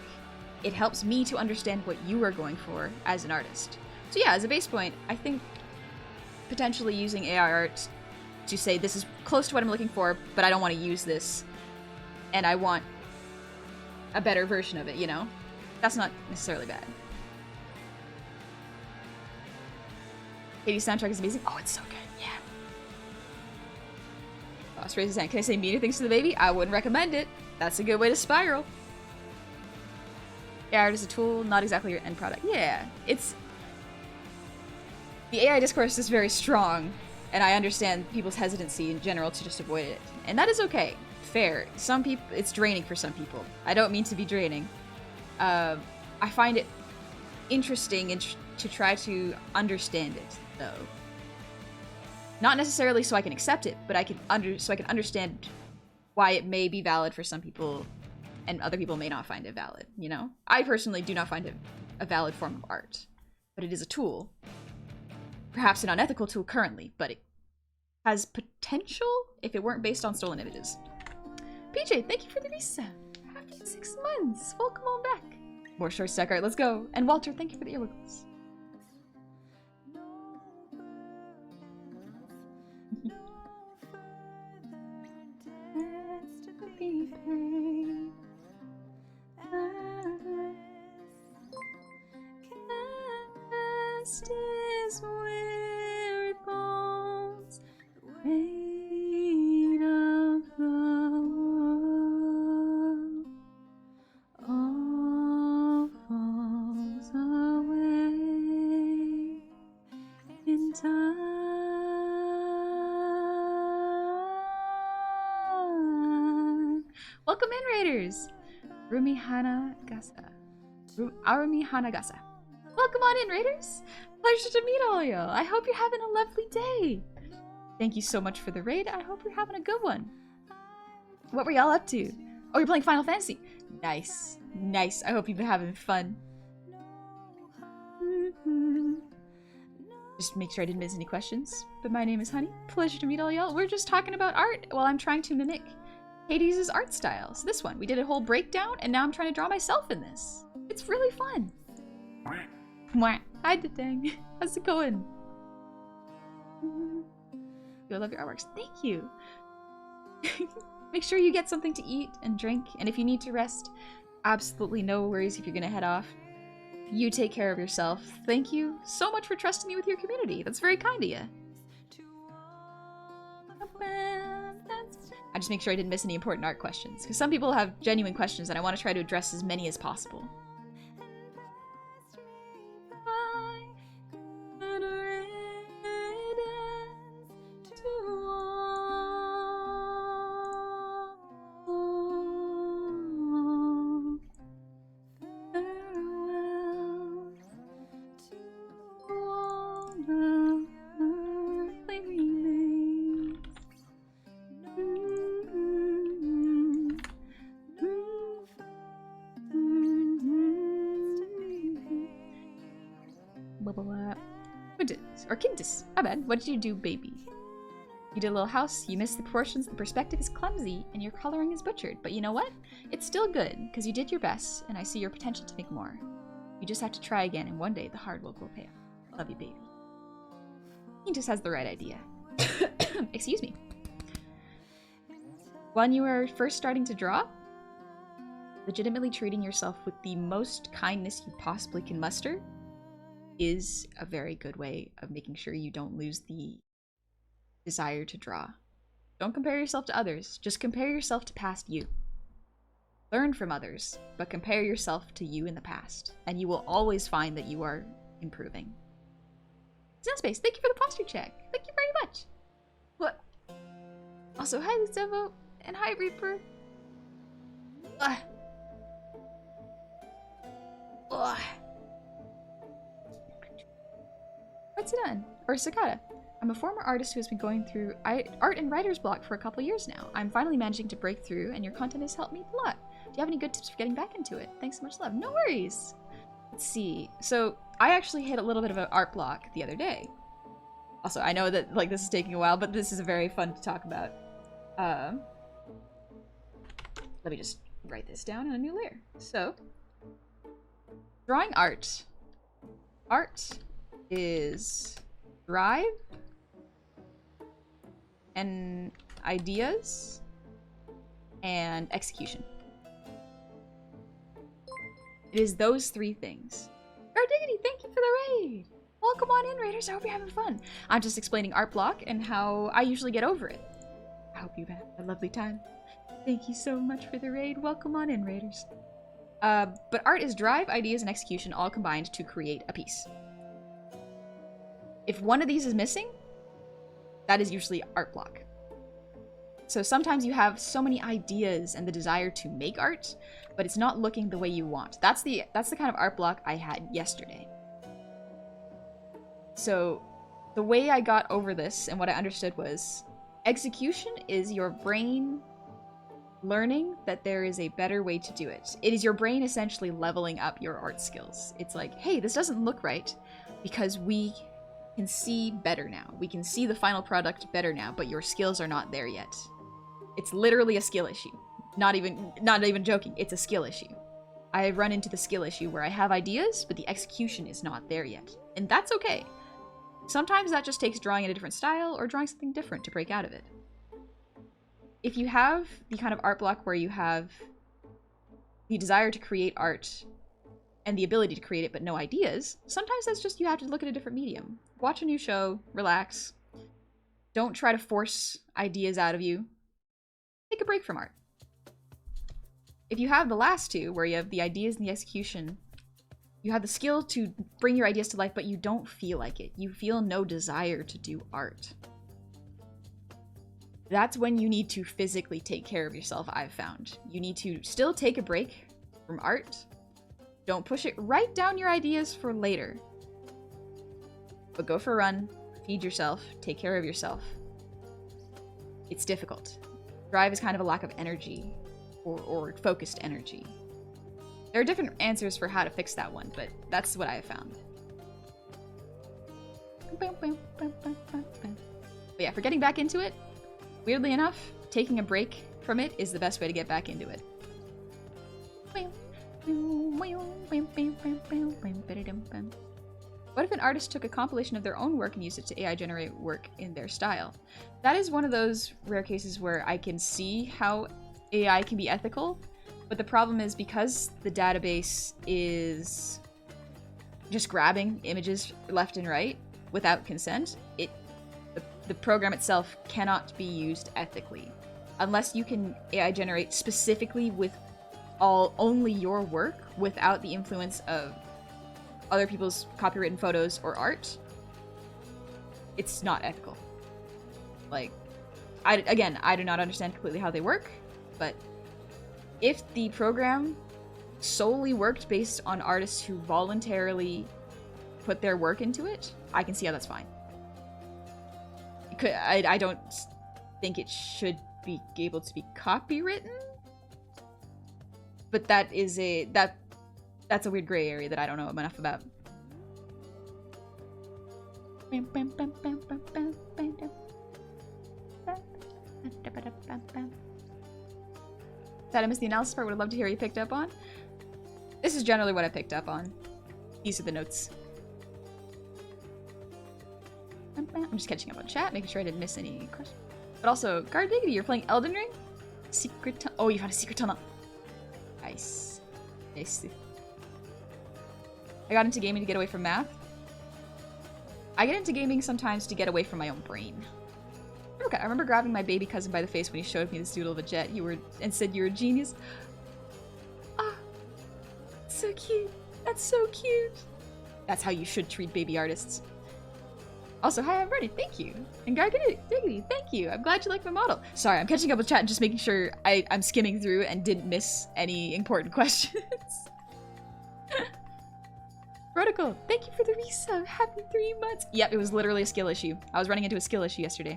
It helps me to understand what you are going for as an artist. So yeah, as a base point, I think potentially using AI art to say this is close to what I'm looking for, but I don't want to use this, and I want a better version of it, you know? That's not necessarily bad. Katie's soundtrack is amazing. Oh, it's so good, yeah. Boss raises his hand. Can I say meaner things to the baby? I wouldn't recommend it. That's a good way to spiral. AI art is a tool, not exactly your end product. Yeah, it's... The AI discourse is very strong, and I understand people's hesitancy in general to just avoid it. And that is okay. Fair. Some people, it's draining for some people. I don't mean to be draining. I find it interesting and to try to understand it, though. Not necessarily so I can accept it, but so I can understand why it may be valid for some people, and other people may not find it valid, you know? I personally do not find it a valid form of art, but it is a tool. Perhaps an unethical tool currently, but it has potential if it weren't based on stolen images. PJ, thank you for the resub. Happy 6 months. Welcome on back. More short stack art, let's go. And Walter, thank you for the earwiggles. Is where it falls, the weight of the world all falls away in time. Welcome in, Raiders! Arumi Hanagasa. Welcome on in, Raiders! Pleasure to meet all y'all. I hope you're having a lovely day. Thank you so much for the raid. I hope you're having a good one. What were y'all up to? Oh, you're playing Final Fantasy. Nice. Nice. I hope you've been having fun. Just make sure I didn't miss any questions. But my name is Honey. Pleasure to meet all y'all. We're just talking about art while I'm trying to mimic Hades' art style. So this one, we did a whole breakdown, and now I'm trying to draw myself in this. It's really fun. Mwah. Hi, Detang. How's it going? I love your artworks. Thank you. Make sure you get something to eat and drink, and if you need to rest, absolutely no worries if you're gonna head off. You take care of yourself. Thank you so much for trusting me with your community. That's very kind of you. I just make sure I didn't miss any important art questions, because some people have genuine questions and I want to try to address as many as possible. Or Quintus. My bad. What did you do, baby? You did a little house, you missed the proportions, the perspective is clumsy, and your coloring is butchered. But you know what? It's still good, because you did your best, and I see your potential to make more. You just have to try again, and one day the hard work will pay off. Love you, baby. Quintus has the right idea. Excuse me. When you were first starting to draw, legitimately treating yourself with the most kindness you possibly can muster is a very good way of making sure you don't lose the desire to draw. Don't compare yourself to others, just compare yourself to past you. Learn from others, but compare yourself to you in the past, and you will always find that you are improving. Xenospace, thank you for the posture check. Thank you very much. What? Also, hi Lucevo, and hi Reaper. Ugh. Ugh. What's it on? Or Cicada. I'm a former artist who has been going through art and writer's block for a couple years now. I'm finally managing to break through, and your content has helped me a lot. Do you have any good tips for getting back into it? Thanks so much, love. No worries. Let's see. So, I actually hit a little bit of an art block the other day. Also, I know that like this is taking a while, but this is very fun to talk about. Let me just write this down on a new layer. So, drawing art. Art is drive and ideas and execution. It is those three things. Diggity, thank you for the raid! Welcome on in, raiders. I hope you're having fun. I'm just explaining art block and how I usually get over it. I hope you've had a lovely time. Thank you so much for the raid. Welcome on in, raiders. But art is drive, ideas, and execution all combined to create a piece. If one of these is missing, that is usually art block. So sometimes you have so many ideas and the desire to make art, but it's not looking the way you want. That's the kind of art block I had yesterday. So the way I got over this and what I understood was execution is your brain learning that there is a better way to do it. It is your brain essentially leveling up your art skills. It's like, hey, this doesn't look right because we can see better now. We can see the final product better now, but your skills are not there yet. It's literally a skill issue. Not even joking, it's a skill issue. I run into the skill issue where I have ideas, but the execution is not there yet. And that's okay. Sometimes that just takes drawing in a different style or drawing something different to break out of it. If you have the kind of art block where you have the desire to create art and the ability to create it but no ideas, sometimes that's just you have to look at a different medium. Watch a new show, relax. Don't try to force ideas out of you. Take a break from art. If you have the last two, where you have the ideas and the execution, you have the skill to bring your ideas to life, but you don't feel like it. You feel no desire to do art. That's when you need to physically take care of yourself, I've found. You need to still take a break from art. Don't push it right down your ideas for later. But go for a run, feed yourself, take care of yourself. It's difficult. Drive is kind of a lack of energy or focused energy. There are different answers for how to fix that one, but that's what I have found. But yeah, for getting back into it, weirdly enough, taking a break from it is the best way to get back into it. What if an artist took a compilation of their own work and used it to AI generate work in their style? That is one of those rare cases where I can see how AI can be ethical, but the problem is because the database is just grabbing images left and right without consent, the program itself cannot be used ethically. Unless you can AI generate specifically with only your work without the influence of other people's copywritten photos or art, it's not ethical. Like, I do not understand completely how they work, but if the program solely worked based on artists who voluntarily put their work into it, I can see how that's fine. I don't think it should be able to be copywritten, but that is that's a weird gray area that I don't know enough about. That I missed the analysis part. Would have loved to hear what you picked up on. This is generally what I picked up on. These are the notes. I'm just catching up on chat, making sure I didn't miss any questions. But also, Guard Diggity, you're playing Elden Ring? Secret tunnel. Oh, you found a secret tunnel. Nice. Nice. I got into gaming to get away from math. I get into gaming sometimes to get away from my own brain. Okay, I remember grabbing my baby cousin by the face when he showed me this doodle of a jet and said you were a genius. Ah, so cute. That's so cute. That's how you should treat baby artists. Also, hi, I'm ready. Thank you. And Guy Diggity, thank you. I'm glad you like my model. Sorry, I'm catching up with chat and just making sure I'm skimming through and didn't miss any important questions. Protocol, thank you for the resub. Happy 3 months. Yep, it was literally a skill issue. I was running into a skill issue yesterday.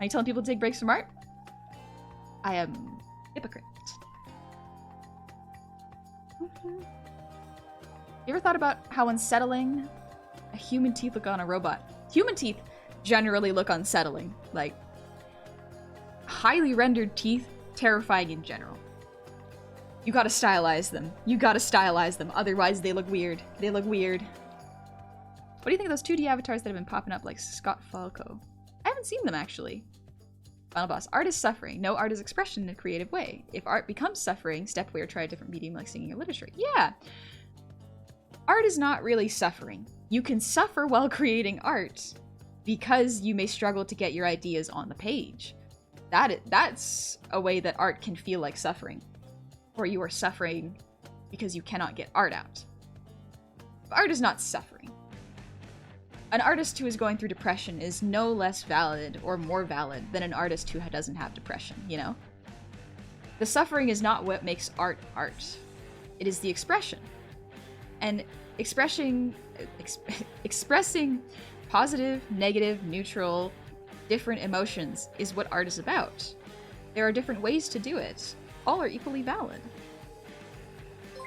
Are you telling people to take breaks from art? I am hypocrite. You ever thought about how unsettling a human teeth look on a robot? Human teeth generally look unsettling. Like, highly rendered teeth, terrifying in general. You gotta stylize them. You gotta stylize them, otherwise they look weird. They look weird. What do you think of those 2D avatars that have been popping up like Scott Falco? I haven't seen them, actually. Final boss. Art is suffering. No art is expression in a creative way. If art becomes suffering, step away or try a different medium like singing or literature. Yeah! Art is not really suffering. You can suffer while creating art because you may struggle to get your ideas on the page. That's a way that art can feel like suffering. Or you are suffering because you cannot get art out. But art is not suffering. An artist who is going through depression is no less valid or more valid than an artist who doesn't have depression, you know? The suffering is not what makes art art. It is the expression. And expressing positive, negative, neutral, different emotions is what art is about. There are different ways to do it. All are equally valid.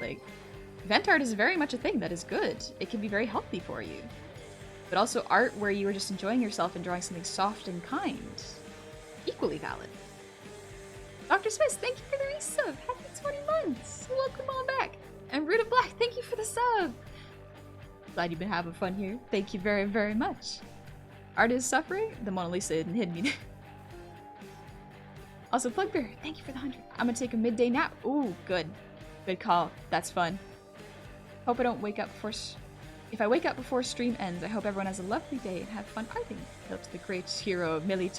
Like, event art is very much a thing that is good. It can be very healthy for you. But also art where you are just enjoying yourself and drawing something soft and kind. Equally valid. Dr. Smith, thank you for the resub. Happy 20 months. Welcome on back. And Ruta Black, thank you for the sub. Glad you've been having fun here. Thank you very, very much. Art is suffering? The Mona Lisa didn't hit me. Also, Plugbear, thank you for the 100. I'm gonna take a midday nap. Ooh, good. Good call. That's fun. Hope I don't wake up before... If I wake up before stream ends, I hope everyone has a lovely day and have fun arting. Helps the great hero of Millie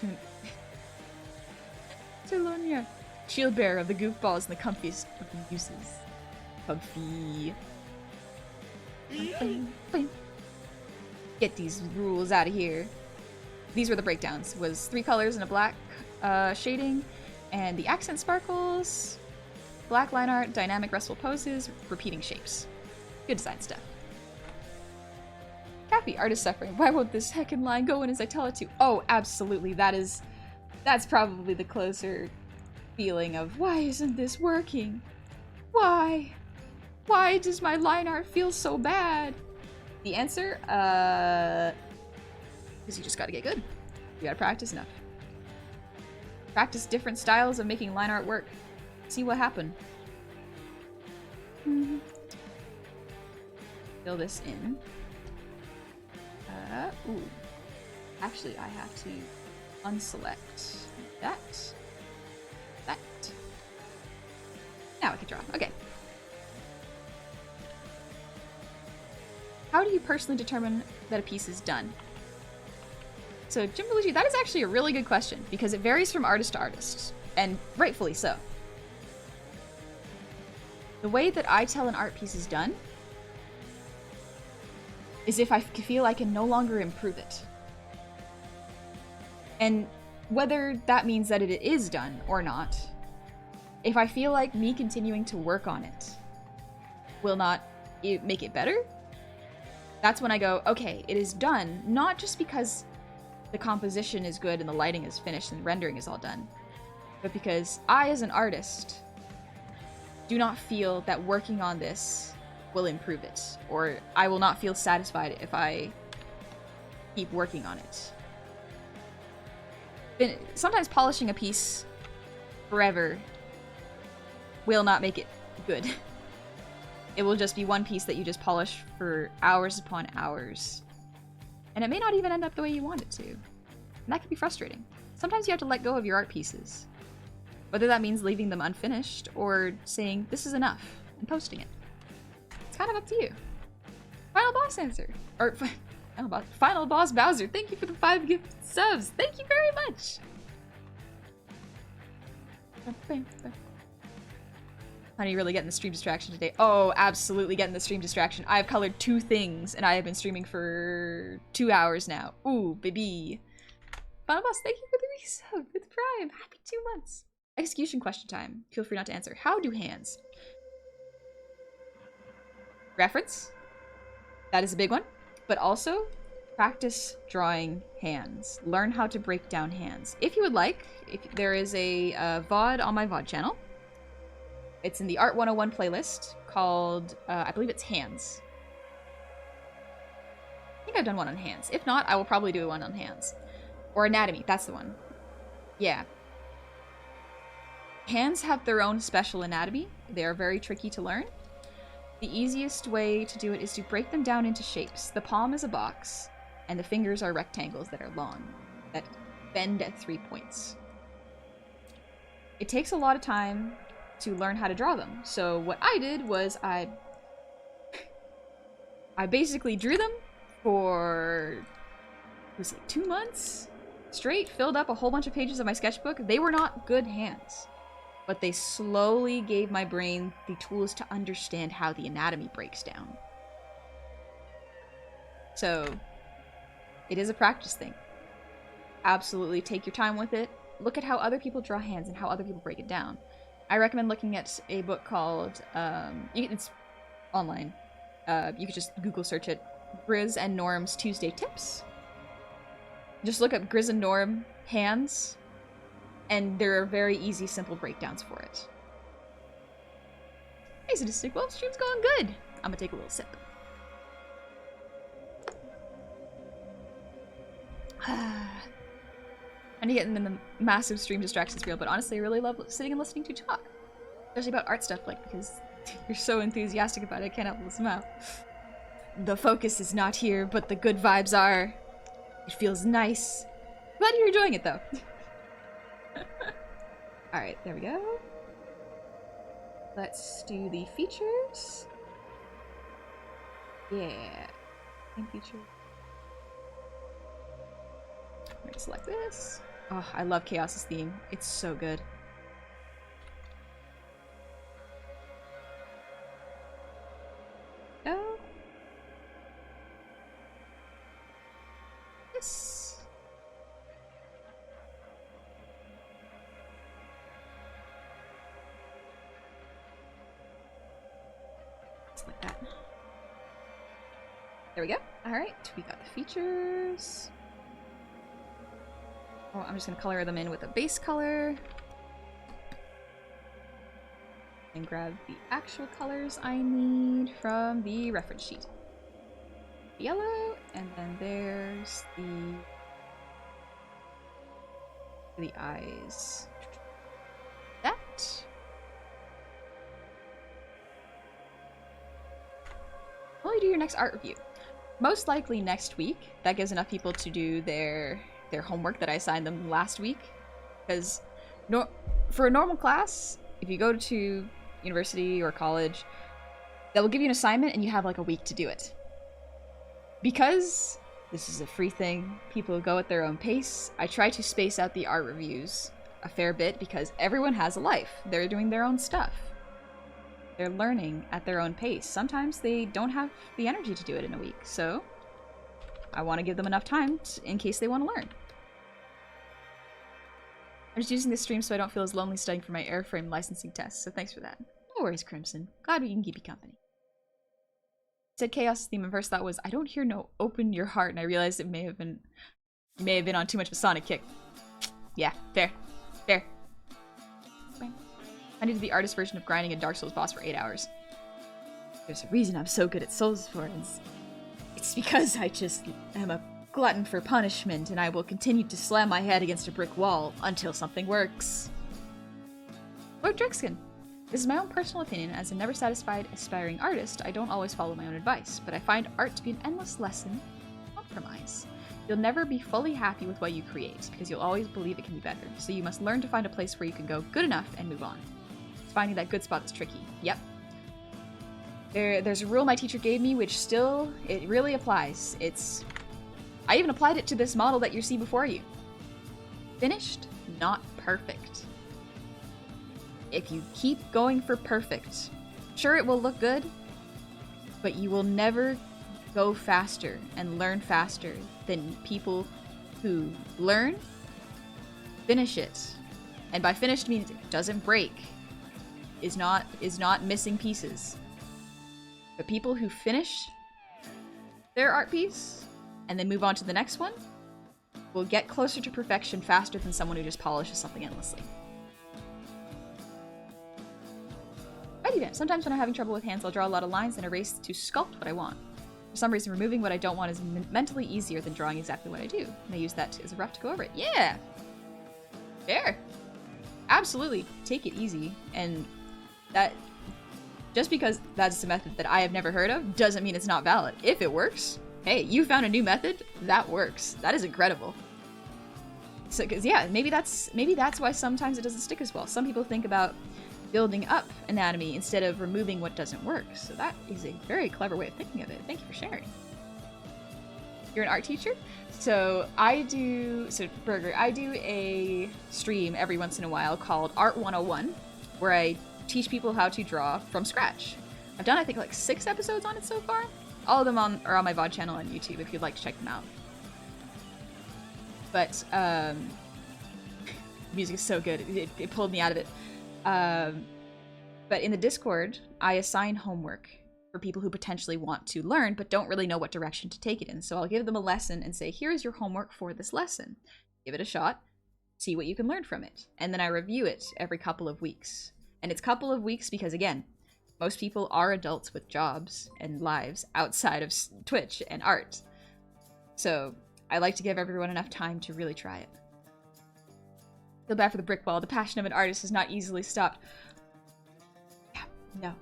Tulonia. Shield bearer of the goofballs and the comfiest of the uses. Comfy. Get these rules out of here. These were the breakdowns. Was 3 colors and a black shading, and the accent sparkles, black line art, dynamic restful poses, repeating shapes. Good design stuff. Cappy, art is suffering. Why won't this heckin' line go in as I tell it to? Oh, absolutely. That's probably the closer feeling of, why isn't this working? Why? Why does my line art feel so bad? The answer, because you just gotta get good. You gotta practice enough. Practice different styles of making line art work. See what happened. Fill this in. Ooh. Actually, I have to unselect that. That. Now I can draw. Okay. How do you personally determine that a piece is done? So, Jim Belushi, that is actually a really good question because it varies from artist to artist, and rightfully so. The way that I tell an art piece is done is if I feel I can no longer improve it. And whether that means that it is done or not, if I feel like me continuing to work on it will not make it better, that's when I go, okay, it is done, not just because the composition is good and the lighting is finished and the rendering is all done, but because I, as an artist, do not feel that working on this will improve it, or I will not feel satisfied if I keep working on it. Sometimes polishing a piece forever will not make it good. It will just be one piece that you just polish for hours upon hours. And it may not even end up the way you want it to. And that can be frustrating. Sometimes you have to let go of your art pieces. Whether that means leaving them unfinished or saying, this is enough, and posting it. It's kind of up to you. Final boss answer. Or, Final boss Bowser, thank you for the 5 gifted subs. Thank you very much. Honey, really getting the stream distraction today. Oh, absolutely getting the stream distraction. I have colored 2 things, and I have been streaming for 2 hours now. Ooh, baby. Final boss, thank you for the resub with Prime. Happy 2 months. Execution question time. Feel free not to answer. How do hands? Reference. That is a big one. But also, practice drawing hands. Learn how to break down hands. If you would like, there is a VOD on my VOD channel. It's in the Art 101 playlist called, I believe it's Hands. I think I've done one on hands. If not, I will probably do one on hands. Or anatomy, that's the one. Yeah. Hands have their own special anatomy. They are very tricky to learn. The easiest way to do it is to break them down into shapes. The palm is a box, and the fingers are rectangles that are long, that bend at 3 points. It takes a lot of time to learn how to draw them. So what I did was I basically drew them for, was it 2 months straight, filled up a whole bunch of pages of my sketchbook. They were not good hands, but they slowly gave my brain the tools to understand how the anatomy breaks down. So it is a practice thing. Absolutely take your time with it. Look at how other people draw hands and how other people break it down. I recommend looking at a book called, it's online. You could just Google search it. Grizz and Norm's Tuesday Tips. Just look up Grizz and Norm hands, and there are very easy, simple breakdowns for it. Hey, Sadistic, well, stream's going good. I'm gonna take a little sip. I'm getting in the massive stream distractions reel, but honestly, I really love sitting and listening to you talk. Especially about art stuff, like, because you're so enthusiastic about it, I can't help but smile. The focus is not here, but the good vibes are. It feels nice. Glad you're enjoying it, though. Alright, there we go. Let's do the features. Yeah. In feature. I'm gonna select this. Oh, I love Chaos's theme. It's so good. Oh. Yes. Just like that. There we go. Alright, we got the features. Oh, I'm just gonna color them in with a base color. And grab the actual colors I need from the reference sheet. Yellow, and then there's the eyes. That. When will you do your next art review? Most likely next week. That gives enough people to do their homework that I assigned them last week. Because for a normal class, if you go to university or college, they will give you an assignment and you have like a week to do it. Because this is a free thing, people go at their own pace, I try to space out the art reviews a fair bit because everyone has a life. They're doing their own stuff. They're learning at their own pace. Sometimes they don't have the energy to do it in a week, so I want to give them enough time in case they want to learn. I'm just using this stream so I don't feel as lonely studying for my airframe licensing test, so thanks for that. No worries, Crimson. Glad we can keep you company. Said Chaos' theme, and first thought was, I don't hear no open your heart, and I realized it may have been on too much of a Sonic kick. Yeah, fair. Fair. I need to be the artist version of grinding a Dark Souls boss for 8 hours. There's a reason I'm so good at Soulsborne. It's because I just am a glutton for punishment, and I will continue to slam my head against a brick wall until something works. Lord Drixkin. This is my own personal opinion. As a never satisfied, aspiring artist, I don't always follow my own advice, but I find art to be an endless lesson of compromise. You'll never be fully happy with what you create, because you'll always believe it can be better, so you must learn to find a place where you can go good enough and move on. It's finding that good spot is tricky. Yep. There's a rule my teacher gave me, which still, it really applies. I even applied it to this model that you see before you. Finished, not perfect. If you keep going for perfect, sure it will look good, but you will never go faster and learn faster than people who learn, finish it. And by finished means it doesn't break, is not missing pieces. But people who finish their art piece and then move on to the next one will get closer to perfection faster than someone who just polishes something endlessly. I do that. Sometimes when I'm having trouble with hands, I'll draw a lot of lines and erase to sculpt what I want. For some reason, removing what I don't want is mentally easier than drawing exactly what I do. And I use that as a rough to go over it. Yeah! Fair! Absolutely. Take it easy. And that... just because that's a method that I have never heard of doesn't mean it's not valid. If it works, hey, you found a new method, that works. That is incredible. So, because yeah, maybe that's why sometimes it doesn't stick as well. Some people think about building up anatomy instead of removing what doesn't work. So that is a very clever way of thinking of it. Thank you for sharing. You're an art teacher? So Burger, I do a stream every once in a while called Art 101, where I teach people how to draw from scratch. I've done, I think, like 6 episodes on it so far. All of them are on my VOD channel on YouTube if you'd like to check them out. But, music is so good. It pulled me out of it. But in the Discord, I assign homework for people who potentially want to learn but don't really know what direction to take it in. So I'll give them a lesson and say, here's your homework for this lesson. Give it a shot. See what you can learn from it. And then I review it every couple of weeks. And it's couple of weeks because, again, most people are adults with jobs and lives outside of Twitch and art. So I like to give everyone enough time to really try it. Feel bad for the brick wall. The passion of an artist is not easily stopped. Yeah, no.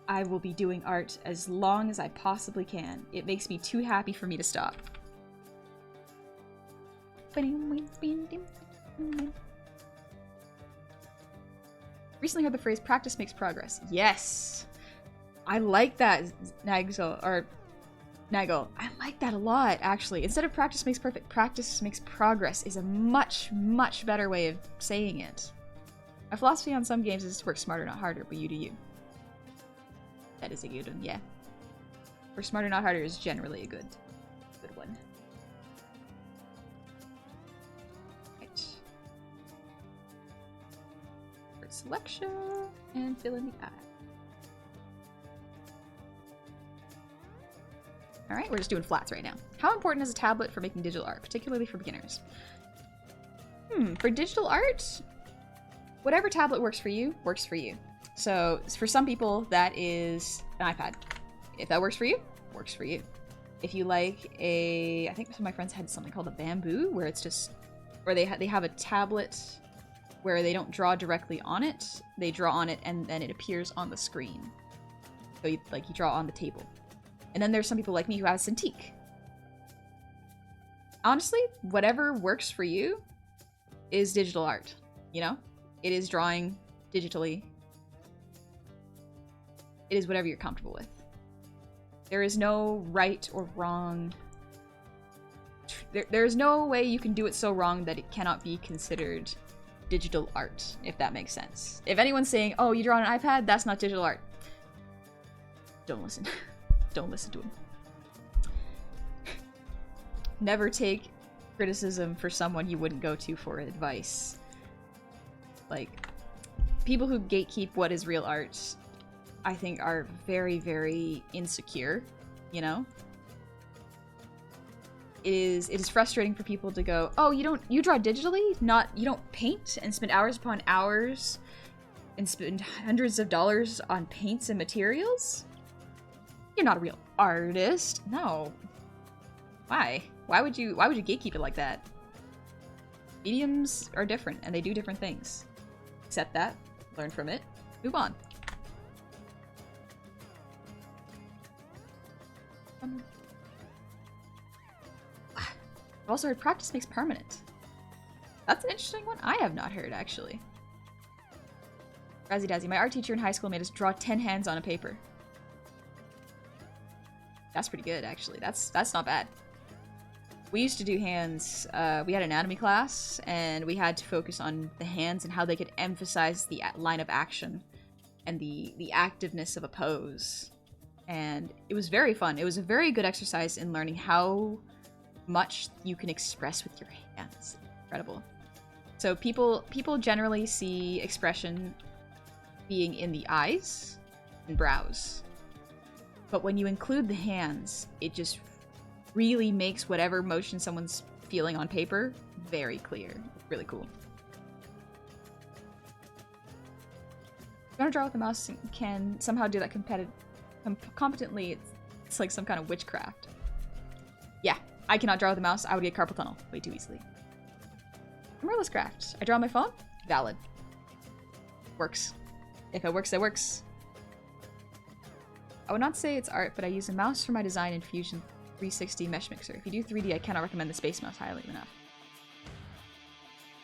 I will be doing art as long as I possibly can. It makes me too happy for me to stop. Recently heard the phrase, practice makes progress. Yes! I like that, Nagel. I like that a lot, actually. Instead of practice makes perfect, practice makes progress is a much, much better way of saying it. My philosophy on some games is to work smarter, not harder, but you do you. That is a good one, yeah. Work smarter, not harder is generally a good one. Right. Word selection, and fill in the eye. Alright, we're just doing flats right now. How important is a tablet for making digital art, particularly for beginners? For digital art, whatever tablet works for you, works for you. So for some people, that is an iPad. If that works for you, works for you. If you like I think some of my friends had something called a bamboo, where it's just, where they have a tablet where they don't draw directly on it. They draw on it and then it appears on the screen. So you draw on the table. And then there's some people like me who have a Cintiq. Honestly, whatever works for you is digital art, you know? It is drawing digitally. It is whatever you're comfortable with. There is no right or wrong. There is no way you can do it so wrong that it cannot be considered digital art, if that makes sense. If anyone's saying, oh, you draw on an iPad, that's not digital art. Don't listen. Don't listen to him. Never take criticism for someone you wouldn't go to for advice. Like, people who gatekeep what is real art, I think, are very, very insecure, you know? It is frustrating for people to go, oh, you draw digitally? You don't paint and spend hours upon hours and spend hundreds of dollars on paints and materials? You're not a real artist. No. Why? Why would you gatekeep it like that? Mediums are different and they do different things. Accept that, learn from it, move on. I've also heard practice makes permanent. That's an interesting one I have not heard, actually. Razzie Dazzy, my art teacher in high school made us draw 10 hands on a paper. That's pretty good, actually. That's not bad. We used to do hands. We had an anatomy class, and we had to focus on the hands and how they could emphasize the line of action and the activeness of a pose. And it was very fun. It was a very good exercise in learning how much you can express with your hands. Incredible. So people generally see expression being in the eyes and brows. But when you include the hands, it just really makes whatever motion someone's feeling on paper very clear. Really cool. If you want to draw with the mouse and can somehow do that competently, it's like some kind of witchcraft. Yeah, I cannot draw with the mouse. I would get carpal tunnel way too easily. Mirrorless craft. I draw on my phone? Valid. Works. If it works, it works. I would not say it's art, but I use a mouse for my design in Fusion 360 Mesh Mixer. If you do 3D, I cannot recommend the Space Mouse highly enough.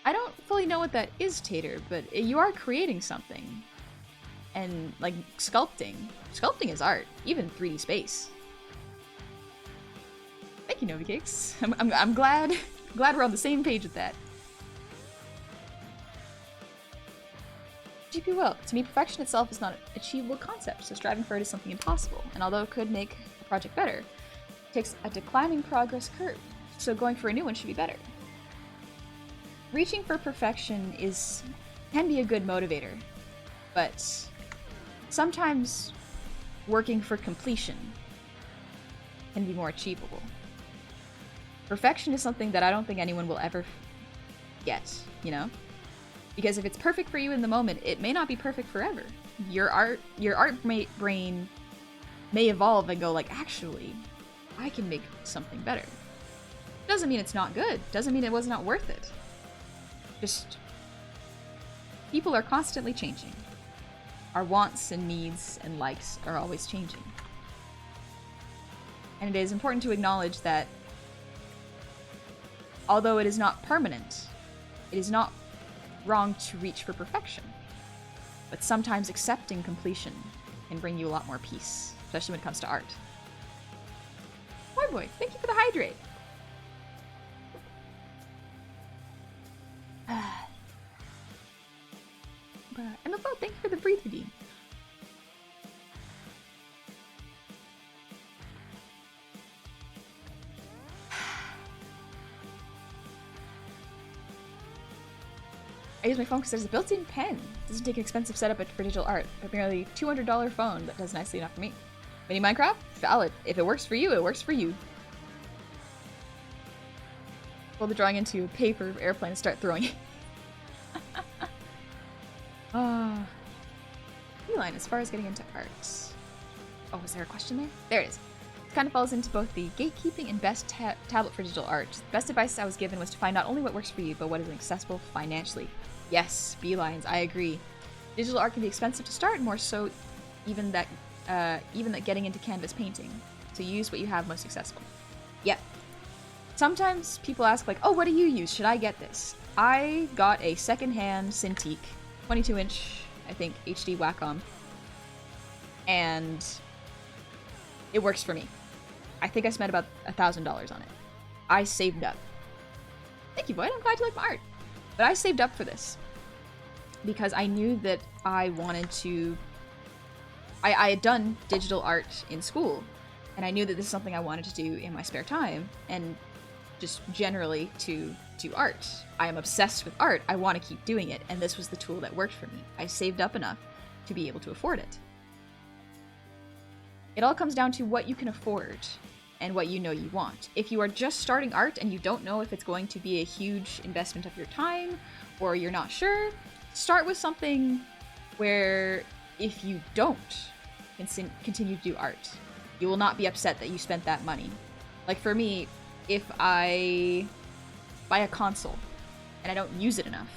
I don't fully know what that is, Tater, but you are creating something. And, like, sculpting. Sculpting is art, even 3D space. Thank you, Novicakes. I'm glad we're on the same page with that. GP will. To me, perfection itself is not an achievable concept, so striving for it is something impossible. And although it could make a project better, it takes a declining progress curve, so going for a new one should be better. Reaching for perfection can be a good motivator, but sometimes working for completion can be more achievable. Perfection is something that I don't think anyone will ever get, you know? Because if it's perfect for you in the moment, it may not be perfect forever. Your art brain may evolve and go like, actually, I can make something better. Doesn't mean it's not good. Doesn't mean it was not worth it. Just, people are constantly changing. Our wants and needs and likes are always changing. And it is important to acknowledge that although it is not permanent, it is not wrong to reach for perfection. But sometimes accepting completion can bring you a lot more peace, especially when it comes to art. Boy, thank you for the hydrate. And the vote, thank you for the breathe redeem. I use my phone because there's a built-in pen. It doesn't take an expensive setup for digital art, but merely $200 phone that does nicely enough for me. Mini Minecraft? Valid. If it works for you, it works for you. Pull the drawing into a paper airplane and start throwing it. Beeline as far as getting into art. Oh, was there a question there? There it is. It kind of falls into both the gatekeeping and best tablet for digital art. The best advice I was given was to find not only what works for you, but what is accessible financially. Yes, Beelines, I agree. Digital art can be expensive to start, more so even that getting into canvas painting. So use what you have most accessible. Yep. Sometimes people ask like, oh, what do you use? Should I get this? I got a secondhand Cintiq, 22-inch, I think, HD Wacom. And it works for me. I think I spent about $1,000 on it. I saved up. Thank you, Boyd. I'm glad you like my art. But I saved up for this because I knew that I wanted to... I had done digital art in school, and I knew that this is something I wanted to do in my spare time, and just generally to art. I am obsessed with art. I want to keep doing it, and this was the tool that worked for me. I saved up enough to be able to afford it. It all comes down to what you can afford and what you know you want. If you are just starting art and you don't know if it's going to be a huge investment of your time, or you're not sure, start with something where if you don't continue to do art, you will not be upset that you spent that money. Like for me, if I buy a console and I don't use it enough,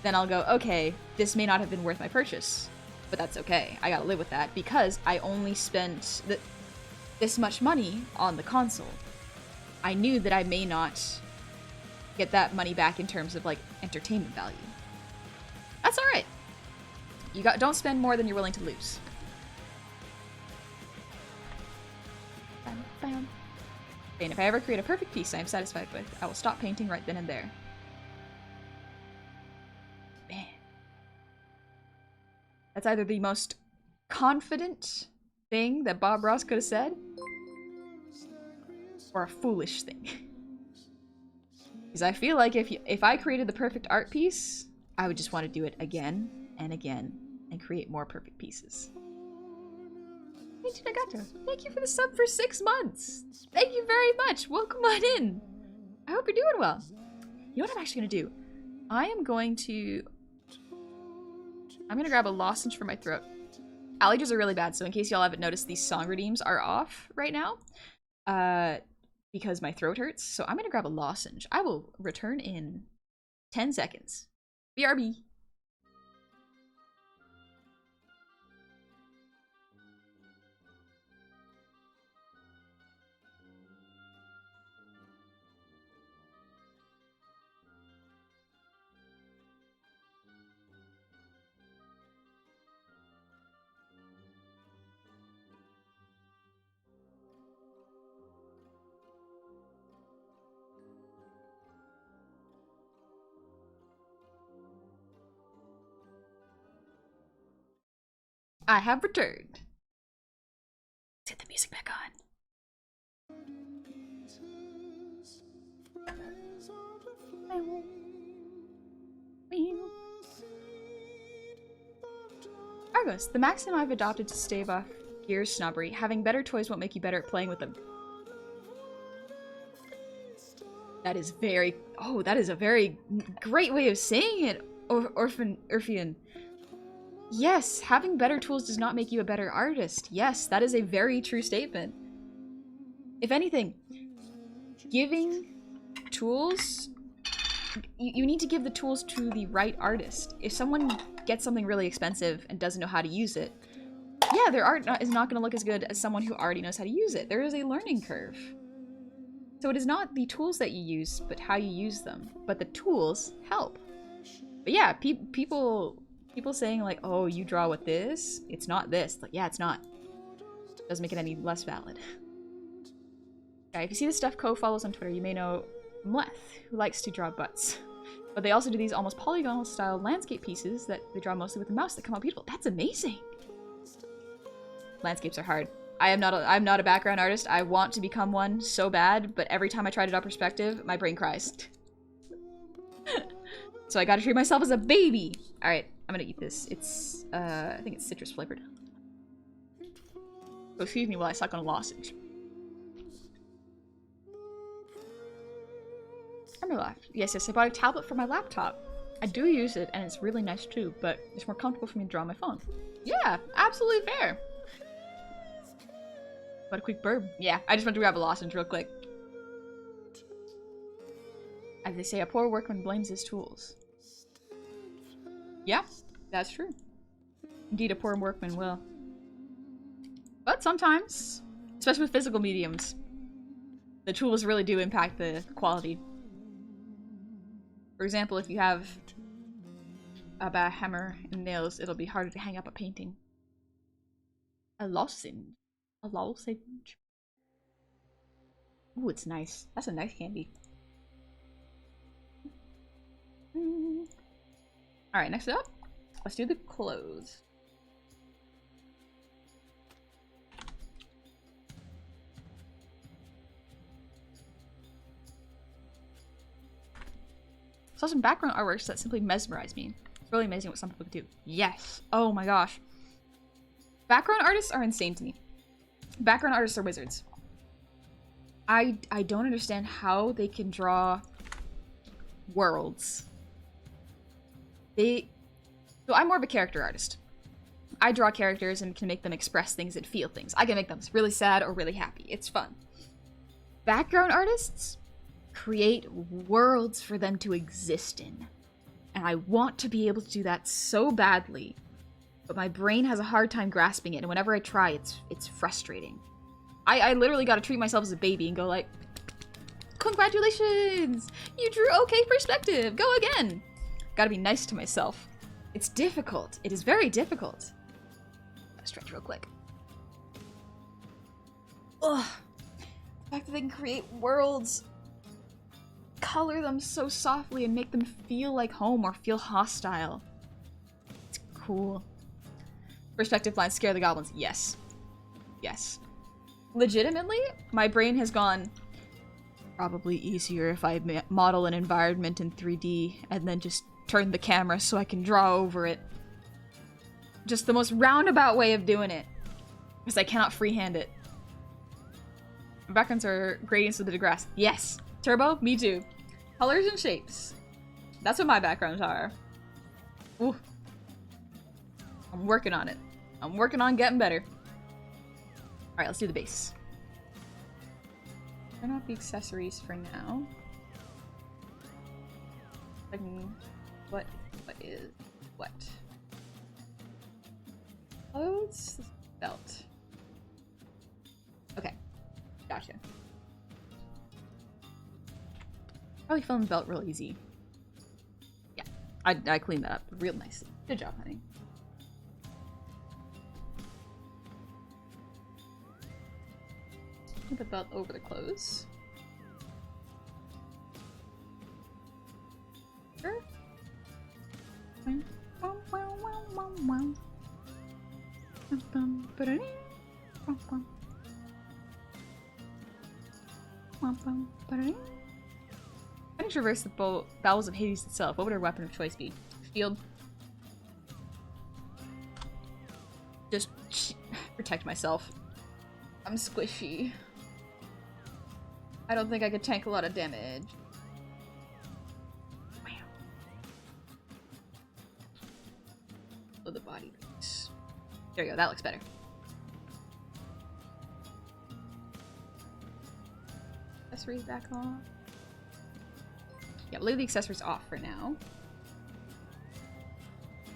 then I'll go, okay, this may not have been worth my purchase, but that's okay. I gotta live with that because I only spent this much money on the console. I knew that I may not get that money back in terms of like entertainment value. That's all right. Don't spend more than you're willing to lose. And if I ever create a perfect piece I am satisfied with, I will stop painting right then and there. Man. That's either the most confident thing that Bob Ross could have said, or a foolish thing. Because I feel like if I created the perfect art piece, I would just want to do it again and again and create more perfect pieces. Hey, Nagato, thank you for the sub for 6 months. Thank you very much. Welcome on in. I hope you're doing well. You know what I'm actually going to do? I'm going to grab a lozenge for my throat. Allergies are really bad, so in case y'all haven't noticed, these song redeems are off right now. Because my throat hurts. So I'm going to grab a lozenge. I will return in 10 seconds. BRB. I have returned. Let's get the music back on. Argos, the maxim I've adopted to stave off Gears snobbery. Having better toys won't make you better at playing with them. That is very... Oh, that is a very great way of saying it, Orphean. Yes, having better tools does not make you a better artist. Yes, that is a very true statement. If anything, giving tools... You need to give the tools to the right artist. If someone gets something really expensive and doesn't know how to use it, yeah, their art is not going to look as good as someone who already knows how to use it. There is a learning curve. So it is not the tools that you use, but how you use them. But the tools help. But yeah, people saying like, oh, you draw with this, it's not this. Like, yeah, it's not. Doesn't make it any less valid. Yeah, if you see the stuff Ko follows on Twitter, you may know Mleth, who likes to draw butts. But they also do these almost polygonal style landscape pieces that they draw mostly with a mouse that come out beautiful. That's amazing! Landscapes are hard. I'm not a background artist. I want to become one so bad, but every time I try to draw perspective, my brain cries. So I gotta treat myself as a baby! Alright, I'm gonna eat this. It's, I think it's citrus flavored. So excuse me while I suck on a lozenge. On my left. Yes, I bought a tablet for my laptop. I do use it, and it's really nice too, but it's more comfortable for me to draw on my phone. Yeah, absolutely fair. But a quick burp. Yeah, I just went to grab a lozenge real quick. As they say, a poor workman blames his tools. Yeah, that's true. Indeed, a poor workman will. But sometimes, especially with physical mediums, the tools really do impact the quality. For example, if you have a bad hammer and nails, it'll be harder to hang up a painting. A lozenge. A lozenge. Ooh, it's nice. That's a nice candy. Alright, next up, let's do the clothes. Saw some background artworks that simply mesmerize me. It's really amazing what some people can do. Yes! Oh my gosh. Background artists are insane to me. Background artists are wizards. I don't understand how they can draw worlds. So I'm more of a character artist. I draw characters and can make them express things and feel things. I can make them really sad or really happy. It's fun. Background artists create worlds for them to exist in. And I want to be able to do that so badly. But my brain has a hard time grasping it, and whenever I try, it's frustrating. I literally gotta treat myself as a baby and go like, congratulations! You drew okay perspective! Go again! Gotta be nice to myself. It's difficult. It is very difficult. Gotta stretch real quick. Ugh. The fact that they can create worlds, color them so softly and make them feel like home or feel hostile. It's cool. Perspective lines scare the goblins. Yes. Yes. Legitimately, my brain has gone, probably easier if I model an environment in 3D and then just turn the camera so I can draw over it. Just the most roundabout way of doing it. Because I cannot freehand it. My backgrounds are gradients of the grass. Yes. Turbo, me too. Colors and shapes. That's what my backgrounds are. Ooh. I'm working on it. I'm working on getting better. Alright, let's do the base. Turn off the accessories for now. What is what? Clothes? Belt. Okay. Gotcha. Probably filmed the belt real easy. Yeah. I cleaned that up real nicely. Good job, honey. Put the belt over the clothes. Sure. I need to traverse the bowels of Hades itself. What would our weapon of choice be? Shield. Just protect myself. I'm squishy. I don't think I could tank a lot of damage. Wow. Oh, the body piece. There you go, that looks better. Accessories back on. Yeah, we'll leave the accessories off for now.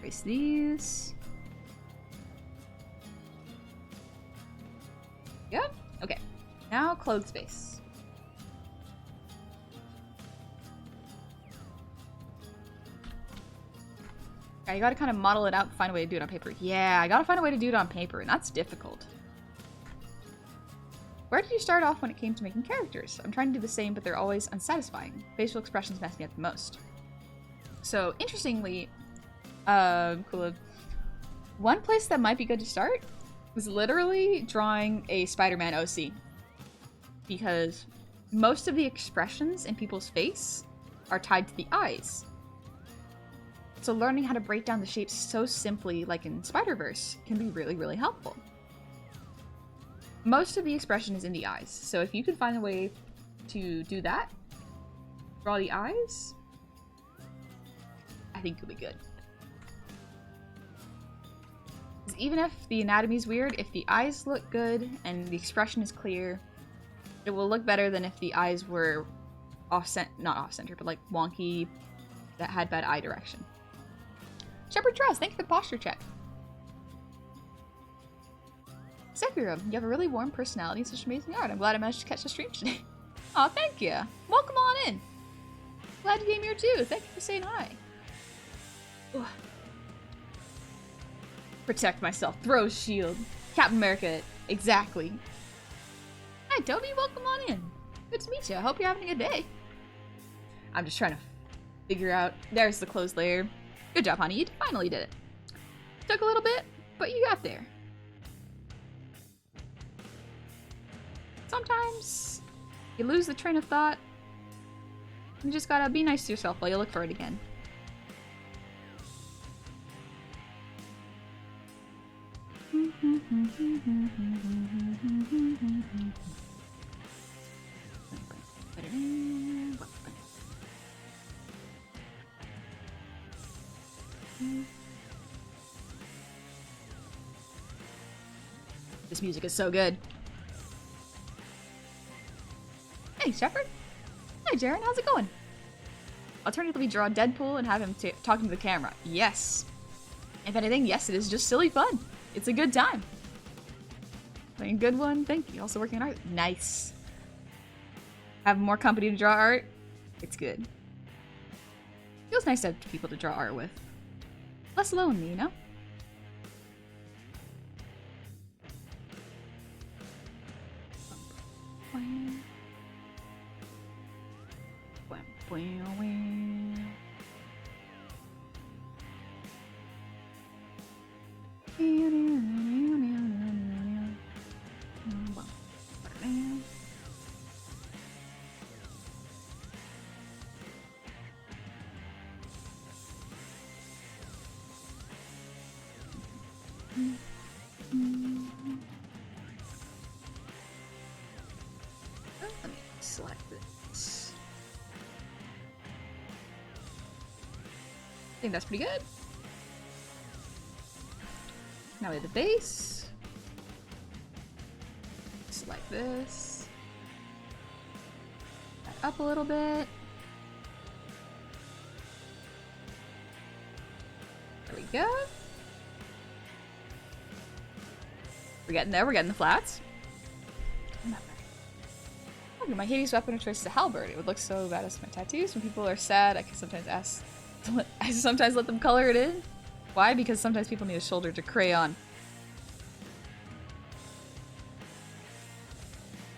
Erase these. Yep. Okay. Now clothes space. Yeah, you gotta kind of model it out and find a way to do it on paper. Yeah, I gotta find a way to do it on paper, and that's difficult. Where did you start off when it came to making characters? I'm trying to do the same, but they're always unsatisfying. Facial expressions mess me up the most. So, interestingly, cool. One place that might be good to start was literally drawing a Spider-Man OC. Because most of the expressions in people's face are tied to the eyes. So learning how to break down the shapes so simply, like in Spider-Verse, can be really, really helpful. Most of the expression is in the eyes, so if you could find a way to do that, draw the eyes, I think you'll be good. Even if the anatomy's weird, if the eyes look good and the expression is clear, it will look better than if the eyes were not off-center, but like wonky, that had bad eye direction. Shepherd Trust, thank you for the posture check. Sekiro, you have a really warm personality and such amazing art. I'm glad I managed to catch the stream today. Aw, thank you. Welcome on in. Glad you came here too. Thank you for saying hi. Ugh. Protect myself. Throw shield. Captain America. Exactly. Hi, Toby. Welcome on in. Good to meet you. I hope you're having a good day. I'm just trying to figure out. There's the closed layer. Good job, honey. You finally did it. Took a little bit, but you got there. Sometimes you lose the train of thought. You just gotta be nice to yourself while you look for it again. This music is so good. Hey, Shepard. Hi, Jaren. How's it going? Alternatively, draw Deadpool and have him talking to the camera. Yes. If anything, yes, it is just silly fun. It's a good time. Playing a good one. Thank you. Also working on art. Nice. Have more company to draw art. It's good. Feels nice to have people to draw art with. Less lonely, you know? Let me select this. I think that's pretty good. Now we have the base. Select this. That up a little bit. There we go. We're getting there. We're getting the flats. Oh, my hideous weapon of choice is a halberd. It would look so bad as my tattoos. When people are sad, I can sometimes ask. I sometimes let them color it in. Why? Because sometimes people need a shoulder to crayon.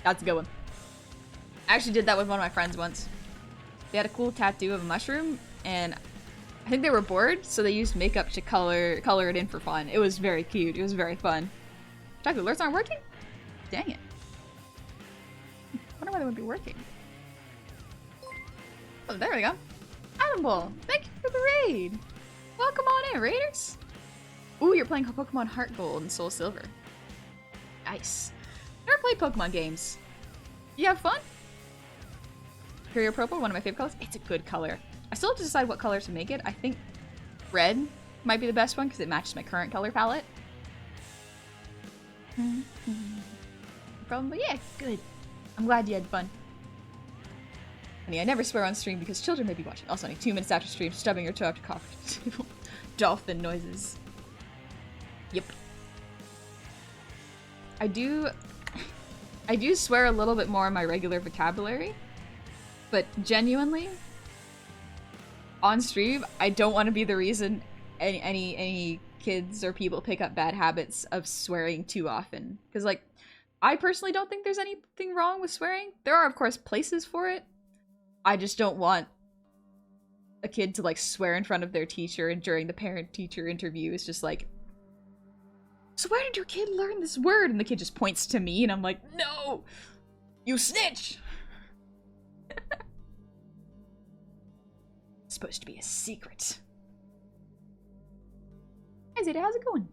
That's a good one. I actually did that with one of my friends once. They had a cool tattoo of a mushroom, and I think they were bored, so they used makeup to color it in for fun. It was very cute. It was very fun. Jack, alerts aren't working? Dang it. I wonder why they wouldn't be working. Oh, there we go. Adam Bull, thank you for the raid. Welcome on in, raiders. Ooh, you're playing Pokemon Heart Gold and Soul Silver. Nice. Never played Pokemon games. You have fun? Imperial Purple, one of my favorite colors. It's a good color. I still have to decide what color to make it. I think red might be the best one because it matches my current color palette. But yeah, good. I'm glad you had fun. Honey, I never swear on stream because children may be watching. Also, only 2 minutes after stream, stubbing your toe after coffee. Dolphin noises. Yep. I do swear a little bit more in my regular vocabulary, but genuinely, on stream, I don't want to be the reason any kids or people pick up bad habits of swearing too often. Because, like, I personally don't think there's anything wrong with swearing. There are, of course, places for it. I just don't want a kid to, like, swear in front of their teacher and during the parent-teacher interview. It's just like, so where did your kid learn this word? And the kid just points to me and I'm like, no! You snitch! It's supposed to be a secret. Hi Zeta, how's it going?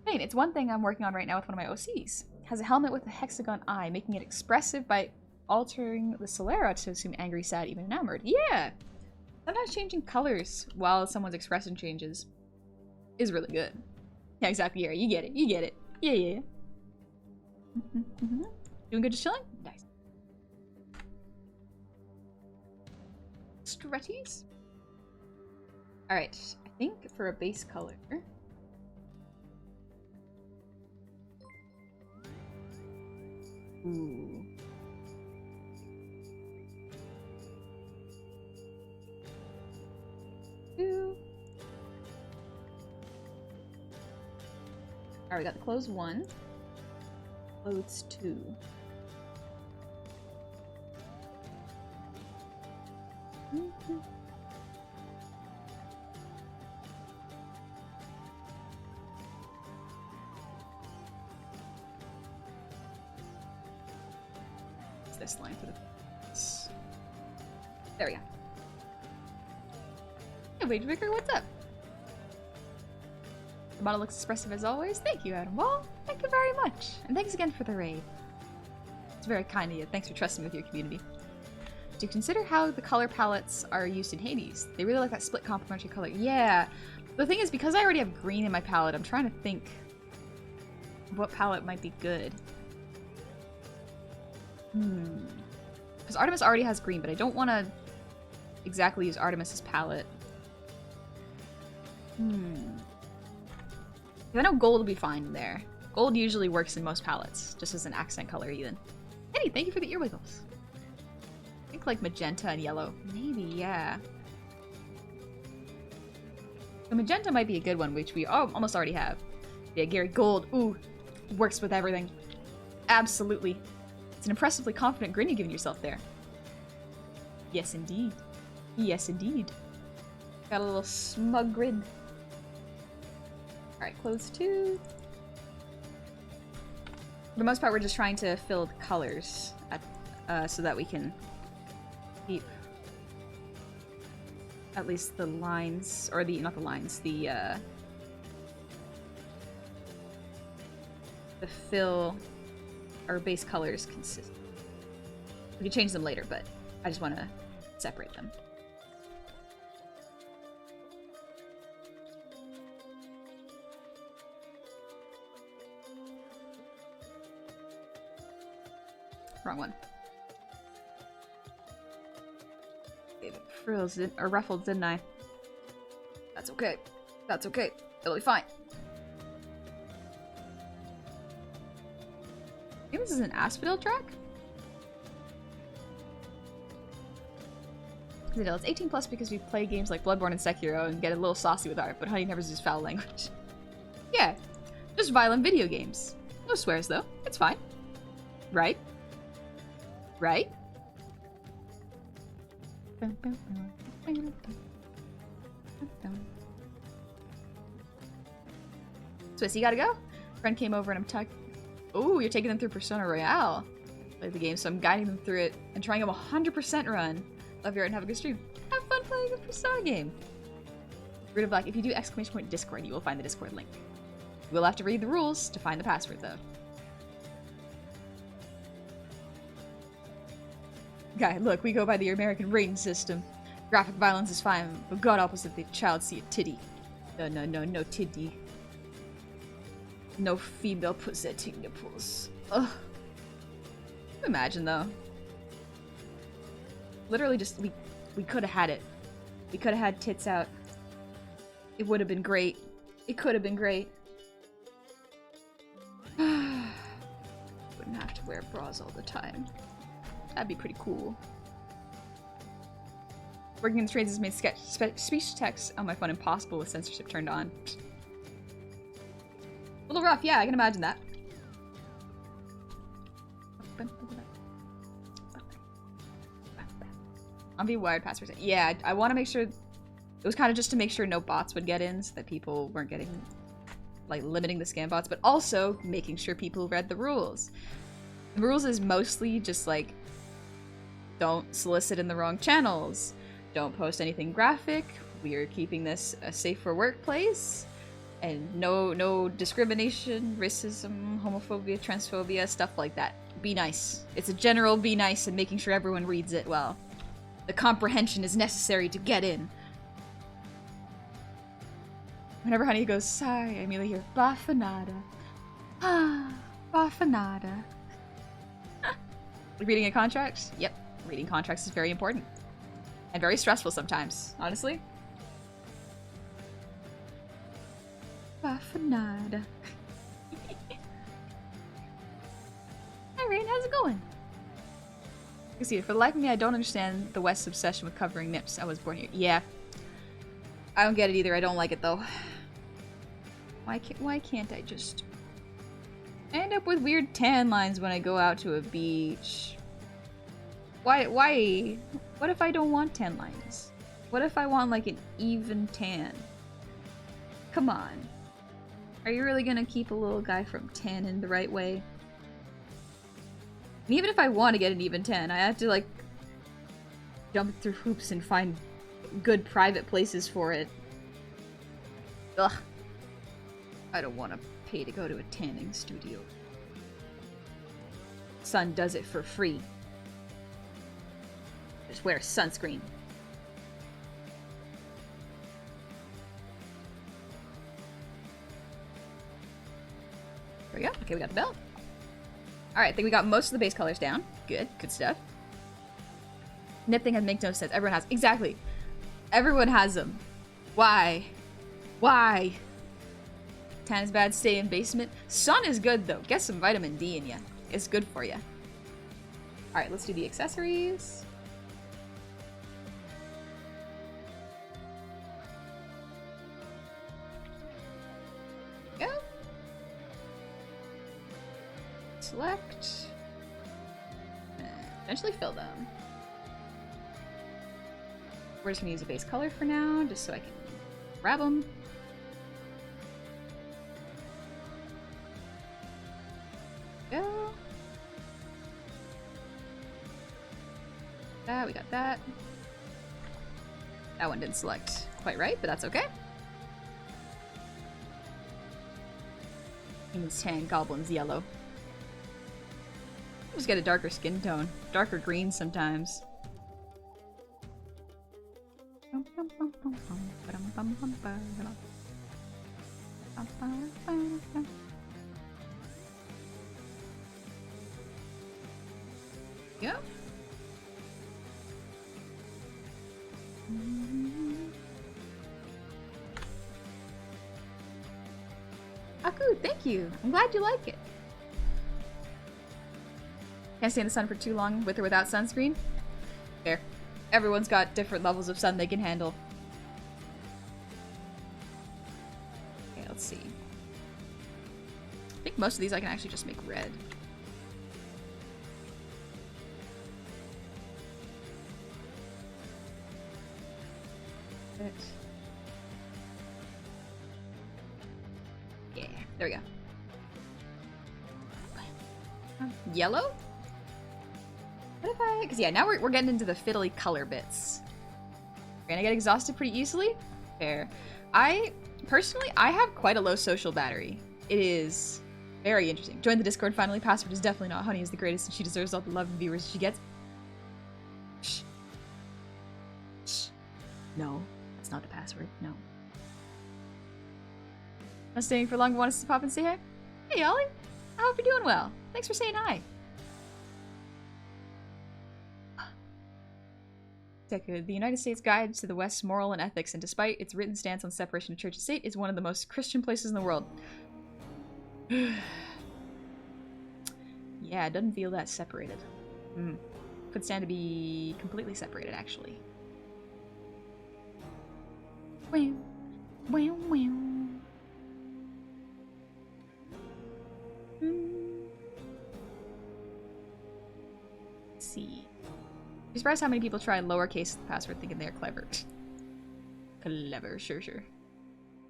Hey, it's one thing I'm working on right now with one of my OCs. It has a helmet with a hexagon eye, making it expressive by altering the sclera to assume angry, sad, even enamored. Yeah! Sometimes changing colors while someone's expression changes is really good. Yeah, exactly. Yeah, you get it. You get it. Yeah, yeah. Doing good, just chilling? Nice. Stretties? Alright, I think for a base color... Ooh. Alright, we got the clothes 1. Clothes 2. What's this line for the... There we go. Hey, Wage Vicar, what's up? The model looks expressive as always. Thank you, Adam Wall. Thank you very much. And thanks again for the raid. It's very kind of you. Thanks for trusting me with your community. Do you consider how the color palettes are used in Hades? They really like that split complementary color. Yeah. The thing is, because I already have green in my palette, I'm trying to think what palette might be good. Because Artemis already has green, but I don't want to exactly use Artemis's palette. I know gold will be fine there. Gold usually works in most palettes, just as an accent color even. Hey, thank you for the earwiggles. I think like magenta and yellow. Maybe, yeah. The magenta might be a good one, which we almost already have. Yeah, Gary, gold. Ooh, works with everything. Absolutely. It's an impressively confident grin you're giving yourself there. Yes, indeed. Yes, indeed. Got a little smug grin. Alright, clothes 2. For the most part, we're just trying to fill the colors at, so that we can keep at least the lines, or not the lines, the fill our base colors consistent. We can change them later, but I just want to separate them. Wrong one. Gave it frills or ruffled, didn't I? That's okay. That's okay. It'll be fine. I think this is an Asphodel track? It's 18 plus because we play games like Bloodborne and Sekiro and get a little saucy with art, but Honey never uses foul language. Yeah, just violent video games. No swears though. It's fine. Right? Right? Swiss, you gotta go? Friend came over and I'm tucked. Oh, you're taking them through Persona Royale. Play the game, so I'm guiding them through it and trying a 100% run. Love your art and have a good stream. Have fun playing a Persona game. Read of Black, if you do ! Discord, you will find the Discord link. You will have to read the rules to find the password though. Guy, look, we go by the American rating system. Graphic violence is fine, but god opposite the child see a titty. No titty. No female presenting nipples. Ugh. Can you imagine though? Literally just, we could have had it. We could have had tits out. It would have been great. It could have been great. Wouldn't have to wear bras all the time. That'd be pretty cool. Working in the trades has made speech text on my phone impossible with censorship turned on. A little rough, yeah, I can imagine that. On the wired passwords. Yeah, I want to make sure... It was kind of just to make sure no bots would get in, so that people weren't getting... like, limiting the scam bots, but also making sure people read the rules. The rules is mostly just, like... Don't solicit in the wrong channels. Don't post anything graphic. We are keeping this a safer workplace. And no discrimination, racism, homophobia, transphobia, stuff like that. Be nice. It's a general be nice and making sure everyone reads it well. The comprehension is necessary to get in. Whenever Honey goes, sigh, I immediately hear, Bafanada. Ah, Bafanada. Reading a contract? Yep. Reading contracts is very important. And very stressful sometimes, honestly. Bafanada. Hi, Rain, how's it going? You see, for the life of me, I don't understand the West's obsession with covering nips. I was born here. Yeah. I don't get it either. I don't like it, though. Why can't I just... I end up with weird tan lines when I go out to a beach. Why? What if I don't want tan lines? What if I want, like, an even tan? Come on. Are you really gonna keep a little guy from tanning the right way? And even if I want to get an even tan, I have to, like, jump through hoops and find good private places for it. Ugh. I don't want to pay to go to a tanning studio. Sun does it for free. Just wear sunscreen. There we go. Okay, we got the belt. Alright, I think we got most of the base colors down. Good stuff. Nip thing has make no sense. Everyone has. Exactly. Everyone has them. Why? Why? Tan is bad, stay in basement. Sun is good though. Get some vitamin D in ya. It's good for you. Alright, let's do the accessories. Go. Select. Eventually fill them. We're just gonna use a base color for now, just so I can grab them. Go. That, we got that. That one didn't select quite right, but that's okay. Humans tan, goblins yellow. Just get a darker skin tone. Darker green sometimes. Yeah. Aku, thank you. I'm glad you like it. Can't stay in the sun for too long with or without sunscreen. Fair. Everyone's got different levels of sun they can handle. Okay, let's see. I think most of these I can actually just make red. Yeah, there we go. Yellow? What if I... Because yeah, now we're getting into the fiddly color bits. We're gonna get exhausted pretty easily. Fair. Personally, I have quite a low social battery. It is very interesting. Join the Discord finally. Password is definitely not Honey is the greatest and she deserves all the love and viewers she gets. Shh. Shh. No, that's not the password. No. Not staying for long, but want us to pop and say hi? Hey, Ollie. I hope you're doing well. Thanks for saying hi. The United States Guide to the West's Moral and Ethics, and despite its written stance on separation of church and state, is one of the most Christian places in the world. Yeah, it doesn't feel that separated. Could stand to be completely separated, actually. Wow. Wow, wow. Let's see. I'm surprised how many people try and lowercase the password thinking they're clever. Clever, sure.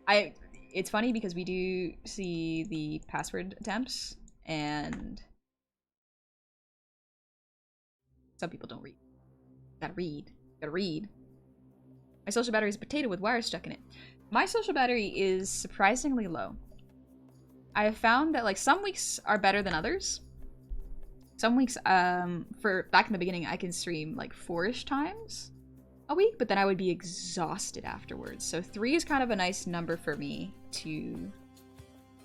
It's funny because we do see the password attempts, and some people don't read. Gotta read. My social battery is a potato with wires stuck in it. My social battery is surprisingly low. I have found that, like, some weeks are better than others. Some weeks, for back in the beginning, I can stream like 4-ish times. a week, but then I would be exhausted afterwards. So 3 is kind of a nice number for me to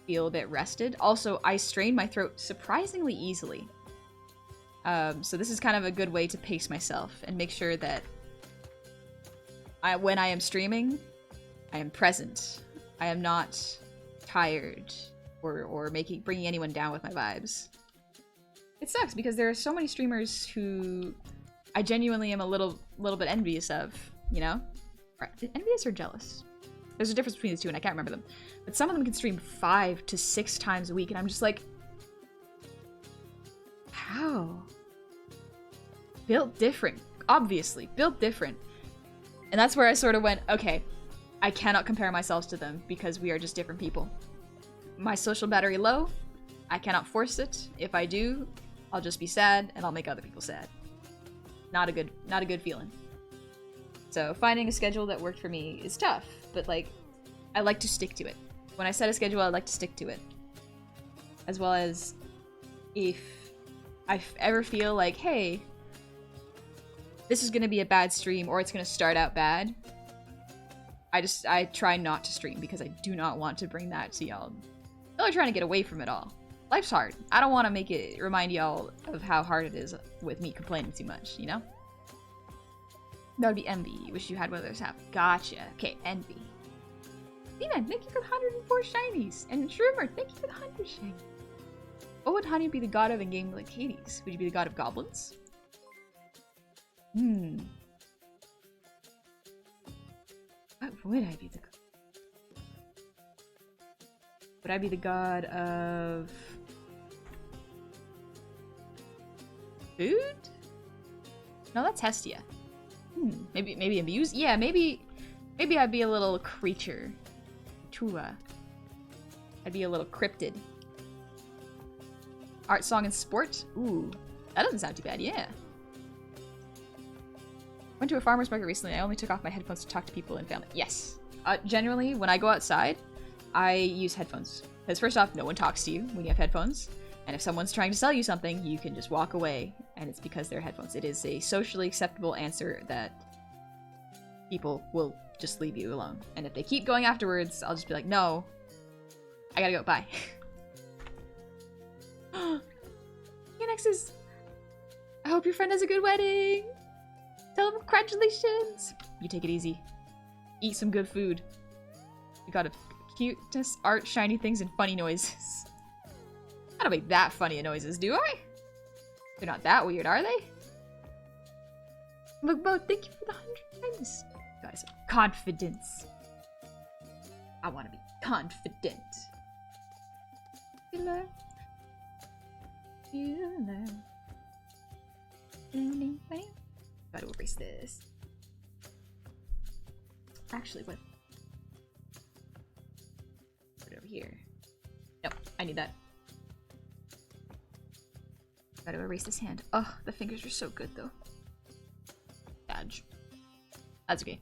feel a bit rested. Also, I strain my throat surprisingly easily. So this is kind of a good way to pace myself and make sure that when I am streaming, I am present. I am not tired or bringing anyone down with my vibes. It sucks because there are so many streamers who I genuinely am a little bit envious of, you know? Envious or jealous? There's a difference between the two and I can't remember them. But some of them can stream 5 to 6 times a week and I'm just like, how? Built different. Obviously, built different. And that's where I sort of went, okay, I cannot compare myself to them because we are just different people. My social battery low, I cannot force it. If I do, I'll just be sad and I'll make other people sad. Not a good feeling. So finding a schedule that worked for me is tough, but like, I like to stick to it. When I set a schedule, I like to stick to it. As well as if I ever feel like, hey, this is gonna be a bad stream or it's gonna start out bad, I try not to stream because I do not want to bring that to y'all. I'm really trying to get away from it all. Life's hard. I don't want to make it remind y'all of how hard it is with me complaining too much, you know? That would be envy. Wish you had what others have. Gotcha. Okay, envy. Steven, thank you for the 104 shinies. And Shroomer, thank you for the 100 shinies. What would Honey be the god of in game like Hades? Would you be the god of goblins? What would I be the god? Would I be the god of food? No, that's Hestia. Maybe abuse? Yeah, maybe I'd be a little creature. Tua. I'd be a little cryptid. Art, song, and sport? Ooh, that doesn't sound too bad, yeah. Went to a farmer's market recently. I only took off my headphones to talk to people and family. Yes. Generally, when I go outside, I use headphones. Because first off, no one talks to you when you have headphones. And if someone's trying to sell you something, you can just walk away. And it's because they're headphones. It is a socially acceptable answer that people will just leave you alone. And if they keep going afterwards, I'll just be like, no. I gotta go. Bye. Unexes. I hope your friend has a good wedding. Tell them congratulations. You take it easy. Eat some good food. You got a cuteness, art, shiny things, and funny noises. I don't make that funny noises, do I? They're not that weird, are they? Look, Bo, thank you for the 100 times. Guys, confidence. I want to be confident. You learn. You learn. Gotta erase this. Actually, what? Put it over here. Nope, I need that. Gotta erase this hand. Oh, the fingers are so good though. Badge. That's okay.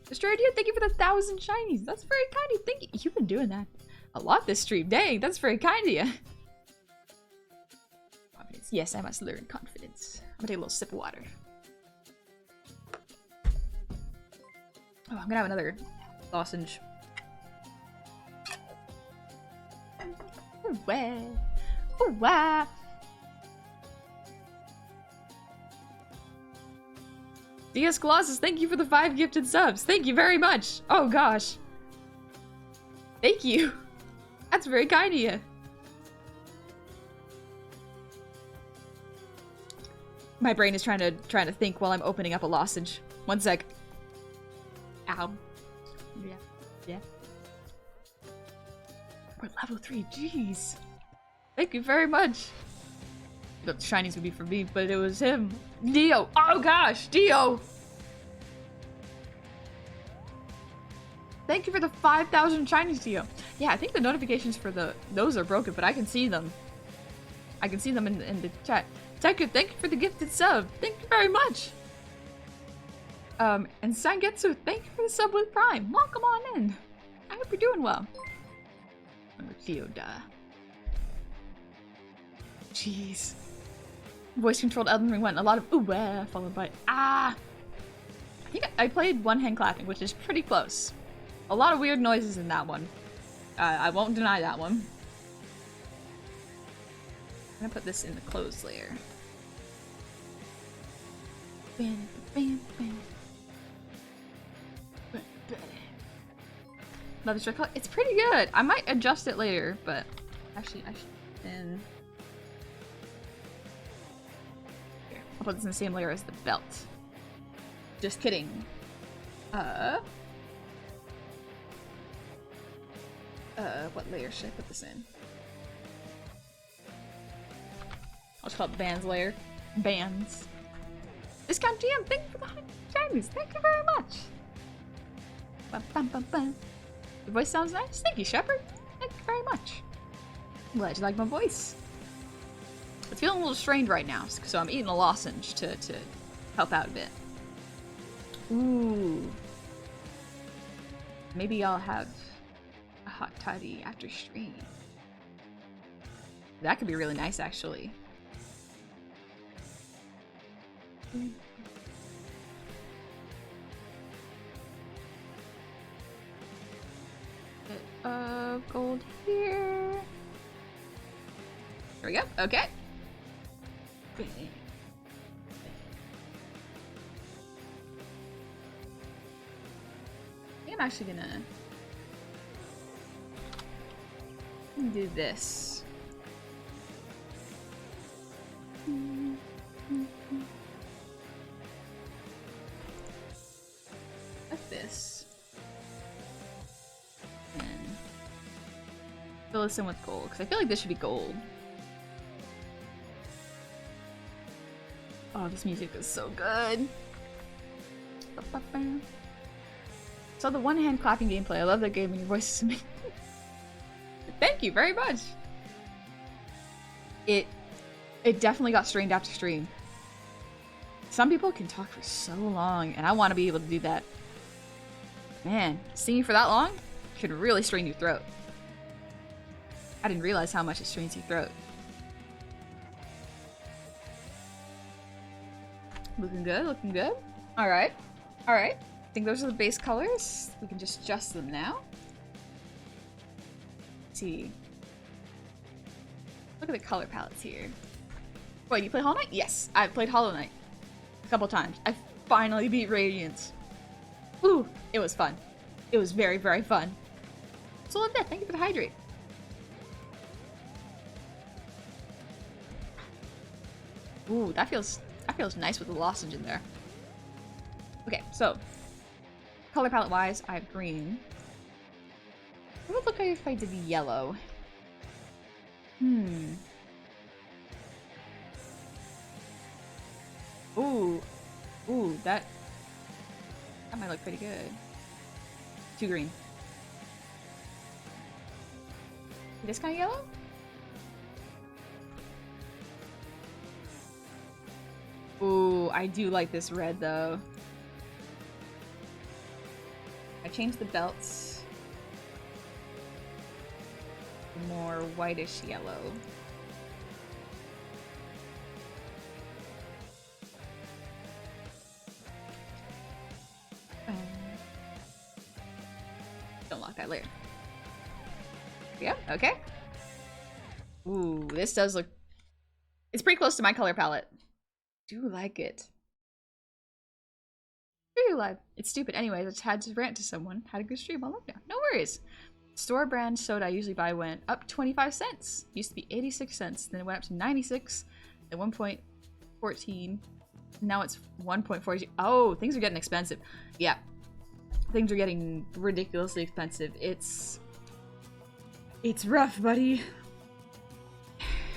Mr. Idea, thank you for the 1,000 shinies. That's very kind of you. Thank you. You've been doing that a lot this stream. Dang, that's very kind of you. Confidence. Yes, I must learn confidence. I'm gonna take a little sip of water. Oh, I'm gonna have another lozenge. Oh, wow. Oh, wow. DS Colossus, thank you for the 5 gifted subs. Thank you very much. Oh, gosh. Thank you. That's very kind of you. My brain is trying to think while I'm opening up a lozenge. One sec. Ow. Yeah. We're level 3, jeez. Thank you very much. The shinies would be for me, but it was him. Dio! Oh gosh, Dio! Thank you for the 5,000 shinies, Dio. Yeah, I think the notifications for those are broken, but I can see them. I can see them in the chat. Teku, thank you for the gifted sub. Thank you very much. And Sangetsu, thank you for the sub with Prime. Welcome on in. I hope you're doing well. Theoda. Jeez. Voice controlled Elden Ring went a lot of ooh followed by ah. think I played one hand clapping, which is pretty close. A lot of weird noises in that one. I won't deny that one. I'm gonna put this in the closed layer. Bam, bam, bam. Love this red color. It's pretty good. I might adjust it later, but actually I should. And here, I'll put this in the same layer as the belt. Just kidding. What layer should I put this in? I'll just call it the bands layer. Bands. Discount GM, thank you for the 100 shinies. Thank you very much. Bum, bum, bum, bum. Your voice sounds nice. Thank you, Shepard. Thank you very much. I'm glad you like my voice. It's feeling a little strained right now, so I'm eating a lozenge to help out a bit. Ooh. Maybe I'll have a hot toddy after stream. That could be really nice, actually. Bit of gold here. There we go. Okay. I think I'm actually gonna do this. Like this. And fill this in with gold, because I feel like this should be gold. Oh, this music is so good. So the one-hand clapping gameplay. I love that game and your voice is amazing. Thank you very much. It definitely got strained after stream. Some people can talk for so long, and I want to be able to do that. Man, singing for that long could really strain your throat. I didn't realize how much it strains your throat. Looking good, looking good. Alright. Alright. I think those are the base colors. We can just adjust them now. Let's see. Look at the color palettes here. Wait, you play Hollow Knight? Yes, I've played Hollow Knight a couple times. I finally beat Radiance. Ooh, it was fun. It was very, very fun. So Death, thank you for the hydrate. Ooh, that feels nice with the lozenge in there. Okay, so color palette wise, I have green. What would it look like if I did yellow? Ooh. Ooh, that might look pretty good. Too green. This kind of yellow? Ooh, I do like this red though. I changed the belts. More whitish yellow. Don't lock that layer. Yeah, okay. Ooh, this does look... It's pretty close to my color palette. Do like it. Are you live? It's stupid. Anyways, I just had to rant to someone. Had a good stream. I'll look now. No worries. Store brand soda I usually buy went up 25 cents. Used to be 86 cents. Then it went up to 96. At 1.14. Now it's 1.42. Oh, things are getting expensive. Yeah. Things are getting ridiculously expensive. It's rough, buddy.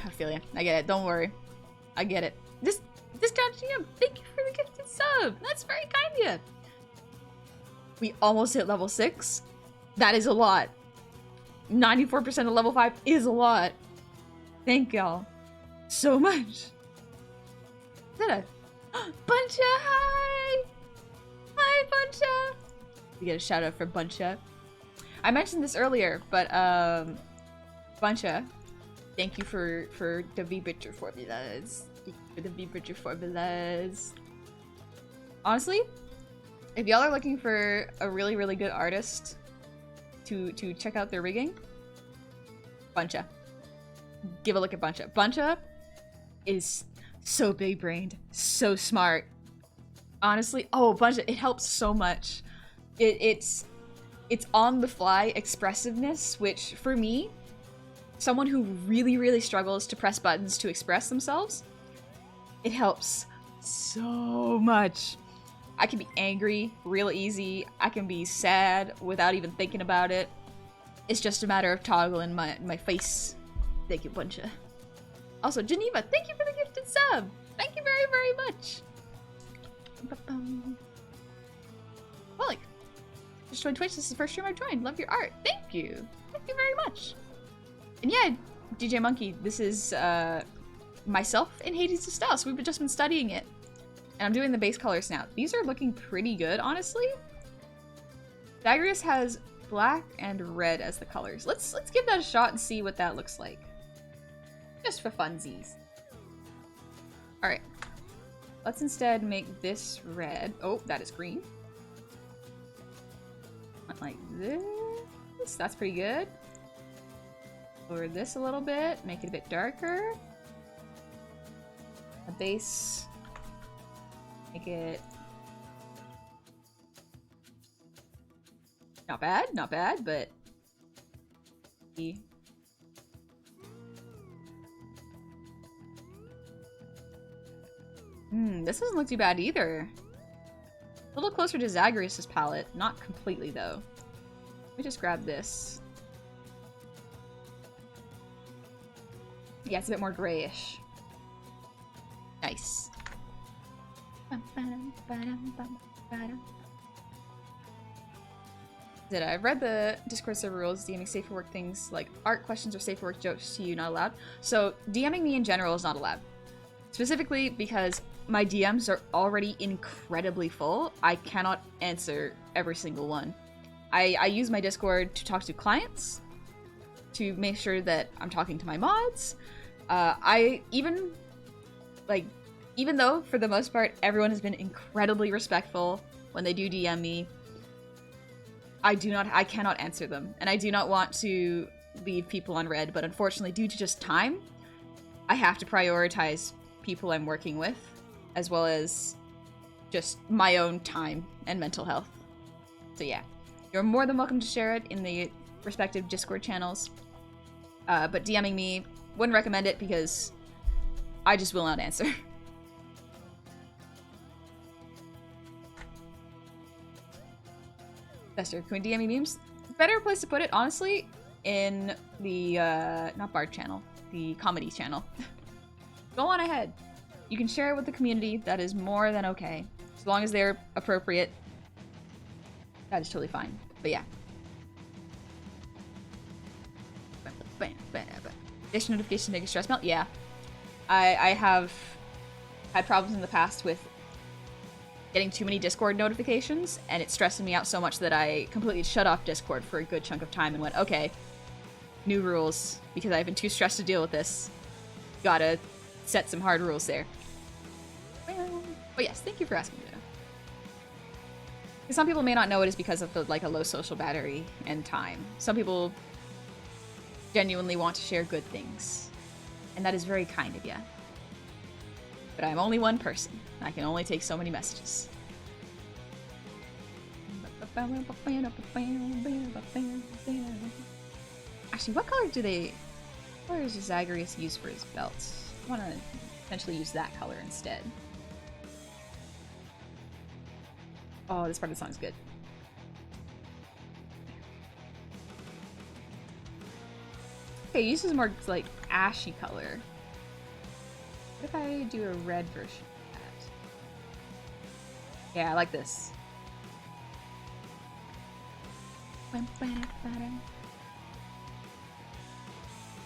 I feel you. I get it. Don't worry. I get it. This GM, thank you for the gifted sub. That's very kind of you. We almost hit level 6. That is a lot. 94% of level 5 is a lot. Thank y'all so much. Is that a Buncha? Hi! Hi, Buncha! We get a shout out for Buncha. I mentioned this earlier, but Buncha, thank you for the V-Bridger formulas. For the V-Bridger formulas. Honestly, If y'all are looking for a really, really good artist to check out their rigging, Buncha. Give a look at Buncha. Buncha is so big-brained, so smart. Honestly, oh, Buncha, it helps so much. It's on-the-fly expressiveness, which, for me, someone who really, really struggles to press buttons to express themselves, it helps so much. I can be angry real easy. I can be sad without even thinking about it. It's just a matter of toggling my face. Thank you, Buncha. Also, Geneva, thank you for the gifted sub! Thank you very, very much! Well, just joined Twitch. This is the first stream I've joined. Love your art. Thank you! Thank you very much! And yeah, DJ Monkey, this is myself and Hades' style, so we've just been studying it. And I'm doing the base colors now. These are looking pretty good, honestly. Zagreus has black and red as the colors. Let's give that a shot and see what that looks like. Just for funsies. Alright. Let's instead make this red. Oh, that is green. Like this. That's pretty good. Lower this a little bit. Make it a bit darker. A base. Make it not bad, but this doesn't look too bad either. A little closer to Zagreus' palette, not completely though. Let me just grab this. Yeah, it's a bit more grayish. Nice. I've read the Discord server rules. DMing safe for work things like art questions or safe for work jokes to you not allowed. So DMing me in general is not allowed. Specifically because my DMs are already incredibly full. I cannot answer every single one. I use my Discord to talk to clients, to make sure that I'm talking to my mods. Even though, for the most part, everyone has been incredibly respectful when they do DM me, I cannot answer them. And I do not want to leave people on red, but unfortunately, due to just time, I have to prioritize people I'm working with, as well as just my own time and mental health. So yeah, you're more than welcome to share it in the respective Discord channels, but DMing me, wouldn't recommend it because I just will not answer. Bester, can we DM me memes? Better place to put it, honestly, in the, not Bard channel, the comedy channel. Go on ahead. You can share it with the community, that is more than okay. As long as they're appropriate, that is totally fine. But yeah. Dish notification make a stress melt? Yeah. I have had problems in the past with getting too many Discord notifications, and it's stressing me out so much that I completely shut off Discord for a good chunk of time and went, okay, new rules, because I've been too stressed to deal with this. Gotta set some hard rules there. But yes, thank you for asking, Juno. Because some people may not know it is because of a low social battery and time. Some people genuinely want to share good things, and that is very kind of you. But I'm only one person. I can only take so many messages. Actually, what color does Zagreus use for his belts? I want to potentially use that color instead. Oh, this part of the song is good. Okay, he uses more like ashy color. What if I do a red version of that? Yeah, I like this.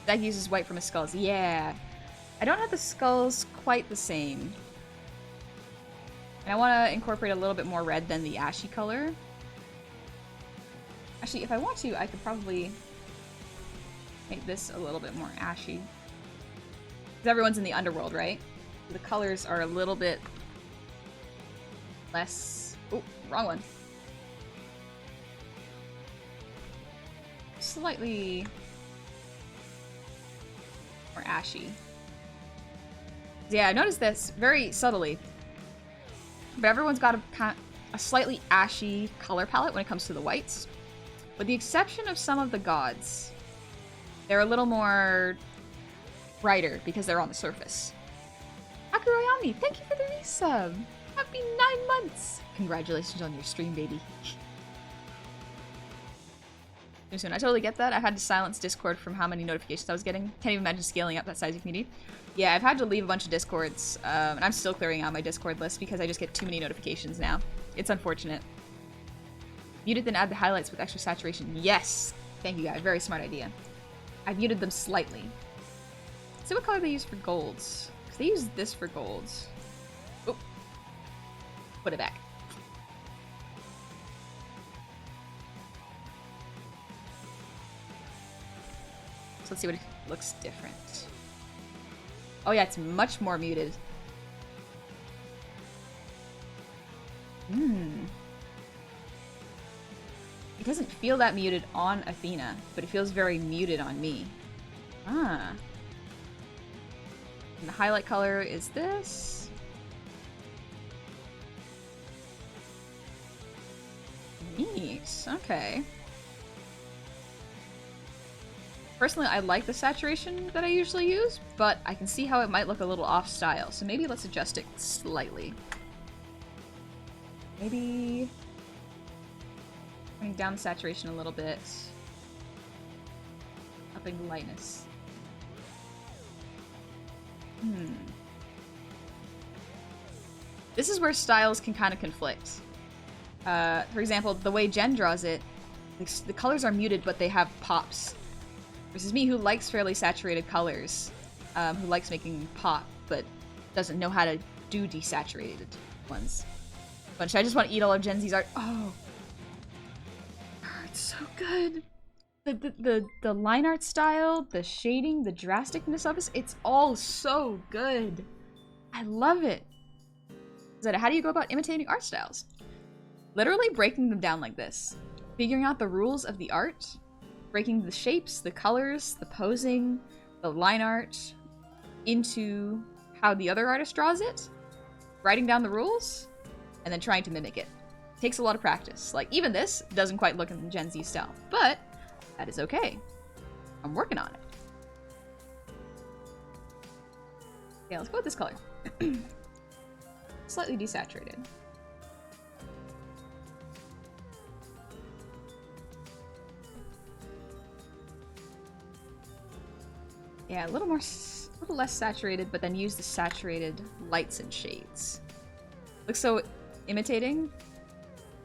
Zag uses white from his skulls. Yeah. I don't have the skulls quite the same. And I want to incorporate a little bit more red than the ashy color. Actually, if I want to, I could probably make this a little bit more ashy. Because everyone's in the underworld, right? The colors are a little bit less Oh, wrong one. Slightly more ashy. Yeah, I noticed this very subtly. But everyone's got a slightly ashy color palette when it comes to the whites. With the exception of some of the gods. They're a little more brighter because they're on the surface. Akuroyami, thank you for the resub. Happy 9 months. Congratulations on your stream, baby. Too soon. I totally get that. I've had to silence Discord from how many notifications I was getting. Can't even imagine scaling up that size of community. Yeah, I've had to leave a bunch of Discords, and I'm still clearing out my Discord list because I just get too many notifications now. It's unfortunate. Muted, then add the highlights with extra saturation. Yes! Thank you, guys. Very smart idea. I muted them slightly. See what color they use for golds. Because they use this for golds. Oh. Put it back. So let's see what it looks different. Oh yeah, it's much more muted. It doesn't feel that muted on Athena, but it feels very muted on me. Ah. And the highlight color is this. Neat. Okay. Personally, I like the saturation that I usually use, but I can see how it might look a little off style, so maybe let's adjust it slightly. Maybe turning down the saturation a little bit. Upping the lightness. This is where styles can kind of conflict. For example, the way Jen draws it, the colors are muted, but they have pops. Versus me, who likes fairly saturated colors, who likes making pop, but doesn't know how to do desaturated ones. But I just want to eat all of Gen Z's art. Oh, it's so good. The line art style, the shading, the drasticness of it, it's all so good. I love it. Zeta, how do you go about imitating art styles? Literally breaking them down like this. Figuring out the rules of the art. Breaking the shapes, the colors, the posing, the line art into how the other artist draws it, writing down the rules, and then trying to mimic it. Takes a lot of practice. Like, even this doesn't quite look in the Gen Z style, but that is okay. I'm working on it. Okay, let's go with this color. Slightly desaturated. Yeah, a little less saturated, but then use the saturated lights and shades. Looks so imitating.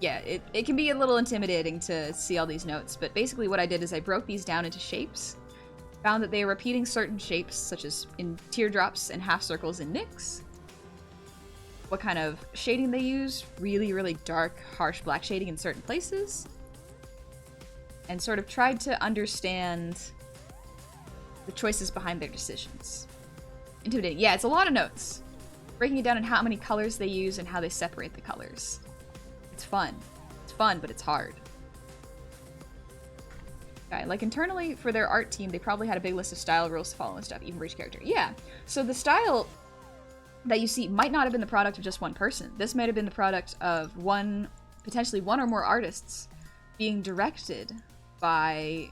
Yeah, it can be a little intimidating to see all these notes, but basically what I did is I broke these down into shapes, found that they were repeating certain shapes, such as in teardrops and half circles in Nyx, what kind of shading they use, really, really dark, harsh black shading in certain places, and sort of tried to understand the choices behind their decisions. Intimidating. Yeah, it's a lot of notes. Breaking it down in how many colors they use and how they separate the colors. It's fun. It's fun, but it's hard. Okay, like internally, for their art team, they probably had a big list of style rules to follow and stuff, even for each character. Yeah, so the style that you see might not have been the product of just one person. This might have been the product of potentially one or more artists being directed by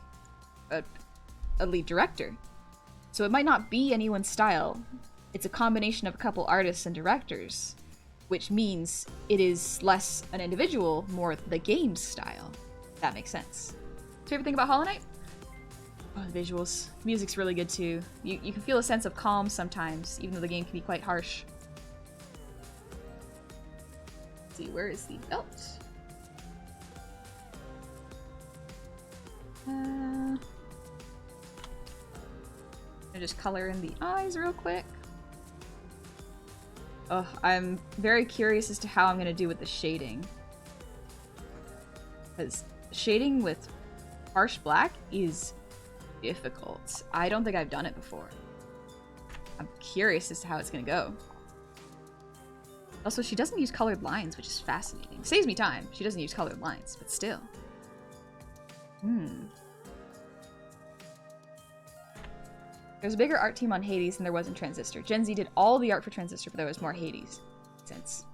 a lead director. So it might not be anyone's style. It's a combination of a couple artists and directors, which means it is less an individual, more the game's style. If that makes sense. Favorite thing about Hollow Knight? Oh, the visuals. Music's really good too. You can feel a sense of calm sometimes, even though the game can be quite harsh. Let's see, where is the belt? I'll just color in the eyes real quick. Oh, I'm very curious as to how I'm gonna do with the shading. Because shading with harsh black is difficult. I don't think I've done it before. I'm curious as to how it's gonna go. Also, she doesn't use colored lines, which is fascinating. Saves me time. She doesn't use colored lines, but still. There's a bigger art team on Hades than there was in Transistor. Gen Z did all the art for Transistor, but there was more Hades. Makes sense.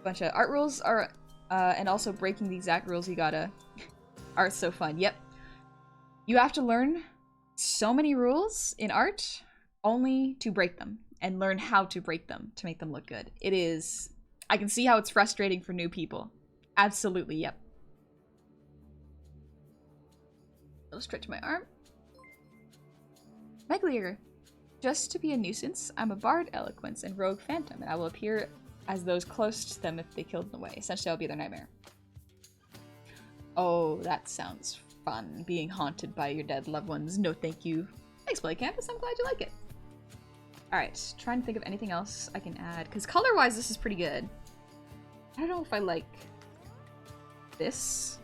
Bunch of art rules are, and also breaking the exact rules you gotta. Art's so fun. Yep. You have to learn so many rules in art only to break them and learn how to break them to make them look good. It is... I can see how it's frustrating for new people. Absolutely, yep. A little stretch my arm. Meglier. Just to be a nuisance, I'm a bard eloquence and rogue phantom, and I will appear as those close to them if they killed in the way. Essentially, I'll be their nightmare. Oh, that sounds fun. Being haunted by your dead loved ones. No thank you. Thanks, Play Campus. I'm glad you like it. Alright, trying to think of anything else I can add. Because color-wise, this is pretty good. I don't know if I like this.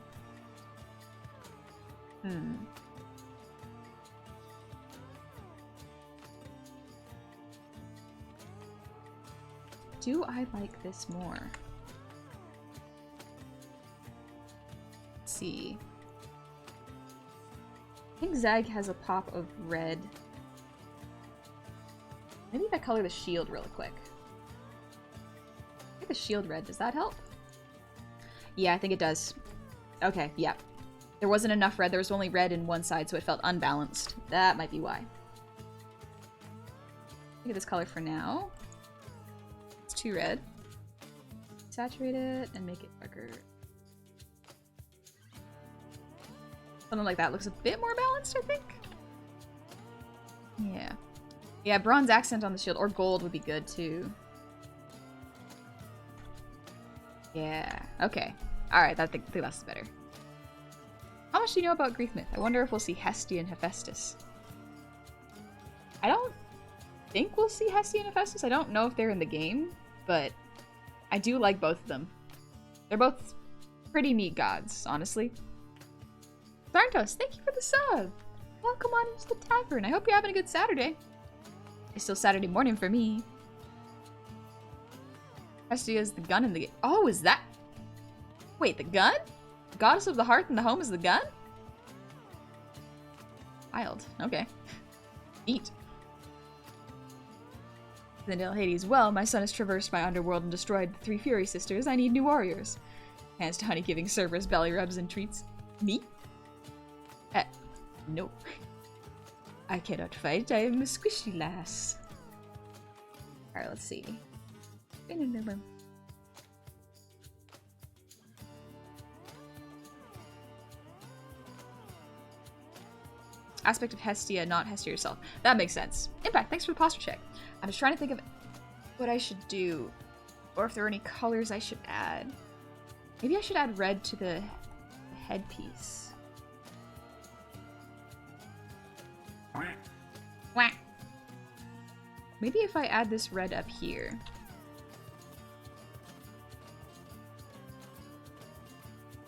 Do I like this more? Let's see. I think Zag has a pop of red. Maybe if I color the shield really quick. Make the shield red. Does that help? Yeah, I think it does. Okay, yeah. There wasn't enough red. There was only red in one side, so it felt unbalanced. That might be why. Look at this color for now. It's too red. Saturate it and make it darker. Something like that looks a bit more balanced, I think. Yeah. Yeah, bronze accent on the shield, or gold would be good too. Yeah, okay. Alright, I think that's better. How much do you know about Greek myth? I wonder if we'll see Hestia and Hephaestus. I don't think we'll see Hestia and Hephaestus. I don't know if they're in the game, but I do like both of them. They're both pretty neat gods, honestly. Sarntos, thank you for the sub! Welcome on into the tavern. I hope you're having a good Saturday. It's still Saturday morning for me. Hestia is the gun in the game. Oh, is that... Wait, the gun? The goddess of the hearth and the home is the gun? Wild. Okay. Neat. Zendale Hades. Well, my son has traversed my underworld and destroyed the 3 Fury sisters. I need new warriors. Hands to honey giving Cerberus belly rubs and treats. Me? No. I cannot fight. I am a squishy lass. Alright, let's see. Aspect of Hestia, not Hestia herself. That makes sense. Impact, thanks for the posture check. I'm just trying to think of what I should do. Or if there are any colors I should add. Maybe I should add red to the headpiece. Wah. Maybe if I add this red up here.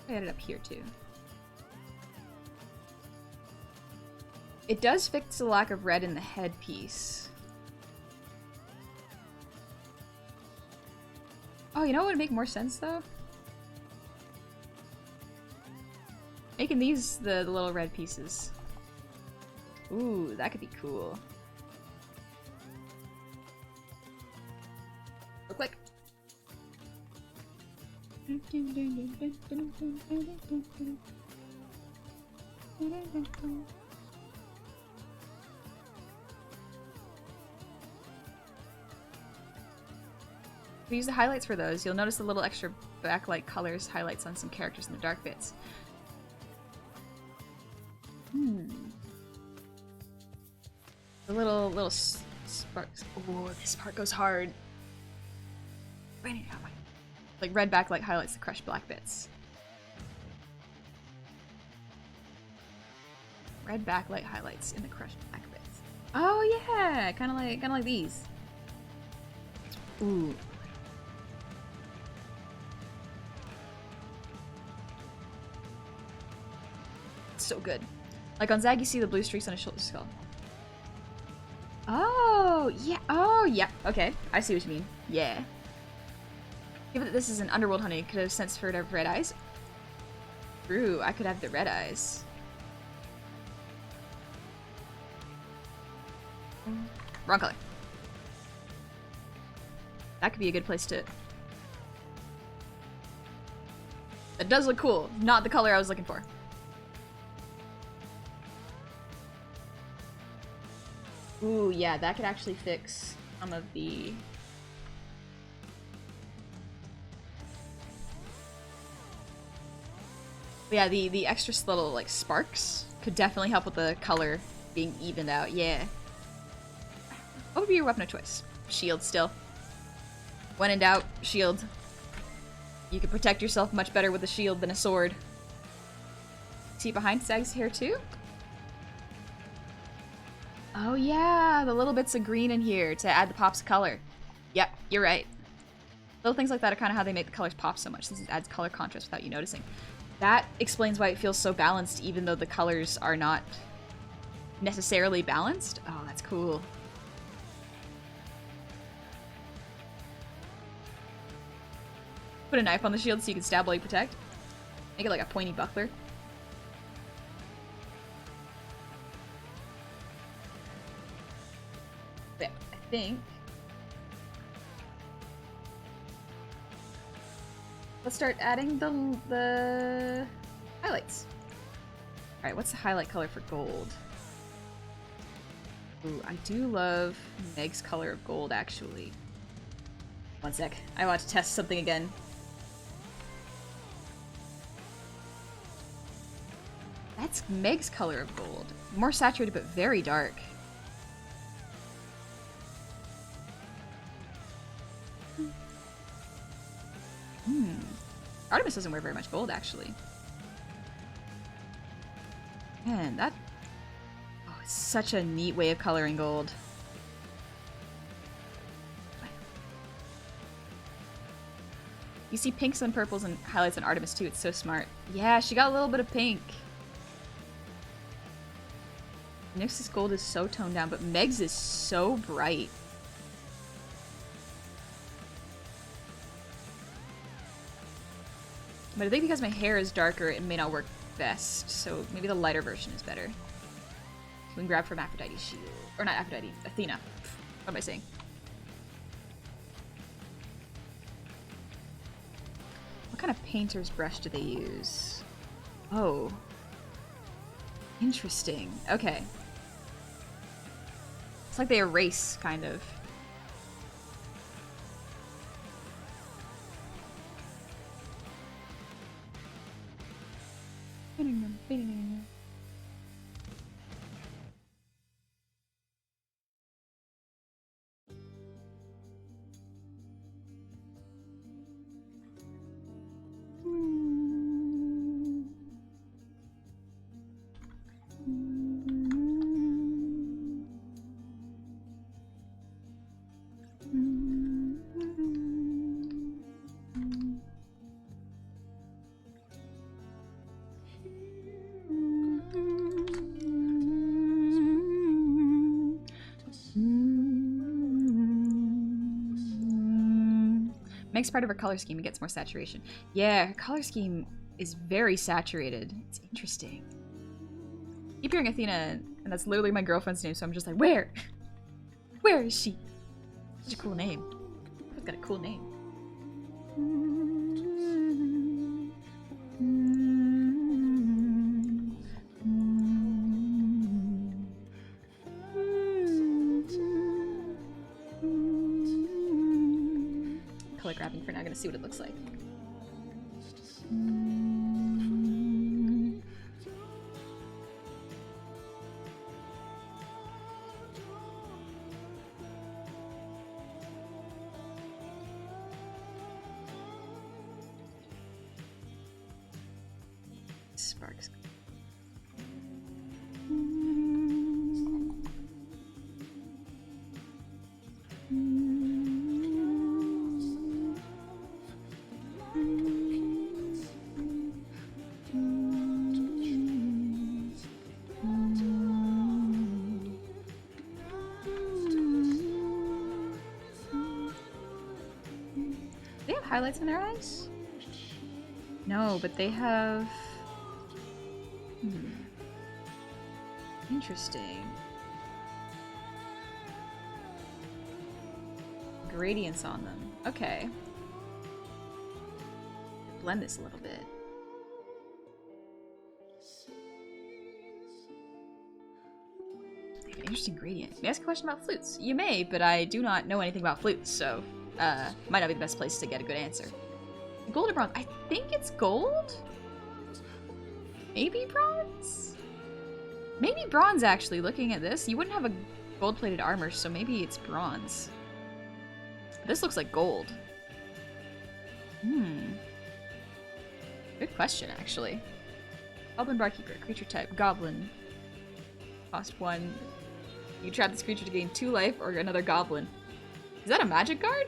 I add it up here too. It does fix the lack of red in the headpiece. Oh, you know what would make more sense though? Making these the little red pieces. Ooh, that could be cool. Real quick. We use the highlights for those. You'll notice the little extra backlight colors highlights on some characters in the dark bits. The little sparks. Oh, this part goes hard. Like red backlight highlights the crushed black bits. Red backlight highlights in the crushed black bits. Oh yeah, kind of like these. Ooh. It's so good. Like on Zag, you see the blue streaks on his shoulder skull. Oh, yeah. Oh, yeah. Okay. I see what you mean. Yeah. Given that this is an underworld honey, could have sensed for it have red eyes. True, I could have the red eyes. Wrong color. That could be a good place to... That does look cool. Not the color I was looking for. Ooh, yeah, that could actually fix some of the... But yeah, the extra little, like, sparks could definitely help with the color being evened out. Yeah. What would be your weapon of choice? Shield still. When in doubt, shield. You can protect yourself much better with a shield than a sword. See behind Stag's hair too? Oh yeah, the little bits of green in here to add the pops of color. Yep, you're right. Little things like that are kind of how they make the colors pop so much, since it adds color contrast without you noticing. That explains why it feels so balanced, even though the colors are not necessarily balanced. Oh, that's cool. Put a knife on the shield so you can stab while you protect. Make it like a pointy buckler. But I think... Let's start adding the highlights. Alright, what's the highlight color for gold? Ooh, I do love Meg's color of gold, actually. One sec. I want to test something again. That's Meg's color of gold. More saturated, but very dark. Artemis doesn't wear very much gold, actually. Man, that... Oh, it's such a neat way of coloring gold. You see pinks and purples and highlights on Artemis, too. It's so smart. Yeah, she got a little bit of pink. Nyx's gold is so toned down, but Meg's is so bright. But I think because my hair is darker, it may not work best, so maybe the lighter version is better. So we can grab from Aphrodite's shield. Or not Aphrodite, Athena. What am I saying? What kind of painter's brush do they use? Oh. Interesting. Okay. It's like they erase, kind of. Next part of her color scheme, it gets more saturation. Yeah, her color scheme is very saturated. It's interesting. Keep hearing Athena, and that's literally my girlfriend's name, so I'm just like, where? Where is she? Such a cool name. She's got a cool name. Color grabbing for now, I'm gonna see what it looks like. Sparks. highlights in their eyes? No, but they have... Interesting. Gradients on them. Okay. Blend this a little bit. They have an interesting gradient. May I ask a question about flutes? You may, but I do not know anything about flutes, so might not be the best place to get a good answer. Gold or bronze? I think it's gold? Maybe bronze? Maybe bronze, actually. Looking at this, you wouldn't have a gold-plated armor, so maybe it's bronze. This looks like gold. Good question, actually. Goblin Barkeeper, creature type, goblin. Cost 1. You trap this creature to gain 2 life or another goblin. Is that a magic card?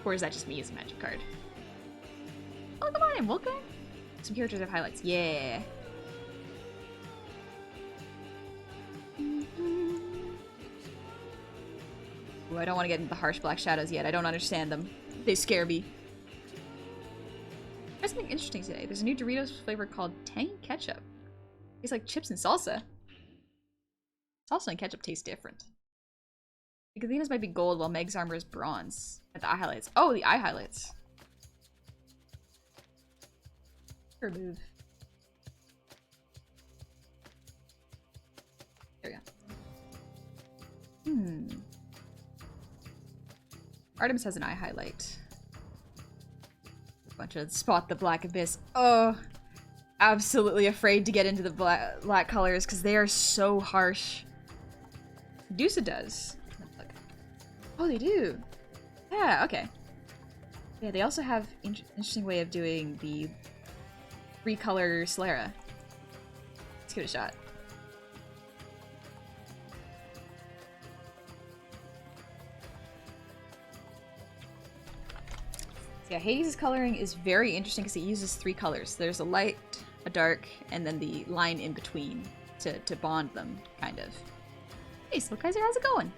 Or is that just me as a magic card? Oh, come on in, Wolfgang. Some characters have highlights. Yeah. Ooh, I don't want to get into the harsh black shadows yet. I don't understand them. They scare me. There's something interesting today. There's a new Doritos flavor called Tangy Ketchup. It's like chips and salsa. Salsa and ketchup taste different. The Athena's might be gold while Meg's armor is bronze. And the eye highlights. Oh, the eye highlights. Move. There we go. Artemis has an eye highlight. Bunch of spot the black abyss. Oh, absolutely afraid to get into the black colors because they are so harsh. Medusa does. Look. Oh, they do. Yeah. Okay. Yeah, they also have interesting way of doing the 3-color Solera. Let's give it a shot. So yeah, Hades' coloring is very interesting because it uses 3 colors. There's a light, a dark, and then the line in between to bond them, kind of. Hey, Slow Kaiser, how's it going?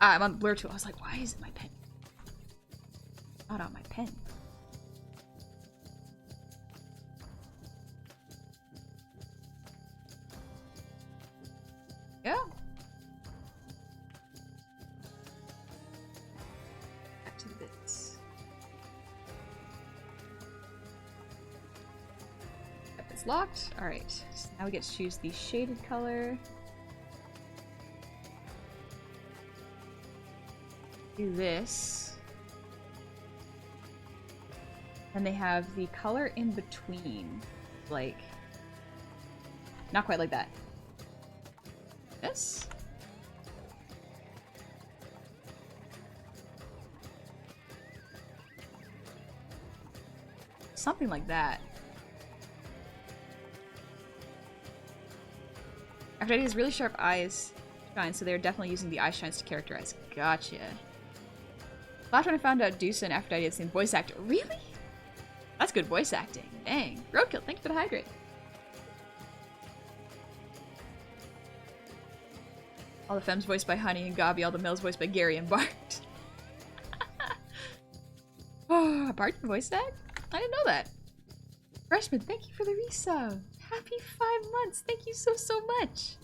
I'm on blur tool. I was like, why is it my pen? Not on my pen. Yeah. Back to the bits. Yep, it's locked. Alright. So now we get to choose the shaded color. Do this. And they have the color in between. Like, not quite like that. This? Something like that. Aphrodite has really sharp eyes, shine, so they're definitely using the eye shines to characterize. Gotcha. Last when I found out Dusa and Aphrodite had the same voice actor. Really? That's good voice acting. Dang. Roadkill, thank you for the hydrate. All the femmes voiced by Honey and Gabi, all the males voiced by Gary and Bart. Oh, Bart voice act? I didn't know that. Freshman, thank you for the resub. Happy 5 months. Thank you so, so much.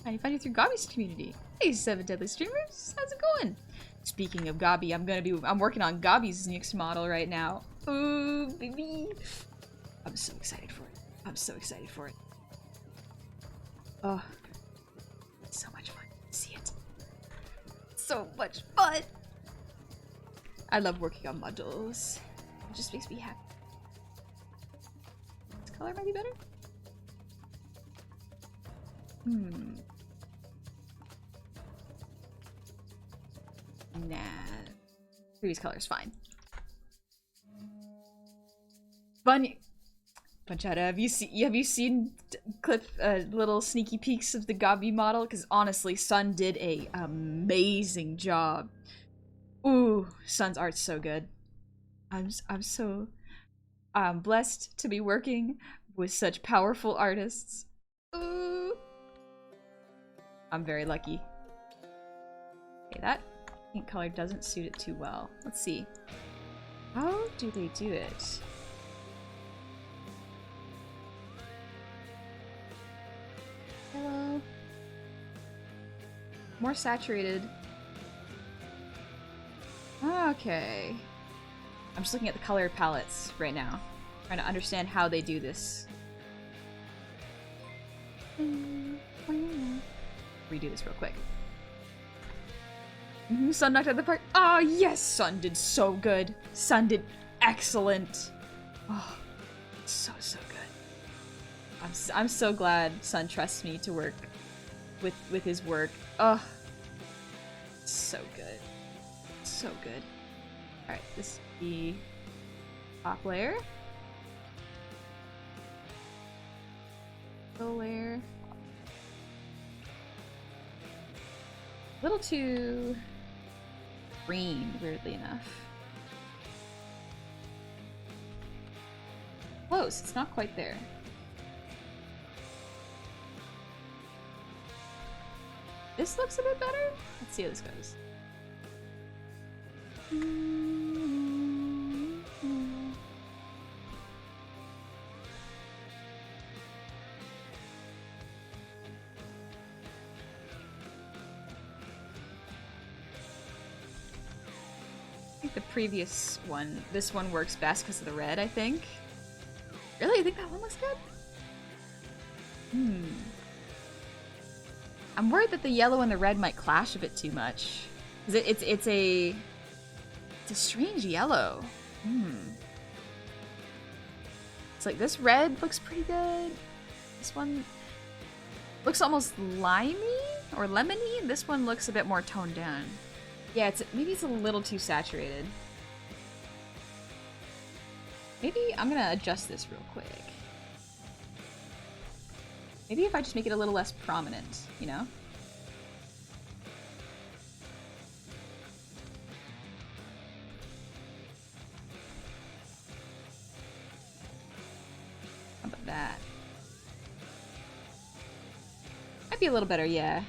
I find you through Gabi's community. Hey, 7 Deadly Streamers. How's it going? Speaking of Gabi, I'm working on Gabi's next model right now. Ooh, baby. I'm so excited for it. I'm so excited for it. Oh, it's so much fun. See it. So much fun. I love working on models. It just makes me happy. This color might be better. Nah. Previous color's fine. Bunny. Panchetta, have you seen little sneaky peeks of the Gabi model? Because honestly, Sun did a amazing job. Ooh, Sun's art's so good. I'm so I'm blessed to be working with such powerful artists. Ooh. I'm very lucky. Okay, that pink color doesn't suit it too well. Let's see. How do they do it? Hello. More saturated. Okay. I'm just looking at the color palettes right now. Trying to understand how they do this. Redo this real quick. Sun knocked out the park. Oh, yes! Sun did so good. Sun did excellent. Oh, so good. I'm so glad Sun trusts me to work with his work. Oh, so good. So good. Alright, this is the top layer. Middle layer. A little too green, weirdly enough. Close, it's not quite there. This looks a bit better. Let's see how this goes. I think the previous one, this one works best because of the red, I think. Really? I think that one looks good? I'm worried that the yellow and the red might clash a bit too much. Because it's a strange yellow. It's like this red looks pretty good. This one looks almost limey or lemony. This one looks a bit more toned down. Yeah, maybe it's a little too saturated. Maybe I'm gonna adjust this real quick. Maybe if I just make it a little less prominent, you know? How about that? Might be a little better, yeah.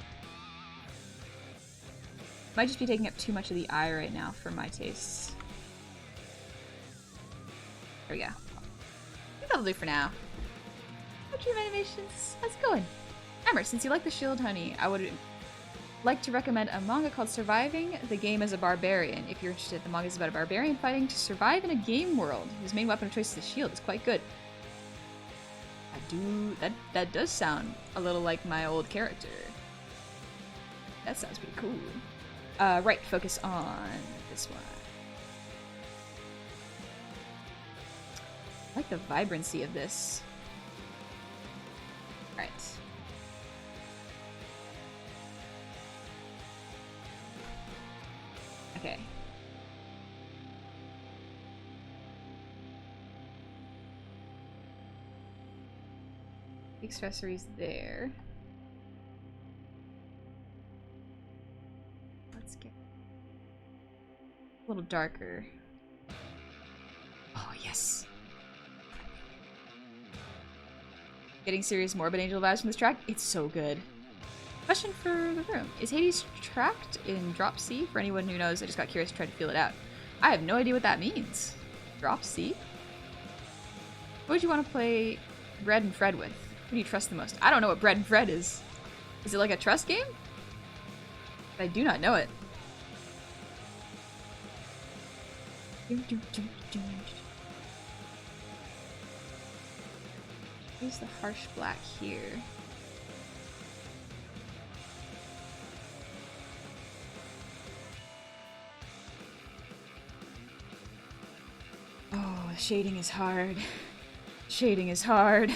Might just be taking up too much of the eye right now for my tastes. There we go. I think that'll do for now. Dream Animations, how's it going? Emmer, since you like the Shield Honey, I would like to recommend a manga called Surviving the Game as a Barbarian. If you're interested, the manga is about a barbarian fighting to survive in a game world. His main weapon of choice is the shield. It's quite good. That does sound a little like my old character. That sounds pretty cool. Right, focus on this one. I like the vibrancy of this. Right. Okay. Accessories there. Let's get a little darker. Oh, yes. Getting serious morbid angel vibes from this track? It's so good. Question for the room. Is Hades tracked in Drop C? For anyone who knows, I just got curious to try to feel it out. I have no idea what that means. Drop C? What would you want to play Bread and Fred with? Who do you trust the most? I don't know what Bread and Fred is. Is it like a trust game? I do not know it. Use the harsh black here. Oh, shading is hard. Shading is hard.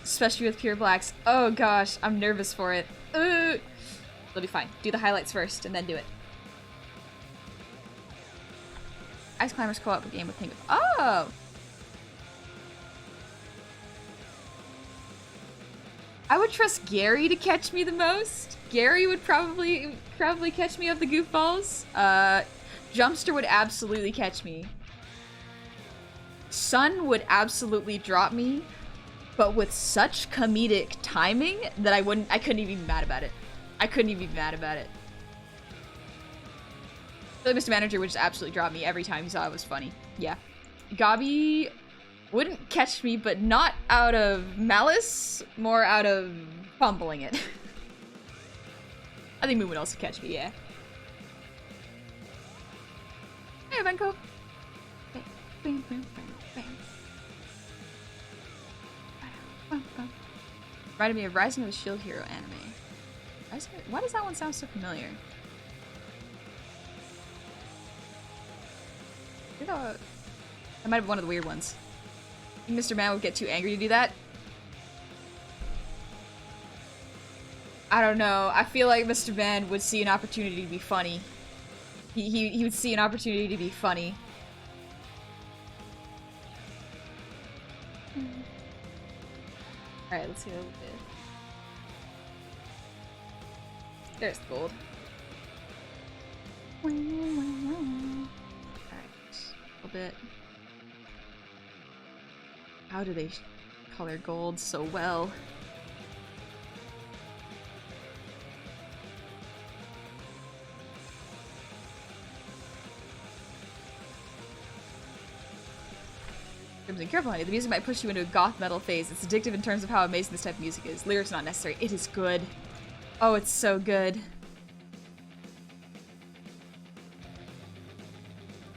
Especially with pure blacks. Oh gosh, I'm nervous for it. It'll be fine. Do the highlights first and then do it. Ice Climbers co-op game with Penguin. Oh! I would trust Gary to catch me the most. Gary would probably catch me off the goofballs. Jumpster would absolutely catch me. Sun would absolutely drop me, but with such comedic timing that I couldn't even be mad about it. I couldn't even be mad about it. I feel like Mr. Manager would just absolutely drop me every time he saw it was funny. Yeah. Gobby wouldn't catch me, but not out of malice, more out of fumbling it. I think Moon would also catch me, yeah. Hey, Venko. Reminded me of Rising of the Shield Hero anime. Why does that one sound so familiar? That might be one of the weird ones. Mr. Man would get too angry to do that. I don't know. I feel like Mr. Man would see an opportunity to be funny. He would see an opportunity to be funny. Alright, let's see what we did. There's the gold. Alright, a little bit. How do they color gold so well? Careful, honey. The music might push you into a goth metal phase. It's addictive in terms of how amazing this type of music is. Lyrics not necessary. It is good. Oh, it's so good.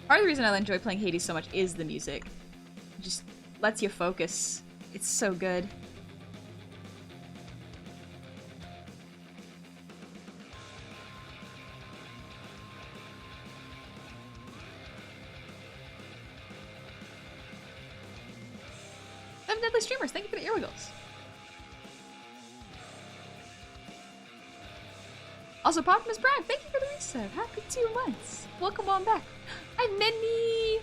Part of the reason I enjoy playing Hades so much is the music. It just lets you focus. It's so good. Deadly Streamers, thank you for the earwiggles. Also, Poptimus Prime, thank you for the resub. Happy 2 months. Welcome on back. Hi, Minnie.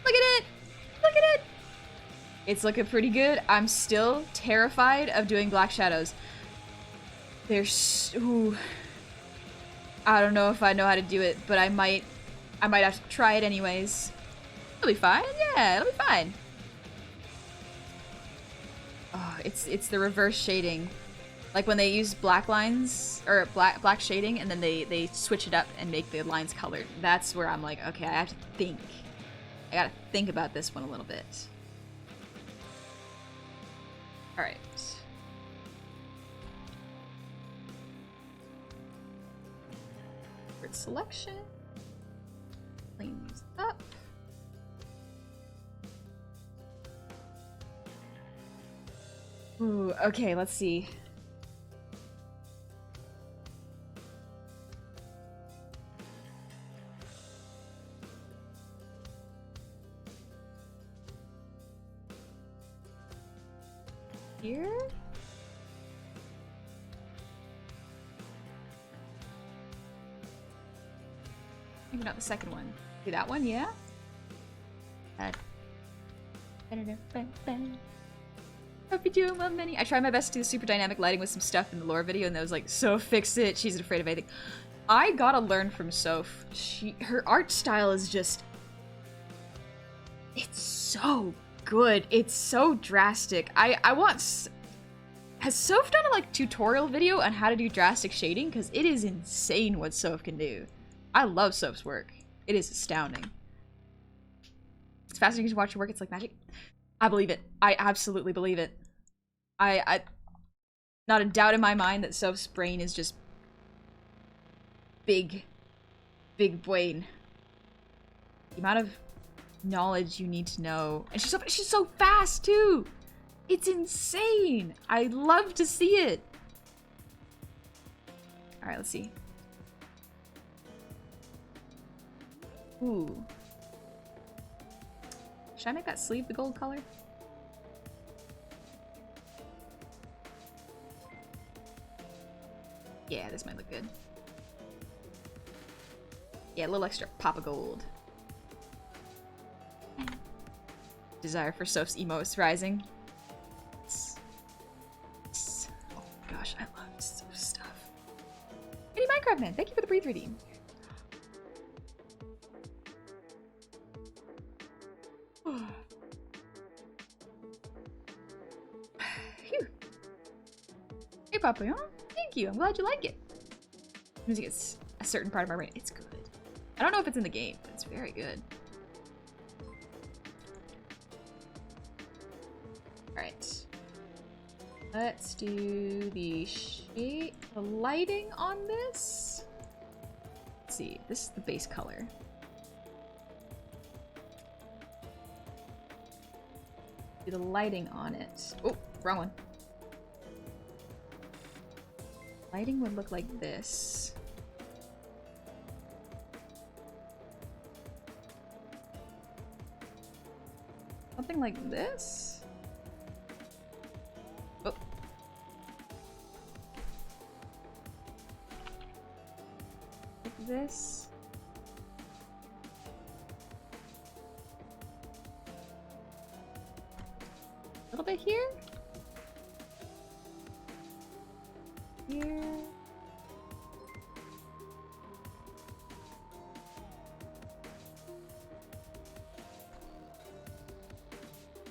Look at it. Look at it. It's looking pretty good. I'm still terrified of doing Black Shadows. There's... Ooh. I don't know if I know how to do it, but I might have to try it anyways. It'll be fine. Yeah, it'll be fine. Oh, it's the reverse shading. Like when they use black lines, or black shading, and then they switch it up and make the lines colored. That's where I'm like, okay, I have to think. I gotta think about this one a little bit. Alright. Word selection. Clean these up. Ooh, okay, let's see. Here? Maybe not the second one. Do that one, yeah? Hope you're doing well, Minnie. I tried my best to do the super dynamic lighting with some stuff in the lore video, and that was like, so fix it. She's afraid of anything. I gotta learn from Soph. Her art style is just... It's so good. It's so drastic. I want... Has Soph done a like tutorial video on how to do drastic shading? Because it is insane what Soph can do. I love Soph's work. It is astounding. It's fascinating to watch her work. It's like magic. I believe it. I absolutely believe it. I not a doubt in my mind that Soph's brain is just big brain. The amount of knowledge you need to know, and she's so fast too. It's insane. I love to see it. All right, let's see. Ooh. Should I make that sleeve the gold color? Yeah, this might look good. Yeah, a little extra pop of gold. Desire for Soph's emo is rising. Oh gosh, I love Soph stuff. Any Minecraft man, thank you for the breathe reading. Papillon. Thank you. I'm glad you like it. Music is a certain part of my brain. It's good. I don't know if it's in the game, but it's very good. Alright. Let's do the shape, the lighting on this. Let's see. This is the base color. Do the lighting on it. Oh, wrong one. Lighting would look like this. Something like this? Oh. Like this. A little bit here. Here.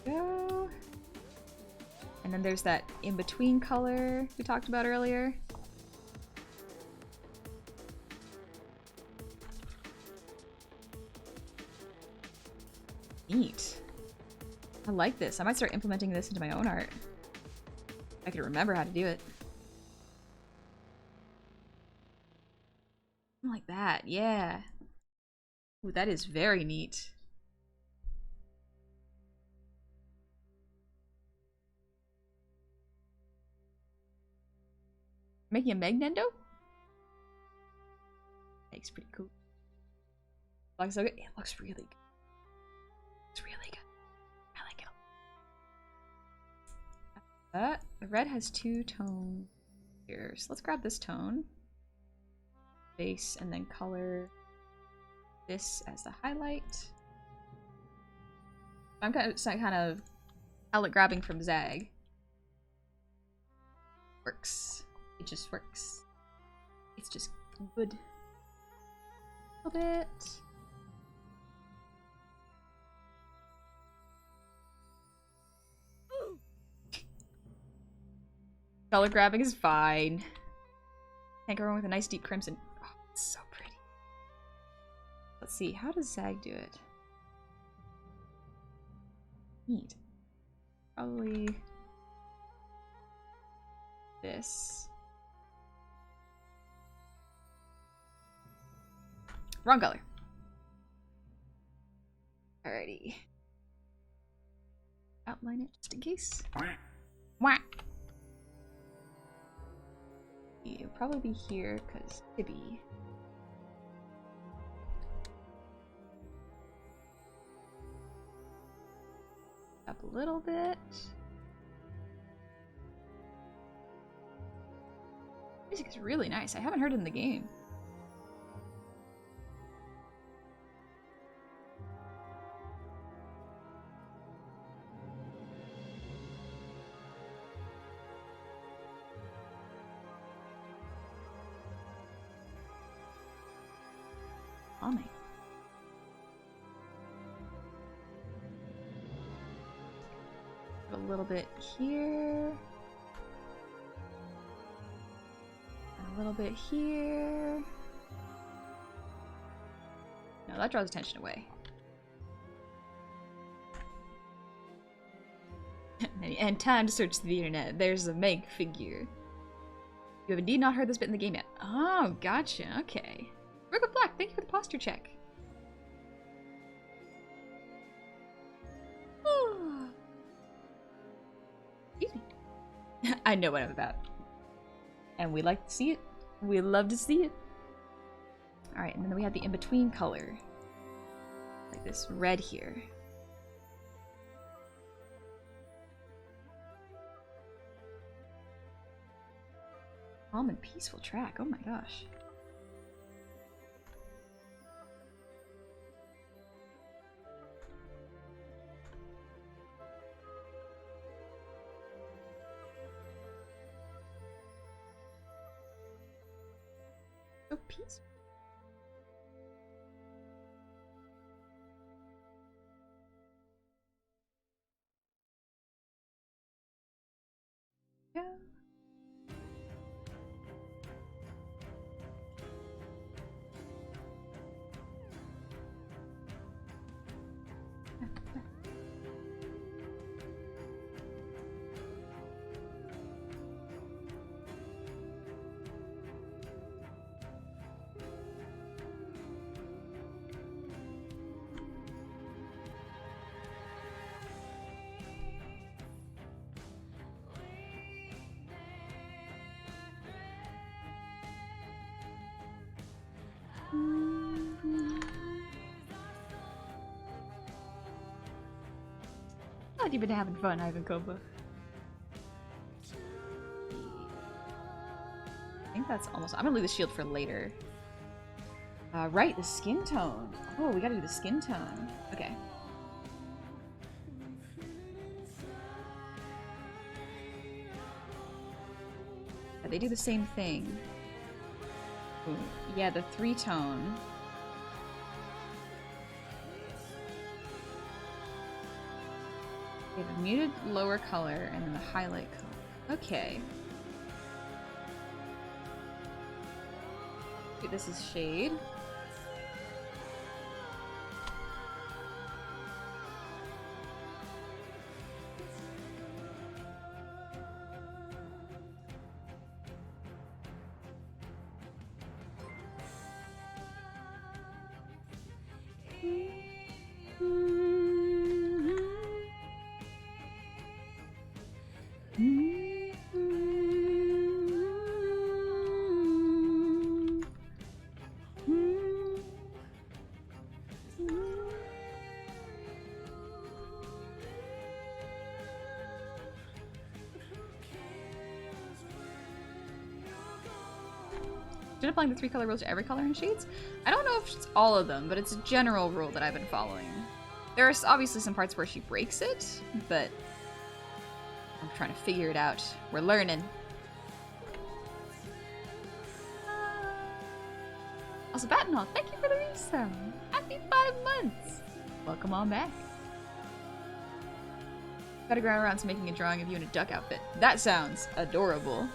Go. And then there's that in-between color we talked about earlier. Neat. I like this. I might start implementing this into my own art. I could remember how to do it. Like that, yeah. Ooh, that is very neat. Making a Magnendo? Looks pretty cool. Looks so good. It looks really good. It's really good. I like it. The red has two tones here, so let's grab this tone. Base and then color this as the highlight. I'm kind of palette grabbing from Zag. Works. It just works. It's just good. A little bit. Color grabbing is fine. Can't go wrong with a nice deep crimson. Oh, it's so pretty. Let's see, how does Zag do it? Neat. Probably this. Wrong color. Alrighty. Outline it just in case. Wah. It'll probably be here because Tibby. Up a little bit. Music is really nice. I haven't heard it in the game. Calming. A little bit here. And a little bit here. No, that draws attention away. And time to search the internet. There's a Meg figure. You have indeed not heard this bit in the game yet. Oh, gotcha. Okay. Rook of Black, thank you for the posture check. Excuse me. I know what I'm about. And we like to see it. We love to see it. Alright, and then we have the in-between color. Like this red here. Calm and peaceful track. Oh my gosh. So peaceful. Yeah. Glad you've been having fun, Ivan Koba. I think that's almost. I'm gonna leave the shield for later. Right, the skin tone. Oh, we gotta do the skin tone. Okay. Yeah, they do the same thing. Ooh, yeah, the 3-tone. They have a muted lower color and then the highlight color. Okay. Wait, this is shade. Should applying the 3-color rules to every color in shades? I don't know if it's all of them, but it's a general rule that I've been following. There are obviously some parts where she breaks it, but I'm trying to figure it out. We're learning. Also, Batinol, thank you for the resub. Happy 5 months. Welcome on back. Gotta ground around to making a drawing of you in a duck outfit. That sounds adorable.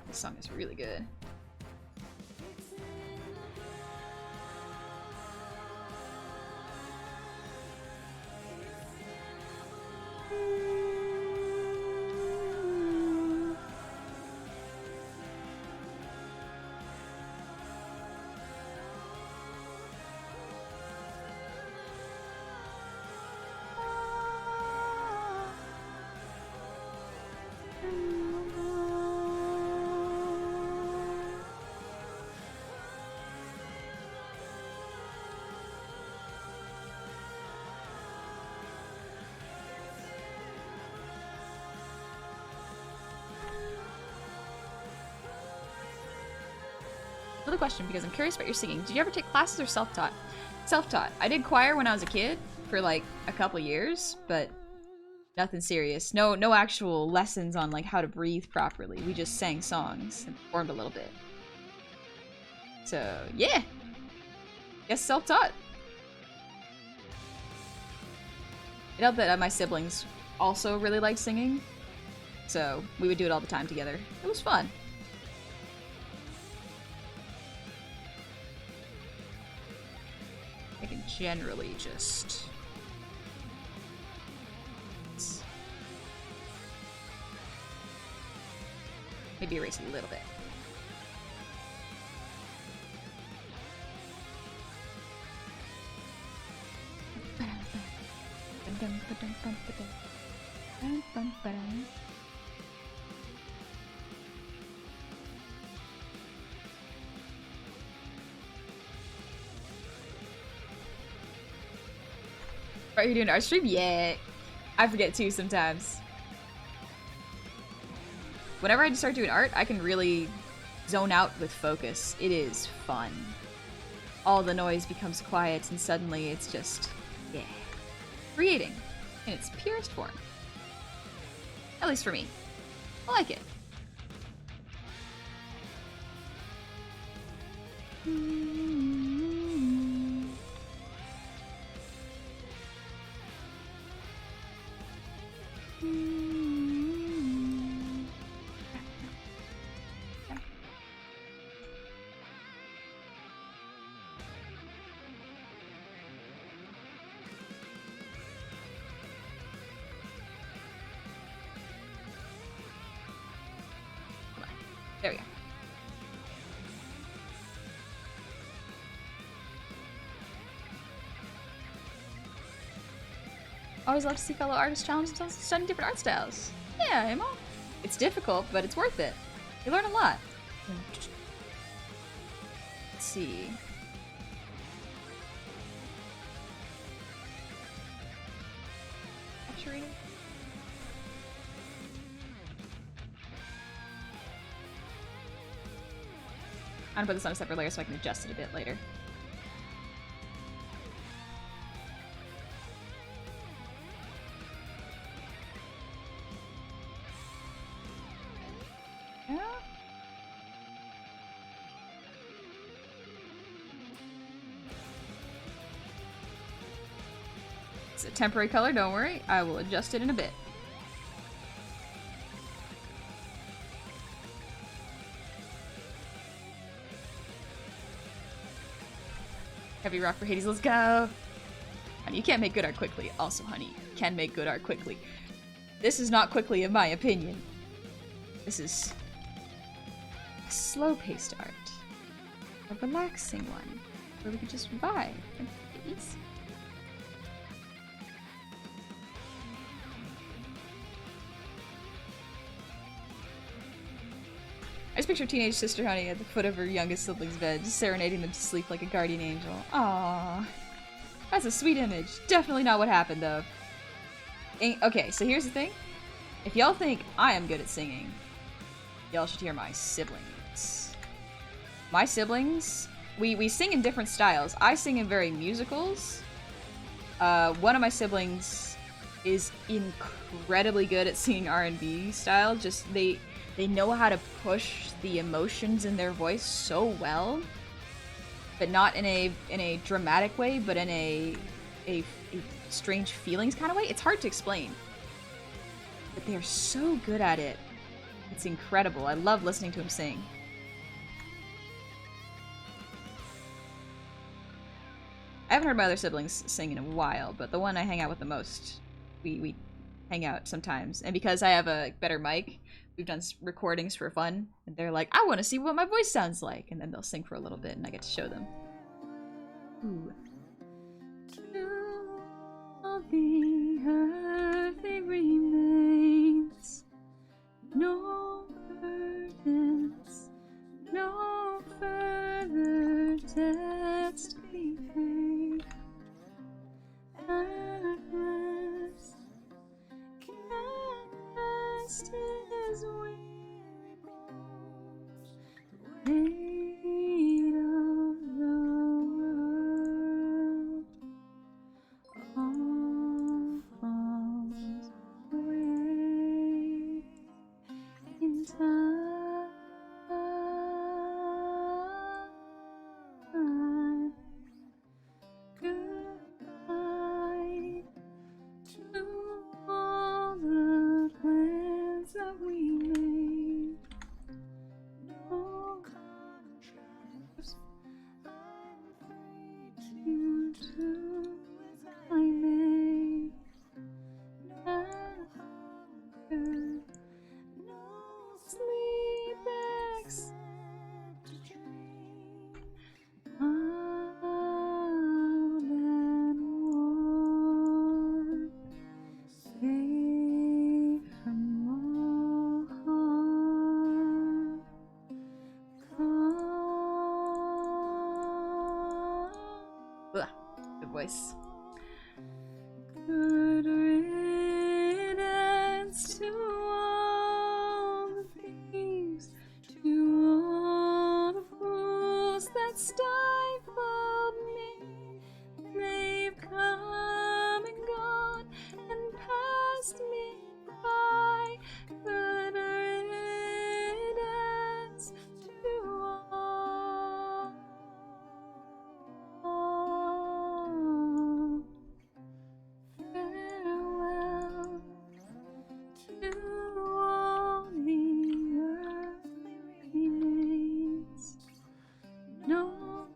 This song is really good. Another question, because I'm curious about your singing. Did you ever take classes or self-taught? Self-taught. I did choir when I was a kid for like a couple years, but nothing serious. No actual lessons on like how to breathe properly. We just sang songs and performed a little bit. So yeah, guess self-taught. It helped that my siblings also really liked singing, so we would do it all the time together. It was fun. I can generally just... maybe erase a little bit. Are you doing art stream? Yeah. I forget too sometimes. Whenever I start doing art, I can really zone out with focus. It is fun. All the noise becomes quiet and suddenly it's just, yeah. Creating in its purest form. At least for me. I like it. Always love to see fellow artists challenge themselves studying different art styles. Yeah, Emma. It's difficult, but it's worth it. You learn a lot. Let's see. Saturated. I'm gonna put this on a separate layer so I can adjust it a bit later. Yeah. It's a temporary color, don't worry. I will adjust it in a bit. Heavy rock for Hades, let's go! Honey, you can't make good art quickly. Also, honey, you can make good art quickly. This is not quickly, in my opinion. This is a slow-paced art. A relaxing one, where we can just vibe and take it easy. I just picture teenage sister Honey at the foot of her youngest sibling's bed, just serenading them to sleep like a guardian angel. Aww. That's a sweet image. Definitely not what happened, though. Okay, so here's the thing. If y'all think I am good at singing, y'all should hear my siblings. My siblings, we sing in different styles. I sing in very musicals. One of my siblings is incredibly good at singing R&B style. Just, they know how to push the emotions in their voice so well, but not in a dramatic way, but in a strange feelings kind of way. It's hard to explain, but they're so good at it. It's incredible. I love listening to them sing. I haven't heard my other siblings sing in a while, but the one I hang out with the most, we hang out sometimes. And because I have a better mic, we've done recordings for fun, and they're like, I want to see what my voice sounds like, and then they'll sing for a little bit, and I get to show them. Ooh. To the earth it remains, no burdens, no further debts to be paid. At last, cast his weary bones, the weight of the world all falls away in time. Goodbye to all the plans that we made. No contracts I'm free to do as I may. No hunger, no sleep except to dream. Mild and warm, safe from all harm. Ugh, good voice. Good riddance to all the thieves, to all the fools that stifled me. They've come and gone and passed me by. Good riddance to all. Farewell to all the earthly remains. No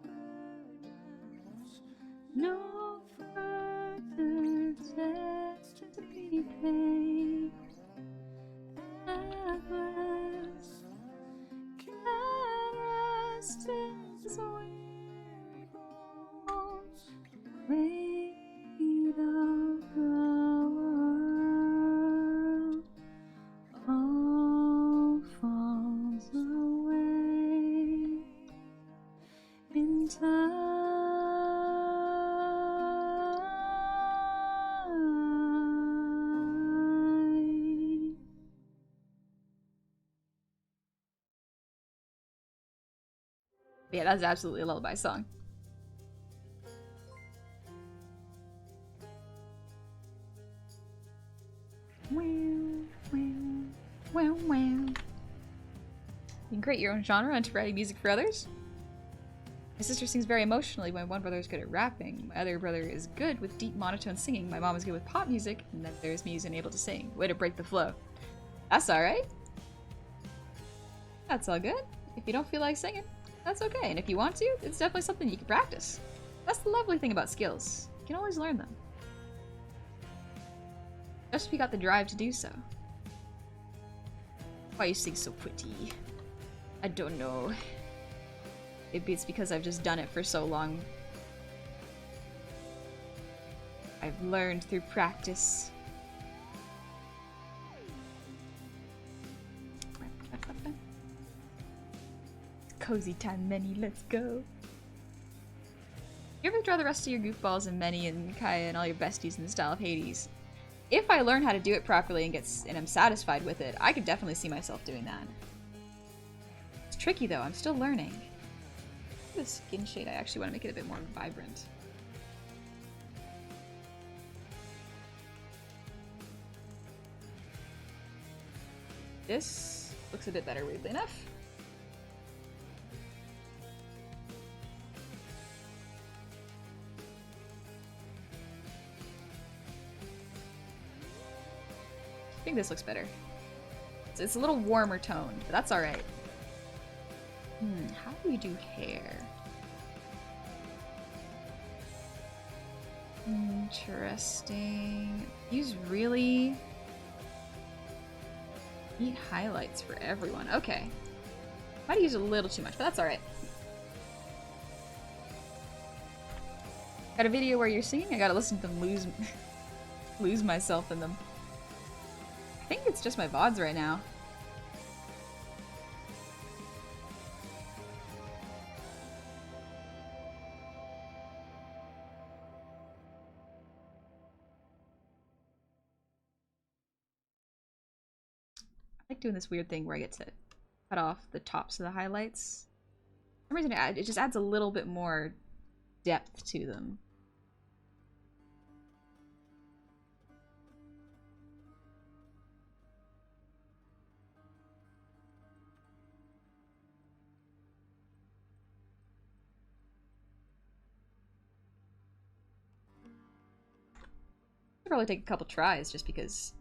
burdens, no further debts to be paid. At last, cast his weary bones, weight of the time. Yeah, that's absolutely a lullaby song. Wow, wow, wow, wow. You can create your own genre into writing music for others. My sister sings very emotionally. My one brother is good at rapping. My other brother is good with deep monotone singing. My mom is good with pop music. And then there's me who's unable to sing. Way to break the flow. That's alright. That's all good. If you don't feel like singing, that's okay. And if you want to, it's definitely something you can practice. That's the lovely thing about skills. You can always learn them. Just if you got the drive to do so. Why you sing so pretty? I don't know. Maybe it's because I've just done it for so long. I've learned through practice. Cozy time, Many, let's go. You ever draw the rest of your goofballs and Many and Kaya and all your besties in the style of Hades? If I learn how to do it properly and I'm satisfied with it, I could definitely see myself doing that. It's tricky though, I'm still learning. The skin shade, I actually want to make it a bit more vibrant. This looks a bit better, weirdly enough. I think this looks better. It's a little warmer toned, but that's alright. How do you do hair? Interesting. Use really neat highlights for everyone. Okay. Might use a little too much, but that's alright. Got a video where you're singing? I gotta listen to them lose myself in them. I think it's just my VODs right now. I like doing this weird thing where I get to cut off the tops of the highlights. For some reason it just adds a little bit more depth to them. Probably take a couple tries just because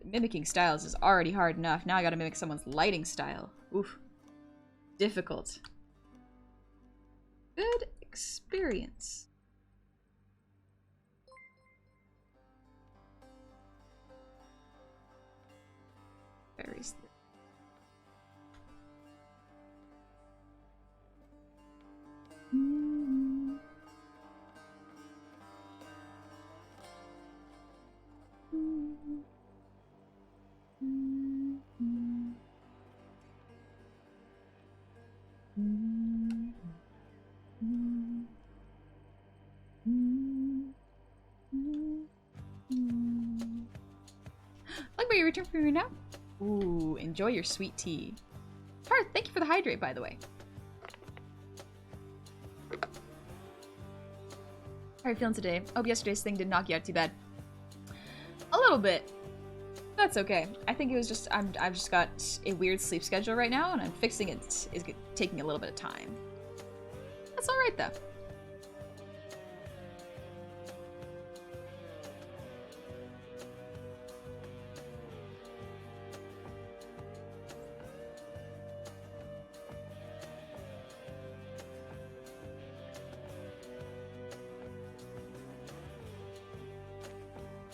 mimicking styles is already hard enough. Now I gotta mimic someone's lighting style. Oof. Difficult. Good experience. Very slow. Like, where you return from here now? Ooh, enjoy your sweet tea. Tarth, thank you for the hydrate, by the way. How are you feeling today? Hope yesterday's thing didn't knock you out too bad. A little bit. That's okay. I think it was just I've just got a weird sleep schedule right now, and I'm fixing it is taking a little bit of time. That's all right though.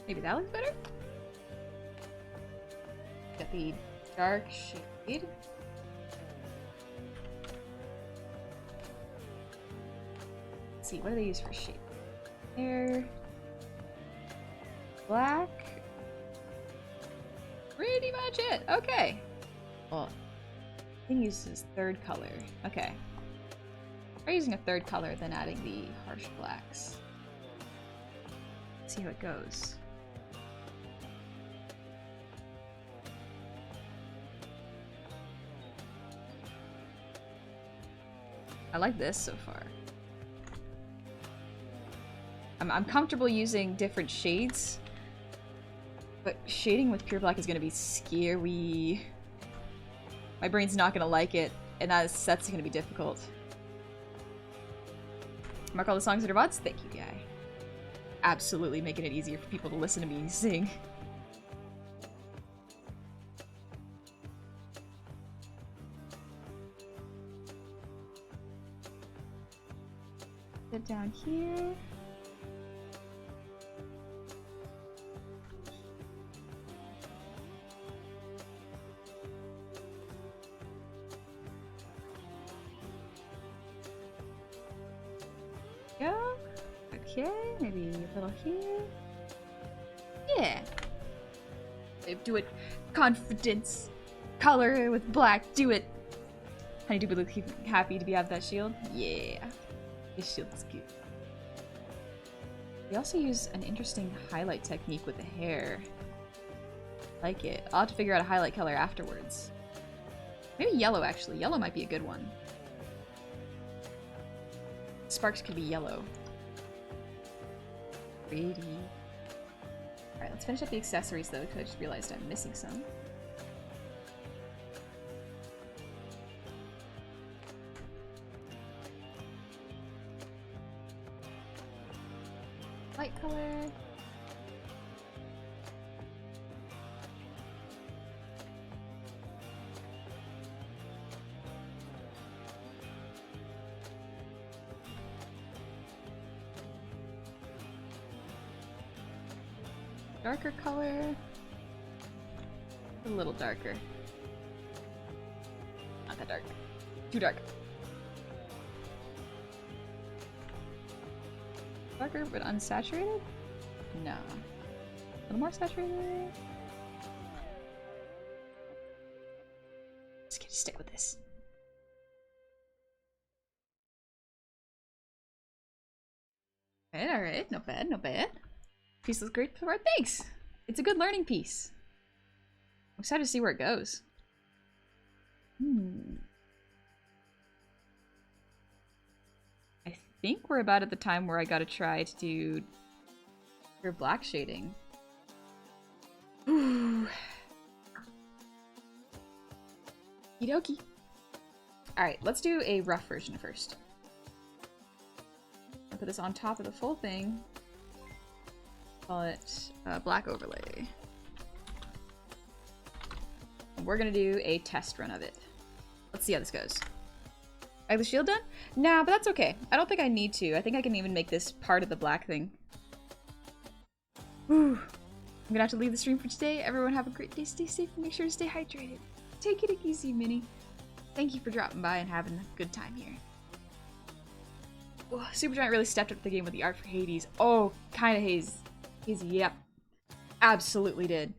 Maybe that looks better? Got the dark shade. Let's see, what do they use for shape? There. Black. Pretty much it. Okay. Well, I think use his third color. Okay. Are using a third color than adding the harsh blacks. See how it goes. I like this so far. I'm comfortable using different shades, but shading with pure black is gonna be scary. My brain's not gonna like it, and that's gonna be difficult. Mark all the songs that are VODs? Thank you, guy. Absolutely making it easier for people to listen to me sing. Sit down here. Go. Okay, maybe a little here. Yeah. Do it. Confidence. Color with black. Do it. Honey, do we look happy to have that shield? Yeah. This shield is cute. We also use an interesting highlight technique with the hair. Like it. I'll have to figure out a highlight color afterwards. Maybe yellow, actually. Yellow might be a good one. Sparks could be yellow. Pretty. Alright, let's finish up the accessories though, because I just realized I'm missing some. Light color. Darker color. A little darker. Not that dark. Too dark. Darker but unsaturated? No. A little more saturated? Just gonna stick with this. Alright, not bad, not bad. Piece looks great for it. Thanks! It's a good learning piece. I'm excited to see where it goes. I think we're about at the time where I gotta try to do your black shading. Ooh. Okie dokie. Alright, let's do a rough version first. I'll put this on top of the full thing. Call it black overlay. And we're gonna do a test run of it. Let's see how this goes. I have the shield done? Nah, but that's okay. I don't think I need to. I think I can even make this part of the black thing. Whew. I'm gonna have to leave the stream for today. Everyone have a great day. Stay safe and make sure to stay hydrated. Take it easy, Minnie. Thank you for dropping by and having a good time here. Oh, Supergiant really stepped up the game with the art for Hades. Oh, kinda hazy. Yep. Absolutely did.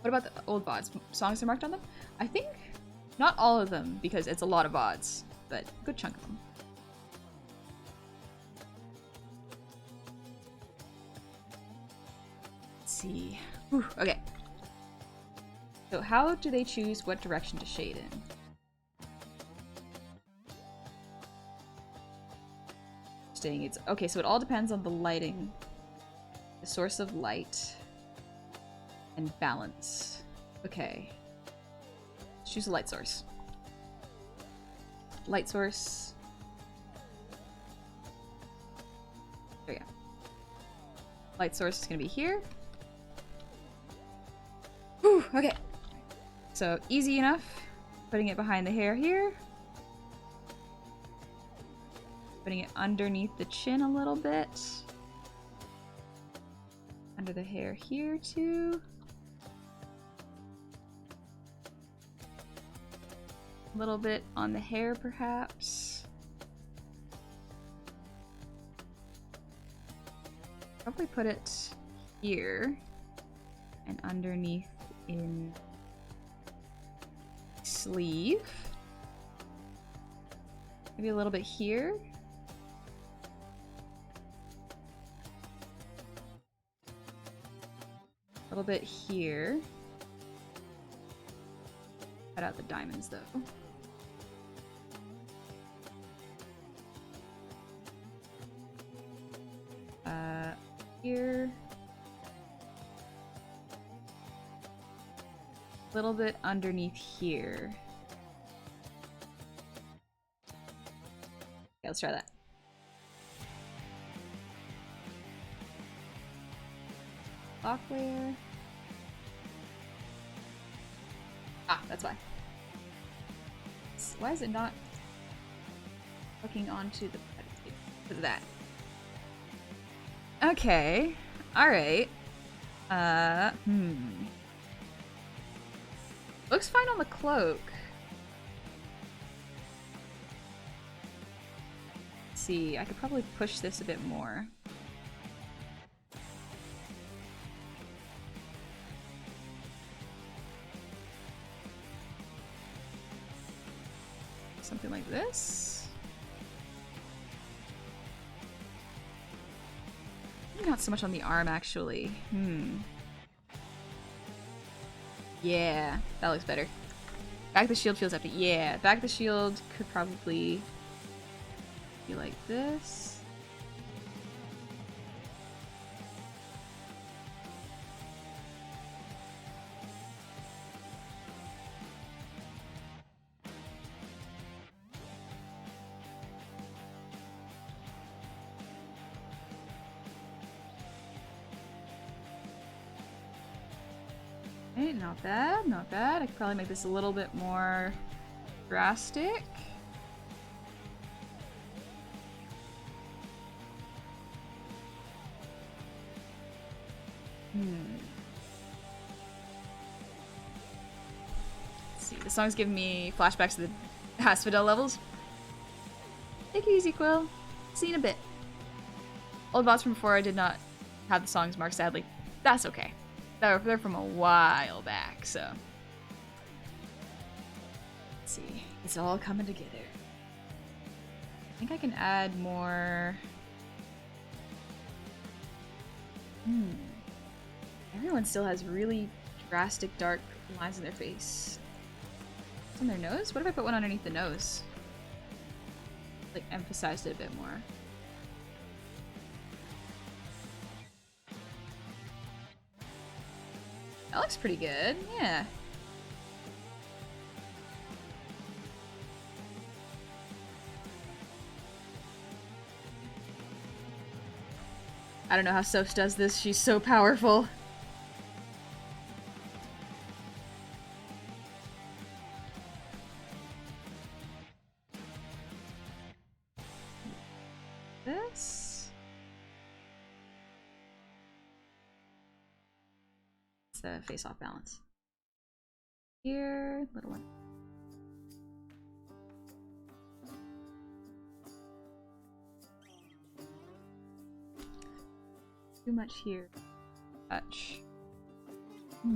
What about the old VODs? Songs are marked on them? I think not all of them, because it's a lot of VODs, but a good chunk of them. Let's see. Whew, okay. So how do they choose what direction to shade in? It's okay, so it all depends on the lighting, the source of light, and balance. Okay. Choose a light source. Light source. There we go. Light source is gonna be here. Whew, okay. So easy enough. Putting it behind the hair here. Putting it underneath the chin a little bit. Under the hair here too. A little bit on the hair perhaps. Probably put it here and underneath in sleeve. Maybe a little bit here. A little bit here. Cut out the diamonds though. Here. A little bit underneath here. Okay, let's try that. Block layer. Ah, that's why. Why is it not hooking onto the because of that? Okay. Alright. Looks fine on the cloak. Let's see, I could probably push this a bit more. Something like this. Not so much on the arm, actually. Yeah, that looks better. Back the shield feels empty. Yeah, back the shield could probably be like this. Okay, not bad, not bad. I could probably make this a little bit more drastic. Let's see, the song's giving me flashbacks to the Asphodel levels. Take it easy, Quill. See you in a bit. Old bots from before I did not have the songs marked, sadly. That's okay. They're from a while back, so. Let's see. It's all coming together. I think I can add more. Everyone still has really drastic dark lines in their face. It's on their nose? What if I put one underneath the nose? Like, emphasized it a bit more. That looks pretty good, yeah. I don't know how Soph does this, she's so powerful. This? It's the face-off balance. Here, little one. Too much here. Touch. I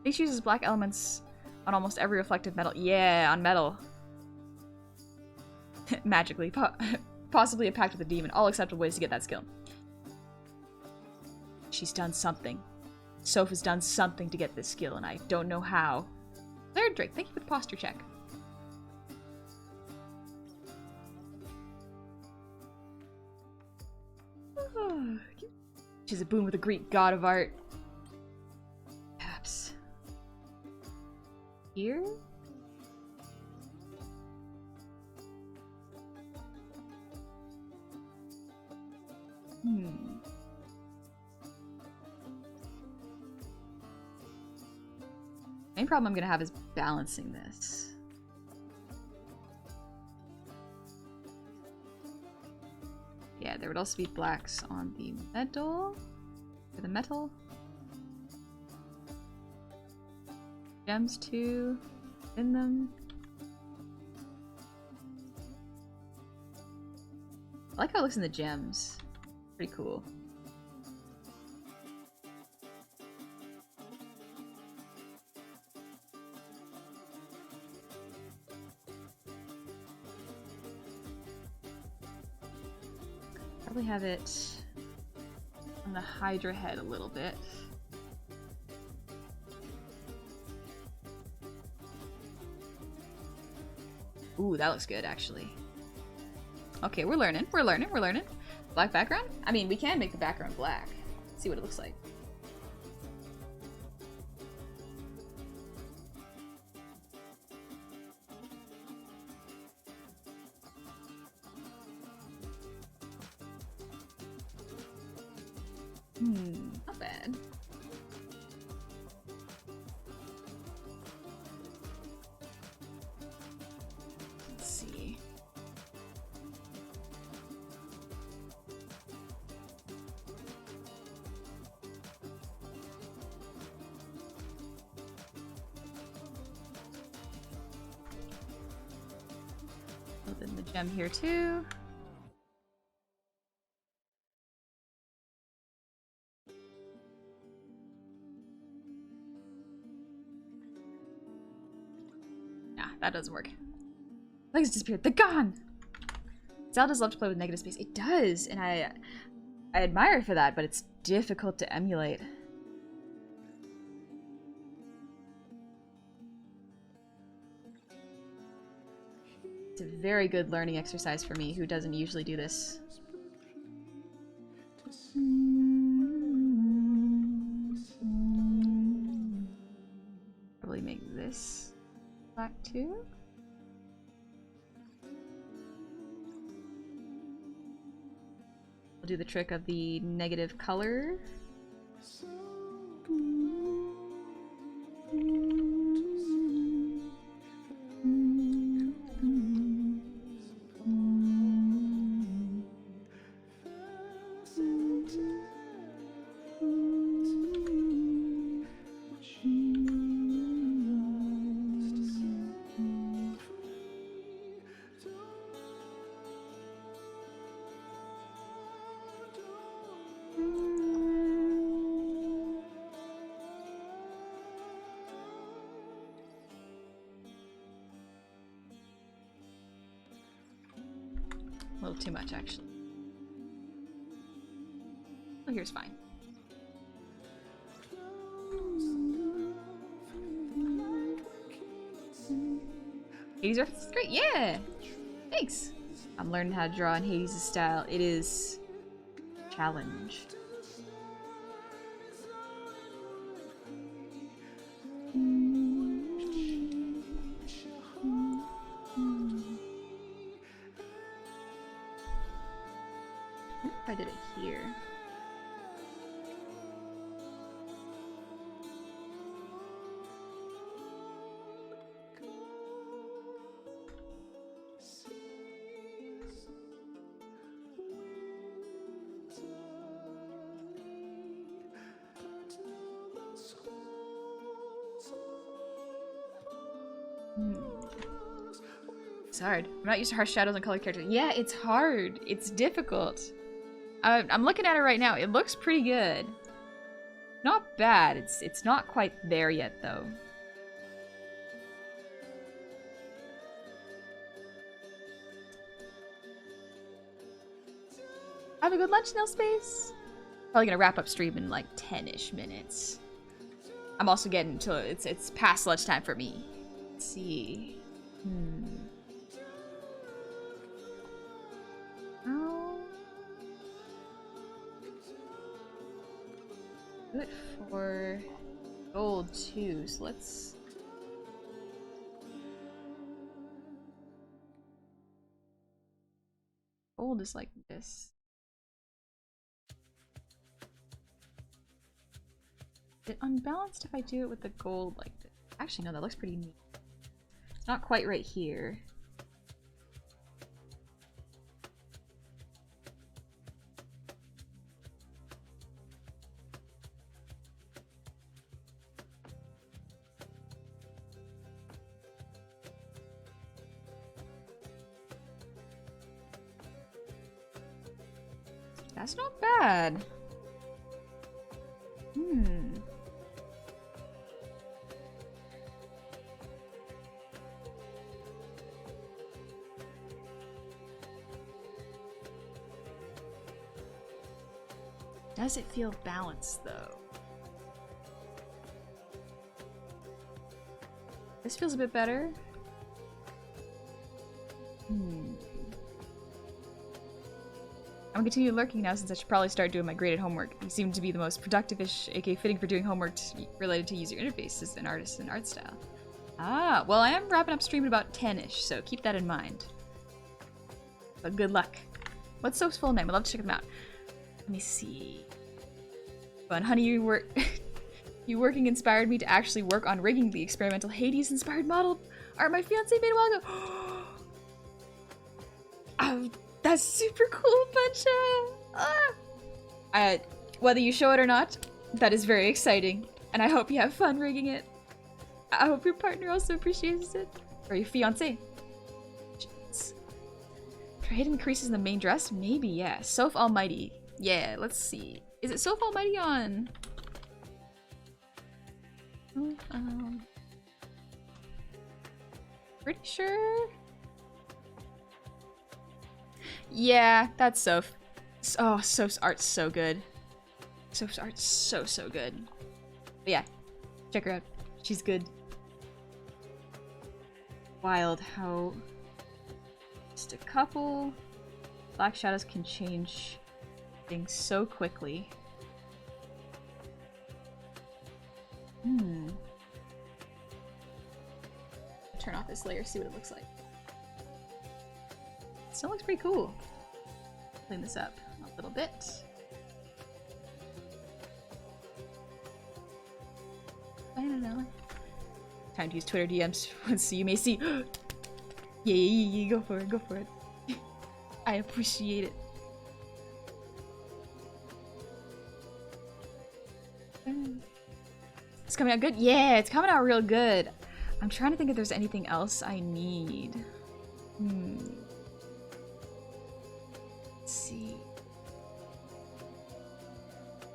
think she uses black elements on almost every reflective metal. Yeah, on metal. Magically. Possibly a pact with a demon. All acceptable ways to get that skill. She's done something. Soph has done something to get this skill, and I don't know how. Third Drake, thank you for the posture check. She's a boon with a Greek god of art. Perhaps. Here? Main problem I'm gonna have is balancing this. Yeah, there would also be blacks on the metal. For the metal. Gems too. In them. I like how it looks in the gems. Pretty cool. Probably have it on the Hydra head a little bit. Ooh, that looks good, actually. Okay, we're learning. We're learning. We're learning. Black background? I mean, we can make the background black. See what it looks like. Not bad. Let's see. Open the gem here too. That doesn't work. Legs disappeared. They're gone! Zelda's love to play with negative space. It does, and I admire it for that, but it's difficult to emulate. It's a very good learning exercise for me, who doesn't usually do this. Probably make this black too. We'll do the trick of the negative color. A little too much, actually. Oh, here's fine. Hades reference is great, yeah! Thanks! I'm learning how to draw in Hades' style. It is a challenge. I did it here. It's hard. I'm not used to harsh shadows and colored characters. Yeah, it's hard. It's difficult. I'm looking at it right now. It looks pretty good. Not bad. It's not quite there yet, though. Have a good lunch, Snail Space. Probably gonna wrap up stream in like 10-ish minutes. I'm also getting to it's past lunchtime for me. Let's see. Do it for gold too, so let's... Gold is like this. Is it unbalanced if I do it with the gold like this? Actually, no, that looks pretty neat. It's not quite right here. That's not bad. Hmm. Does it feel balanced though? This feels a bit better. I'm gonna continue lurking now since I should probably start doing my graded homework. You seem to be the most productive-ish, aka fitting for doing homework related to user interfaces and artists and art style. Ah, well I am wrapping up stream at about 10-ish, so keep that in mind. But good luck. What's Soap's full name? I'd love to check them out. Let me see. Fun, honey, you working inspired me to actually work on rigging the experimental Hades-inspired model art my fiance made a while ago. Oh, that's super cool, Buncha! Whether you show it or not, that is very exciting, and I hope you have fun rigging it. I hope your partner also appreciates it. Or your fiance. Jeez. For hidden creases in the main dress? Maybe, yeah. Soph Almighty. Yeah, let's see. Is it Soph Almighty on... pretty sure? Yeah, that's Soph. Oh, Soph's art's so good. Soph's art's so good. But yeah, check her out. She's good. Wild how just a couple black shadows can change things so quickly. Turn off this layer, see what it looks like. It still looks pretty cool. Clean this up a little bit. I don't know. Time to use Twitter DMs so you may see. Yeah, go for it, go for it. I appreciate it. It's coming out good? Yeah, it's coming out real good. I'm trying to think if there's anything else I need. Let's see.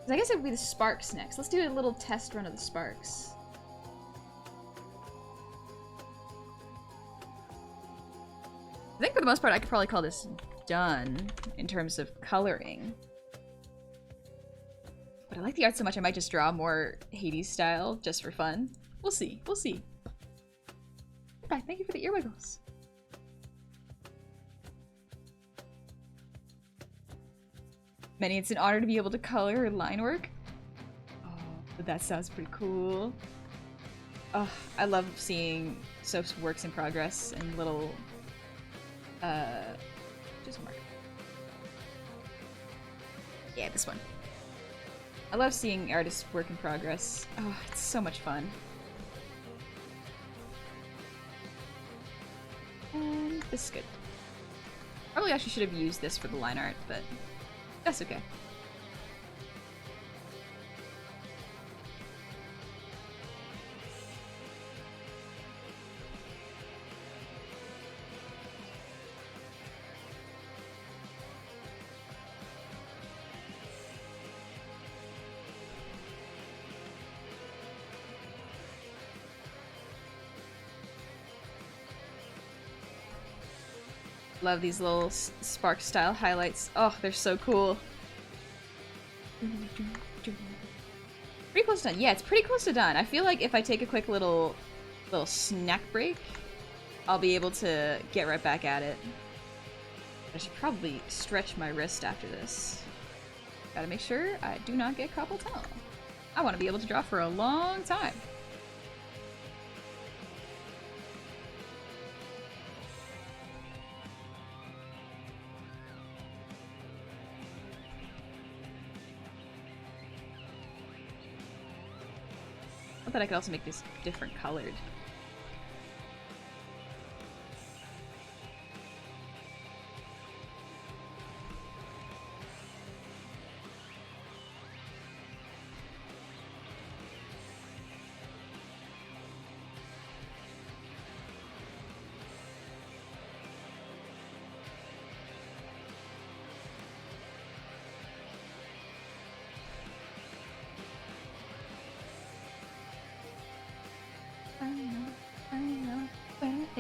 I guess it would be the sparks next. Let's do a little test run of the sparks. I think for the most part I could probably call this done in terms of coloring. But I like the art so much I might just draw more Hades style just for fun. We'll see. We'll see. Okay, thank you for the earwiggles. Manny, it's an honor to be able to color her line work. Oh, that sounds pretty cool. Oh, I love seeing Soph's works in progress and little just mark. Yeah, this one. I love seeing artists' work in progress. Oh, it's so much fun. And this is good. Probably actually should have used this for the line art, but that's okay. Love these little spark style highlights. Oh, they're so cool. Pretty close to done. Yeah, it's pretty close to done. I feel like if I take a quick little snack break, I'll be able to get right back at it. I should probably stretch my wrist after this. Gotta make sure I do not get carpal tunnel. I want to be able to draw for a long time. I thought I could also make this different colored.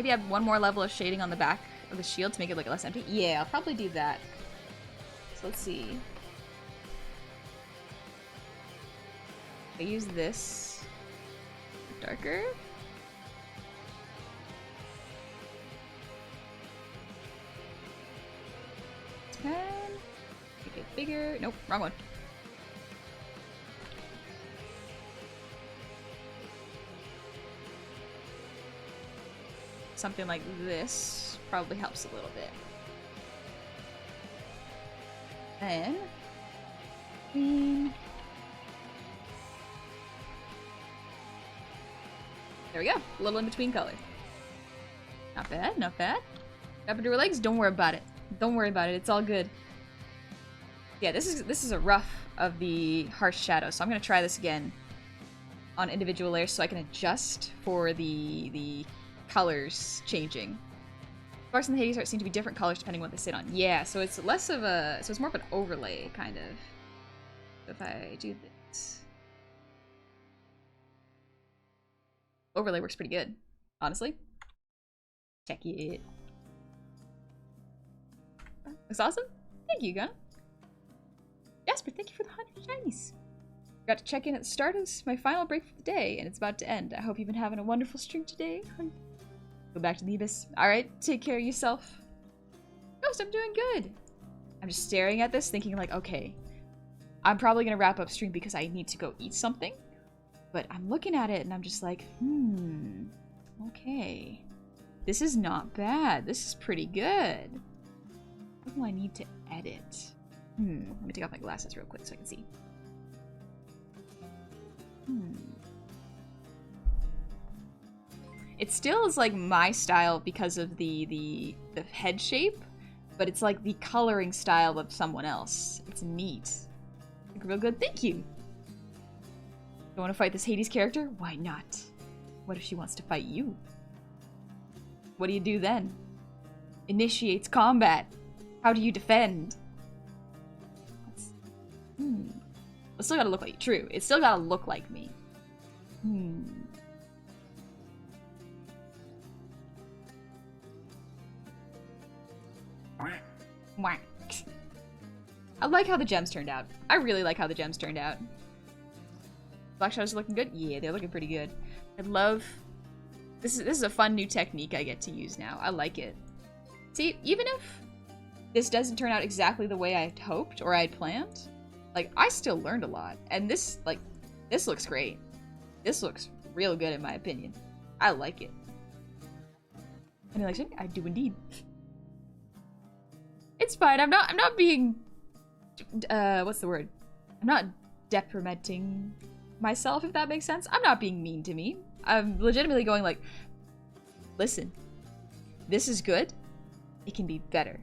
maybe add one more level of shading on the back of the shield to make it look less empty? Yeah, I'll probably do that. So let's see. I use this darker. Make it bigger. Nope, wrong one. Something like this probably helps a little bit. Then, there we go. A little in between color. Not bad, not bad. Up into her legs. Don't worry about it. Don't worry about it. It's all good. Yeah, this is a rough of the harsh shadow. So I'm gonna try this again on individual layers so I can adjust for the colors changing. Sparks and the Hades art seem to be different colors depending on what they sit on. Yeah, so it's less of a, so it's more of an overlay kind of. So if I do this, overlay works pretty good, honestly. Check it. Looks awesome. Thank you, Gunna. Jasper, thank you for the 100 shinies. Got to check in at the start of my final break for the day, and it's about to end. I hope you've been having a wonderful stream today. Go back to the abyss. Alright, take care of yourself. Ghost, I'm doing good. I'm just staring at this, thinking like, okay, I'm probably gonna wrap up stream because I need to go eat something. But I'm looking at it and I'm just like, okay. This is not bad. This is pretty good. What do I need to edit? Let me take off my glasses real quick so I can see. It still is like my style because of the head shape, but it's like the coloring style of someone else. It's neat. Like, real good. Thank you. You want to fight this Hades character? Why not? What if she wants to fight you? What do you do then? Initiates combat. How do you defend? It still gotta look like true. It still gotta look like me. I like how the gems turned out. I really like how the gems turned out. Black shadows are looking good? Yeah, they're looking pretty good. I love... This is a fun new technique I get to use now. I like it. See, even if this doesn't turn out exactly the way I'd hoped or I'd planned, like, I still learned a lot. And this, like, this looks great. This looks real good in my opinion. I like it. And like, I do indeed. It's fine. I'm not being, what's the word? I'm not deprimenting myself, if that makes sense. I'm not being mean to me. I'm legitimately going like, listen, this is good. It can be better.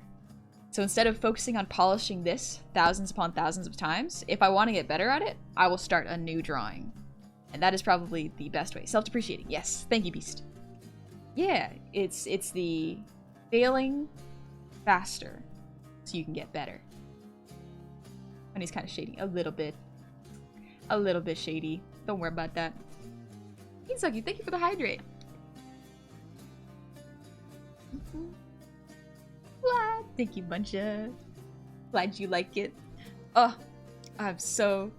So instead of focusing on polishing this thousands upon thousands of times, if I want to get better at it, I will start a new drawing. And that is probably the best way. Self-depreciating. Yes. Thank you, Beast. Yeah, it's the failing faster so you can get better. And he's kind of shady. A little bit. A little bit shady. Don't worry about that. Kinsugi, thank you for the hydrate. Thank you, Buncha. Glad you like it. Oh, I'm so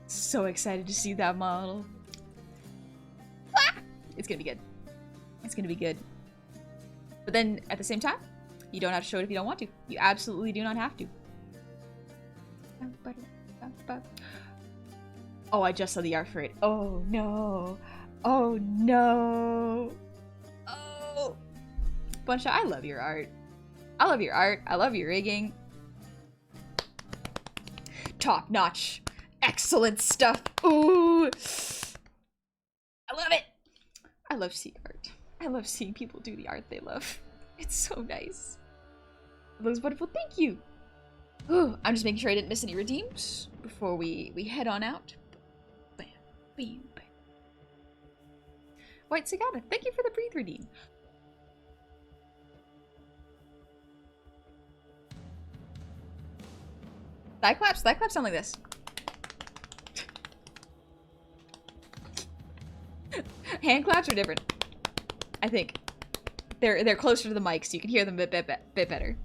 excited to see that model. It's gonna be good. It's gonna be good. But then, at the same time, you don't have to show it if you don't want to. You absolutely do not have to. Oh, I just saw the art for it. Oh, no. Oh, no. Oh. Buncha, I love your art. I love your art. I love your rigging. Top notch. Excellent stuff. Ooh. I love it. I love seeing art. I love seeing people do the art they love. It's so nice. It looks wonderful. Thank you. Ooh, I'm just making sure I didn't miss any redeems before we head on out. Bam, bam, bam. White Cicada, thank you for the breathe redeem. Thigh claps? Thigh claps sound like this. Hand claps are different, I think. they're closer to the mic, so you can hear them a bit better.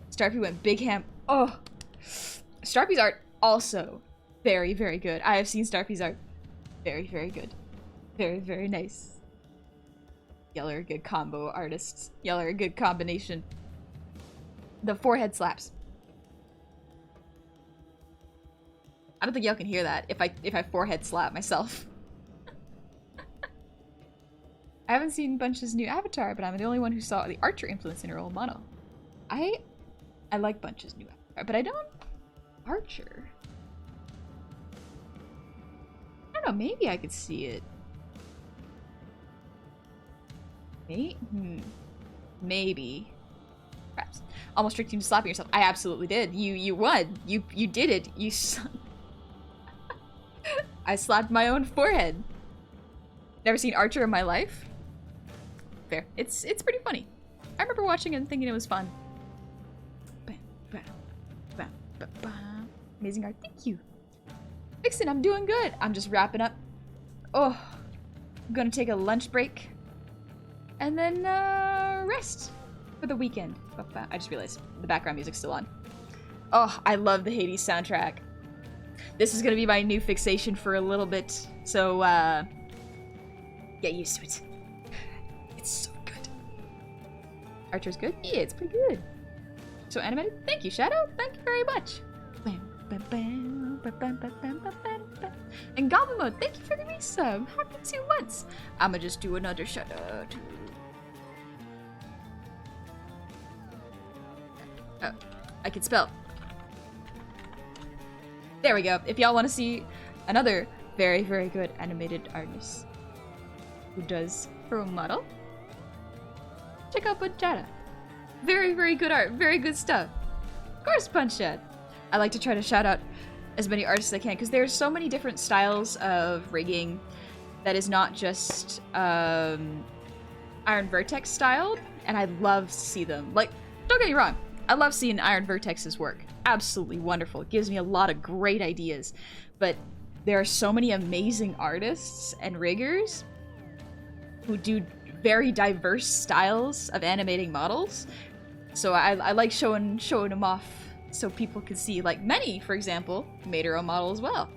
Starpy went big ham. Oh, Starpy's art also very, very good. I have seen Starpy's art. Very, very good. Very, very nice. Y'all are a good combo artists. Y'all are a good combination. The forehead slaps. I don't think y'all can hear that if I forehead slap myself. I haven't seen Bunch's new avatar, but I'm the only one who saw the Archer influence in her old model. I like Bunch's new avatar, but I don't... Archer? I don't know, maybe I could see it. Maybe. Perhaps. Almost tricked you into slapping yourself. I absolutely did. You won. You did it. You I slapped my own forehead. Never seen Archer in my life. Fair. It's pretty funny. I remember watching it and thinking it was fun. Amazing art. Thank you. Vixen, I'm doing good. I'm just wrapping up. Oh, I'm gonna take a lunch break. And then rest for the weekend. I just realized the background music's still on. Oh, I love the Hades soundtrack. This is gonna be my new fixation for a little bit, so get used to it. It's so good. Archer's good? Yeah, it's pretty good. So animated? Thank you, Shadow. Thank you very much. And Goblin Mode, thank you for the resub. Happy 2 months. I'ma just do another shout out. Oh, I can spell. There we go. If y'all want to see another very, very good animated artist who does her own model, check out Bunchada. Very, very good art. Very good stuff. Of course, Bunchad. I like to try to shout out as many artists as I can because there's so many different styles of rigging that is not just Iron Vertex styled, and I love to see them. Like, don't get me wrong, I love seeing Iron Vertex's work. Absolutely wonderful. It gives me a lot of great ideas. But there are so many amazing artists and riggers who do very diverse styles of animating models. So I like showing them off so people can see. Like Many, for example, made her own model as well.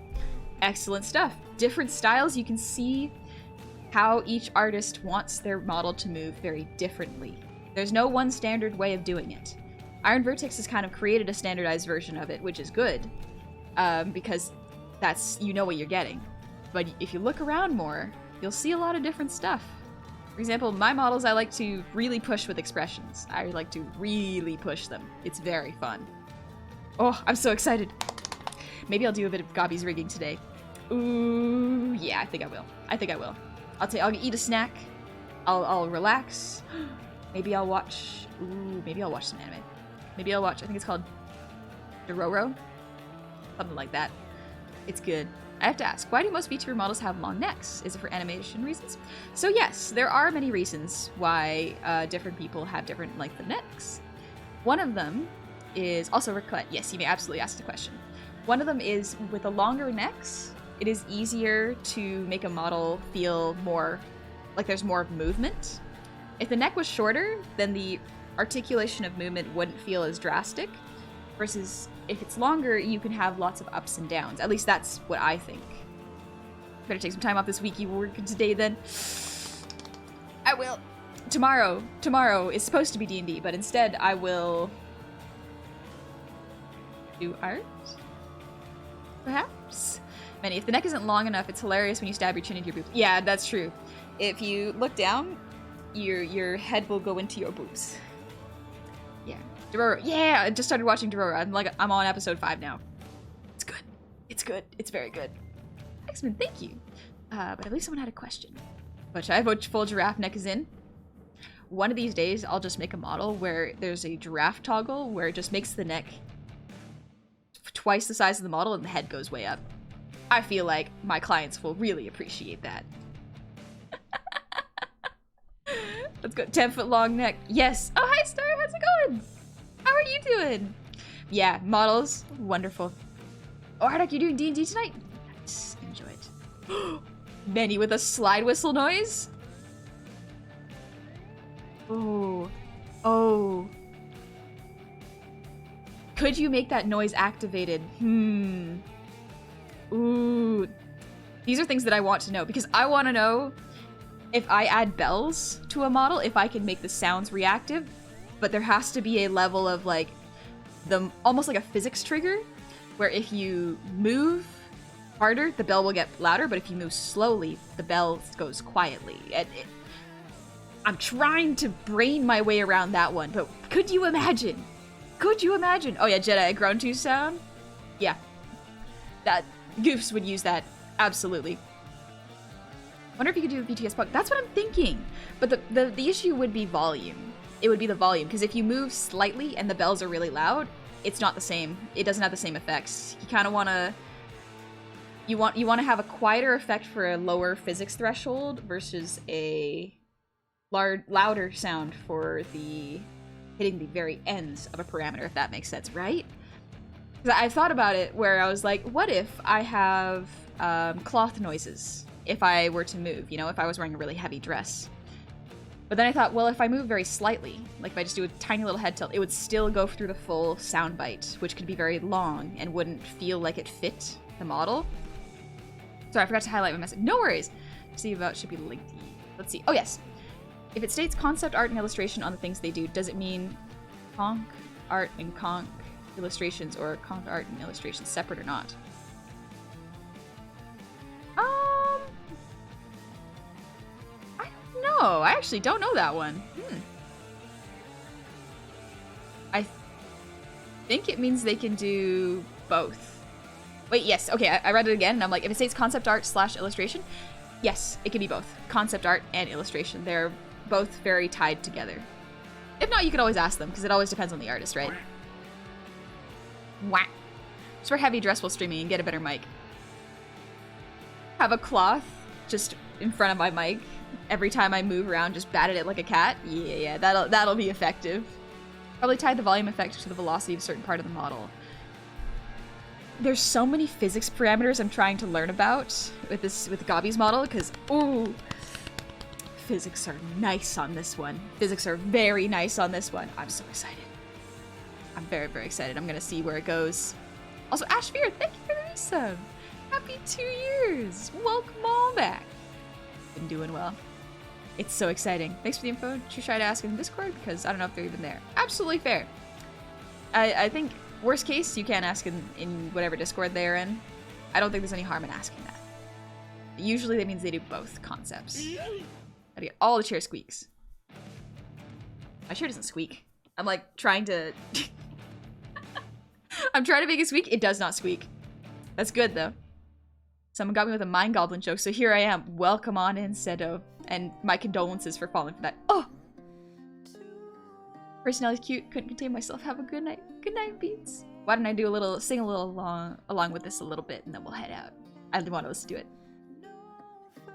Excellent stuff. Different styles, you can see how each artist wants their model to move very differently. There's no one standard way of doing it. Iron Vertex has kind of created a standardized version of it, which is good, because that's, you know what you're getting. But if you look around more, you'll see a lot of different stuff. For example, my models, I like to really push with expressions. I like to really push them. It's very fun. Oh, I'm so excited. Maybe I'll do a bit of Gobby's rigging today. Ooh, yeah, I think I will. I'll eat a snack. I'll relax. Maybe I'll watch. Ooh, maybe I'll watch some anime. Maybe I'll watch. I think it's called Dororo, something like that. It's good. I have to ask, why do most VTuber models have long necks? Is it for animation reasons? So yes, there are many reasons why different people have different length of necks. One of them is also Ricklet. Yes, you may absolutely ask the question. One of them is with the longer necks, it is easier to make a model feel more like there's more movement. If the neck was shorter, then the articulation of movement wouldn't feel as drastic, versus if it's longer, you can have lots of ups and downs. At least that's what I think. Better take some time off this week. You working today then? I will. Tomorrow is supposed to be D&D, but instead I will do art? Perhaps? Manny, if the neck isn't long enough, it's hilarious when you stab your chin into your boobs. Yeah, that's true. If you look down, your head will go into your boobs. Yeah. Dororo. Yeah, I just started watching Dororo. I'm on episode 5 now. It's good. It's good. It's very good. X-Men, thank you. But I believe someone had a question. But I vote full giraffe neck is in. One of these days, I'll just make a model where there's a giraffe toggle where it just makes the neck twice the size of the model and the head goes way up. I feel like my clients will really appreciate that. Let's go. 10-foot long neck. Yes. Oh, hi, Star. How's it going? How are you doing? Yeah, models. Wonderful. Oh, Hardak, you doing D&D tonight? Nice. Enjoy it. Manny with a slide whistle noise? Oh. Oh. Could you make that noise activated? Ooh. These are things that I want to know, because I want to know if I add bells to a model, if I can make the sounds reactive, but there has to be a level of like almost like a physics trigger, where if you move harder, the bell will get louder, but if you move slowly, the bell goes quietly. I'm trying to brain my way around that one, but could you imagine? Could you imagine? Oh yeah, Jedi Gruntu sound? Yeah. That Goofs would use that, absolutely. Wonder if you could do the BTS Puck. That's what I'm thinking. But the issue would be volume. It would be the volume, because if you move slightly and the bells are really loud, it's not the same. It doesn't have the same effects. You kind of want to... You want to have a quieter effect for a lower physics threshold versus a louder sound for the hitting the very ends of a parameter, if that makes sense, right? Because I've thought about it where I was like, what if I have cloth noises if I were to move, you know, if I was wearing a really heavy dress? But then I thought, well, if I move very slightly, like if I just do a tiny little head tilt, it would still go through the full sound bite, which could be very long and wouldn't feel like it fit the model. Sorry, I forgot to highlight my message. No worries. See about should be linked. Let's see. Oh, yes. If it states concept art and illustration on the things they do, does it mean conc art and conc illustrations, or conc art and illustrations separate or not? I don't know. I actually don't know that one. I think it means they can do both. Wait, yes. Okay, I read it again, and I'm like, if it states concept art / illustration, yes, it can be both. Concept art and illustration. They're both very tied together. If not, you could always ask them, because it always depends on the artist, right? Whack. Just wear heavy dress while streaming and get a better mic. Have a cloth just in front of my mic. Every time I move around, just bat at it like a cat. Yeah, that'll be effective. Probably tie the volume effect to the velocity of a certain part of the model. There's so many physics parameters I'm trying to learn about with Gabi's model, because ooh, physics are nice on this one. Physics are very nice on this one. I'm so excited. I'm very, very excited. I'm gonna see where it goes. Also, Ashfear, thank you for the resub. Happy 2 years. Welcome on back. Been doing well. It's so exciting. Thanks for the info. Should try to ask in Discord, because I don't know if they're even there. Absolutely fair. I think worst case, you can ask in whatever Discord they're in. I don't think there's any harm in asking that. Usually that means they do both concepts. Gotta get all the chair squeaks. My chair doesn't squeak. I'm like trying to... I'm trying to make it squeak. It does not squeak. That's good though. Someone got me with a mind goblin joke, so here I am. Welcome on in, Sedo. And my condolences for falling for that. Oh! Personality's cute. Couldn't contain myself. Have a good night. Good night, Beats. Why don't I sing a little along with this a little bit, and then we'll head out. I really want us to do it.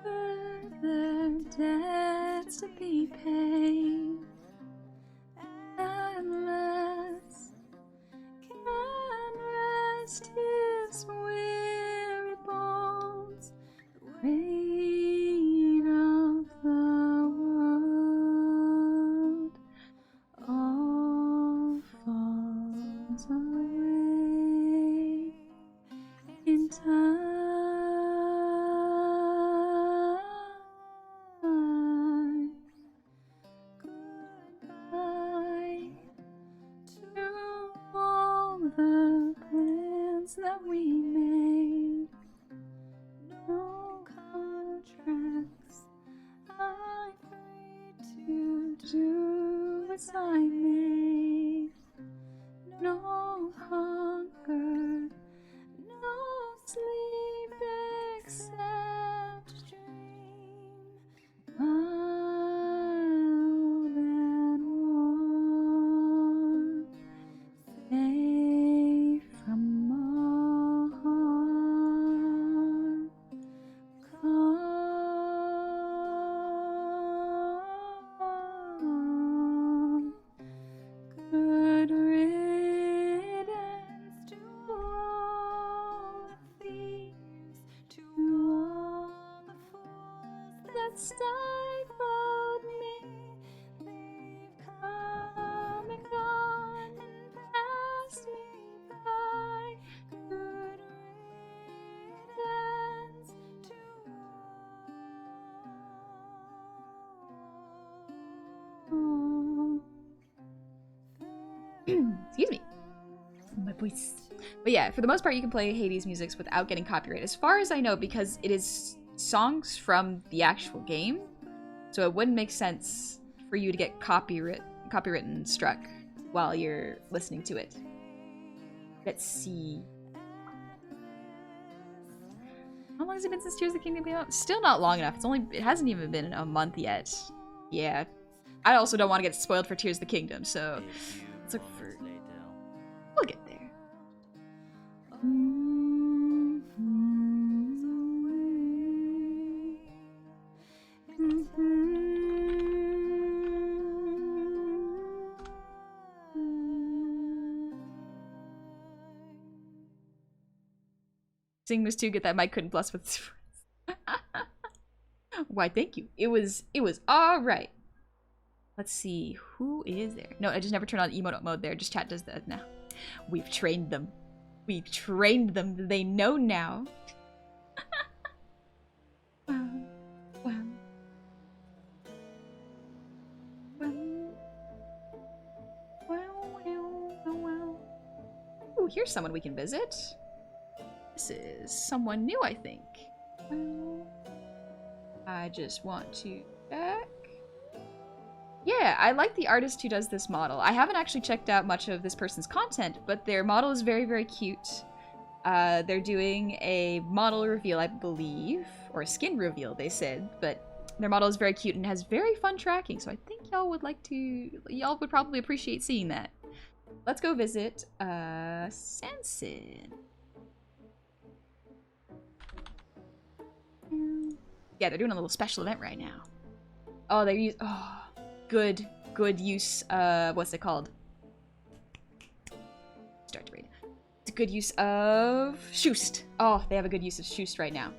Further debts to be paid, unless can rest his weary bones. The weight of the world all falls away in time. Goodbye to all the plans that we made. No contracts I agreed to do as I made. No hunger, no sleep except dream. Mild and warm, safe from harm. Calm. Good riddance to all the thieves, to all the fools that stifled me. They But yeah, for the most part, you can play Hades musics without getting copyright, as far as I know, because it is songs from the actual game. So it wouldn't make sense for you to get copywritten struck while you're listening to it. Let's see. How long has it been since Tears of the Kingdom came out? Still not long enough. It hasn't even been a month yet. Yeah. I also don't want to get spoiled for Tears of the Kingdom, so let's look for... We'll get there. Sing was too good that Mike couldn't bless with his friends. Why, thank you. It was alright. Let's see, who is there? No, I just never turned on emote mode there. Just chat does that now. We've trained them. We've trained them. They know now. Wow. Wow. Wow. Ooh, here's someone we can visit. This is someone new, I think. I just want to check. Yeah, I like the artist who does this model. I haven't actually checked out much of this person's content, but their model is very, very cute. They're doing a model reveal, I believe, or a skin reveal, they said, but their model is very cute and has very fun tracking, so I think y'all would probably appreciate seeing that. Let's go visit, Sanson. Yeah, they're doing a little special event right now. Oh, they're using... Oh, good use... what's it called? Start to read. It's a good use of... Shoost. Oh, they have a good use of Shoost right now.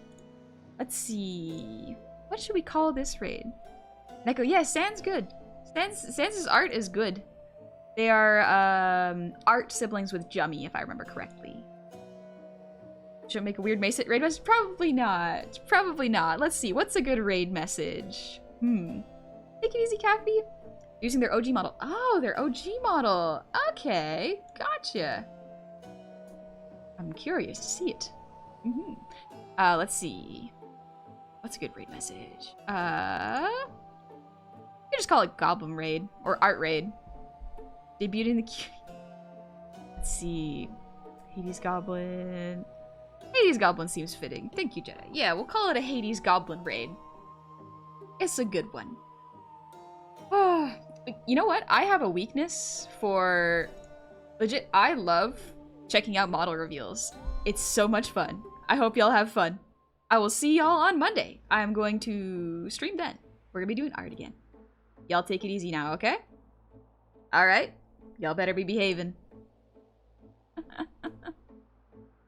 Let's see... What should we call this raid? Neko, yeah, Sans good. Sans' art is good. They are, art siblings with Jummy, if I remember correctly. Should it make a weird raid message? Probably not. Probably not. Let's see. What's a good raid message? Take it easy, Kathy. Using their OG model. Oh, their OG model. Okay. Gotcha. I'm curious to see it. Let's see. What's a good raid message? You can just call it Goblin raid. Or Art raid. Debuting the... Let's see. Hades Goblin... Hades Goblin seems fitting. Thank you, Jedi. Yeah, we'll call it a Hades Goblin raid. It's a good one. Oh, you know what? I have a weakness for... Legit, I love checking out model reveals. It's so much fun. I hope y'all have fun. I will see y'all on Monday. I'm going to stream then. We're gonna be doing art again. Y'all take it easy now, okay? Alright. Y'all better be behaving.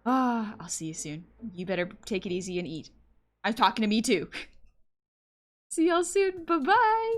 I'll see you soon. You better take it easy and eat. I'm talking to me too. See y'all soon. Bye-bye.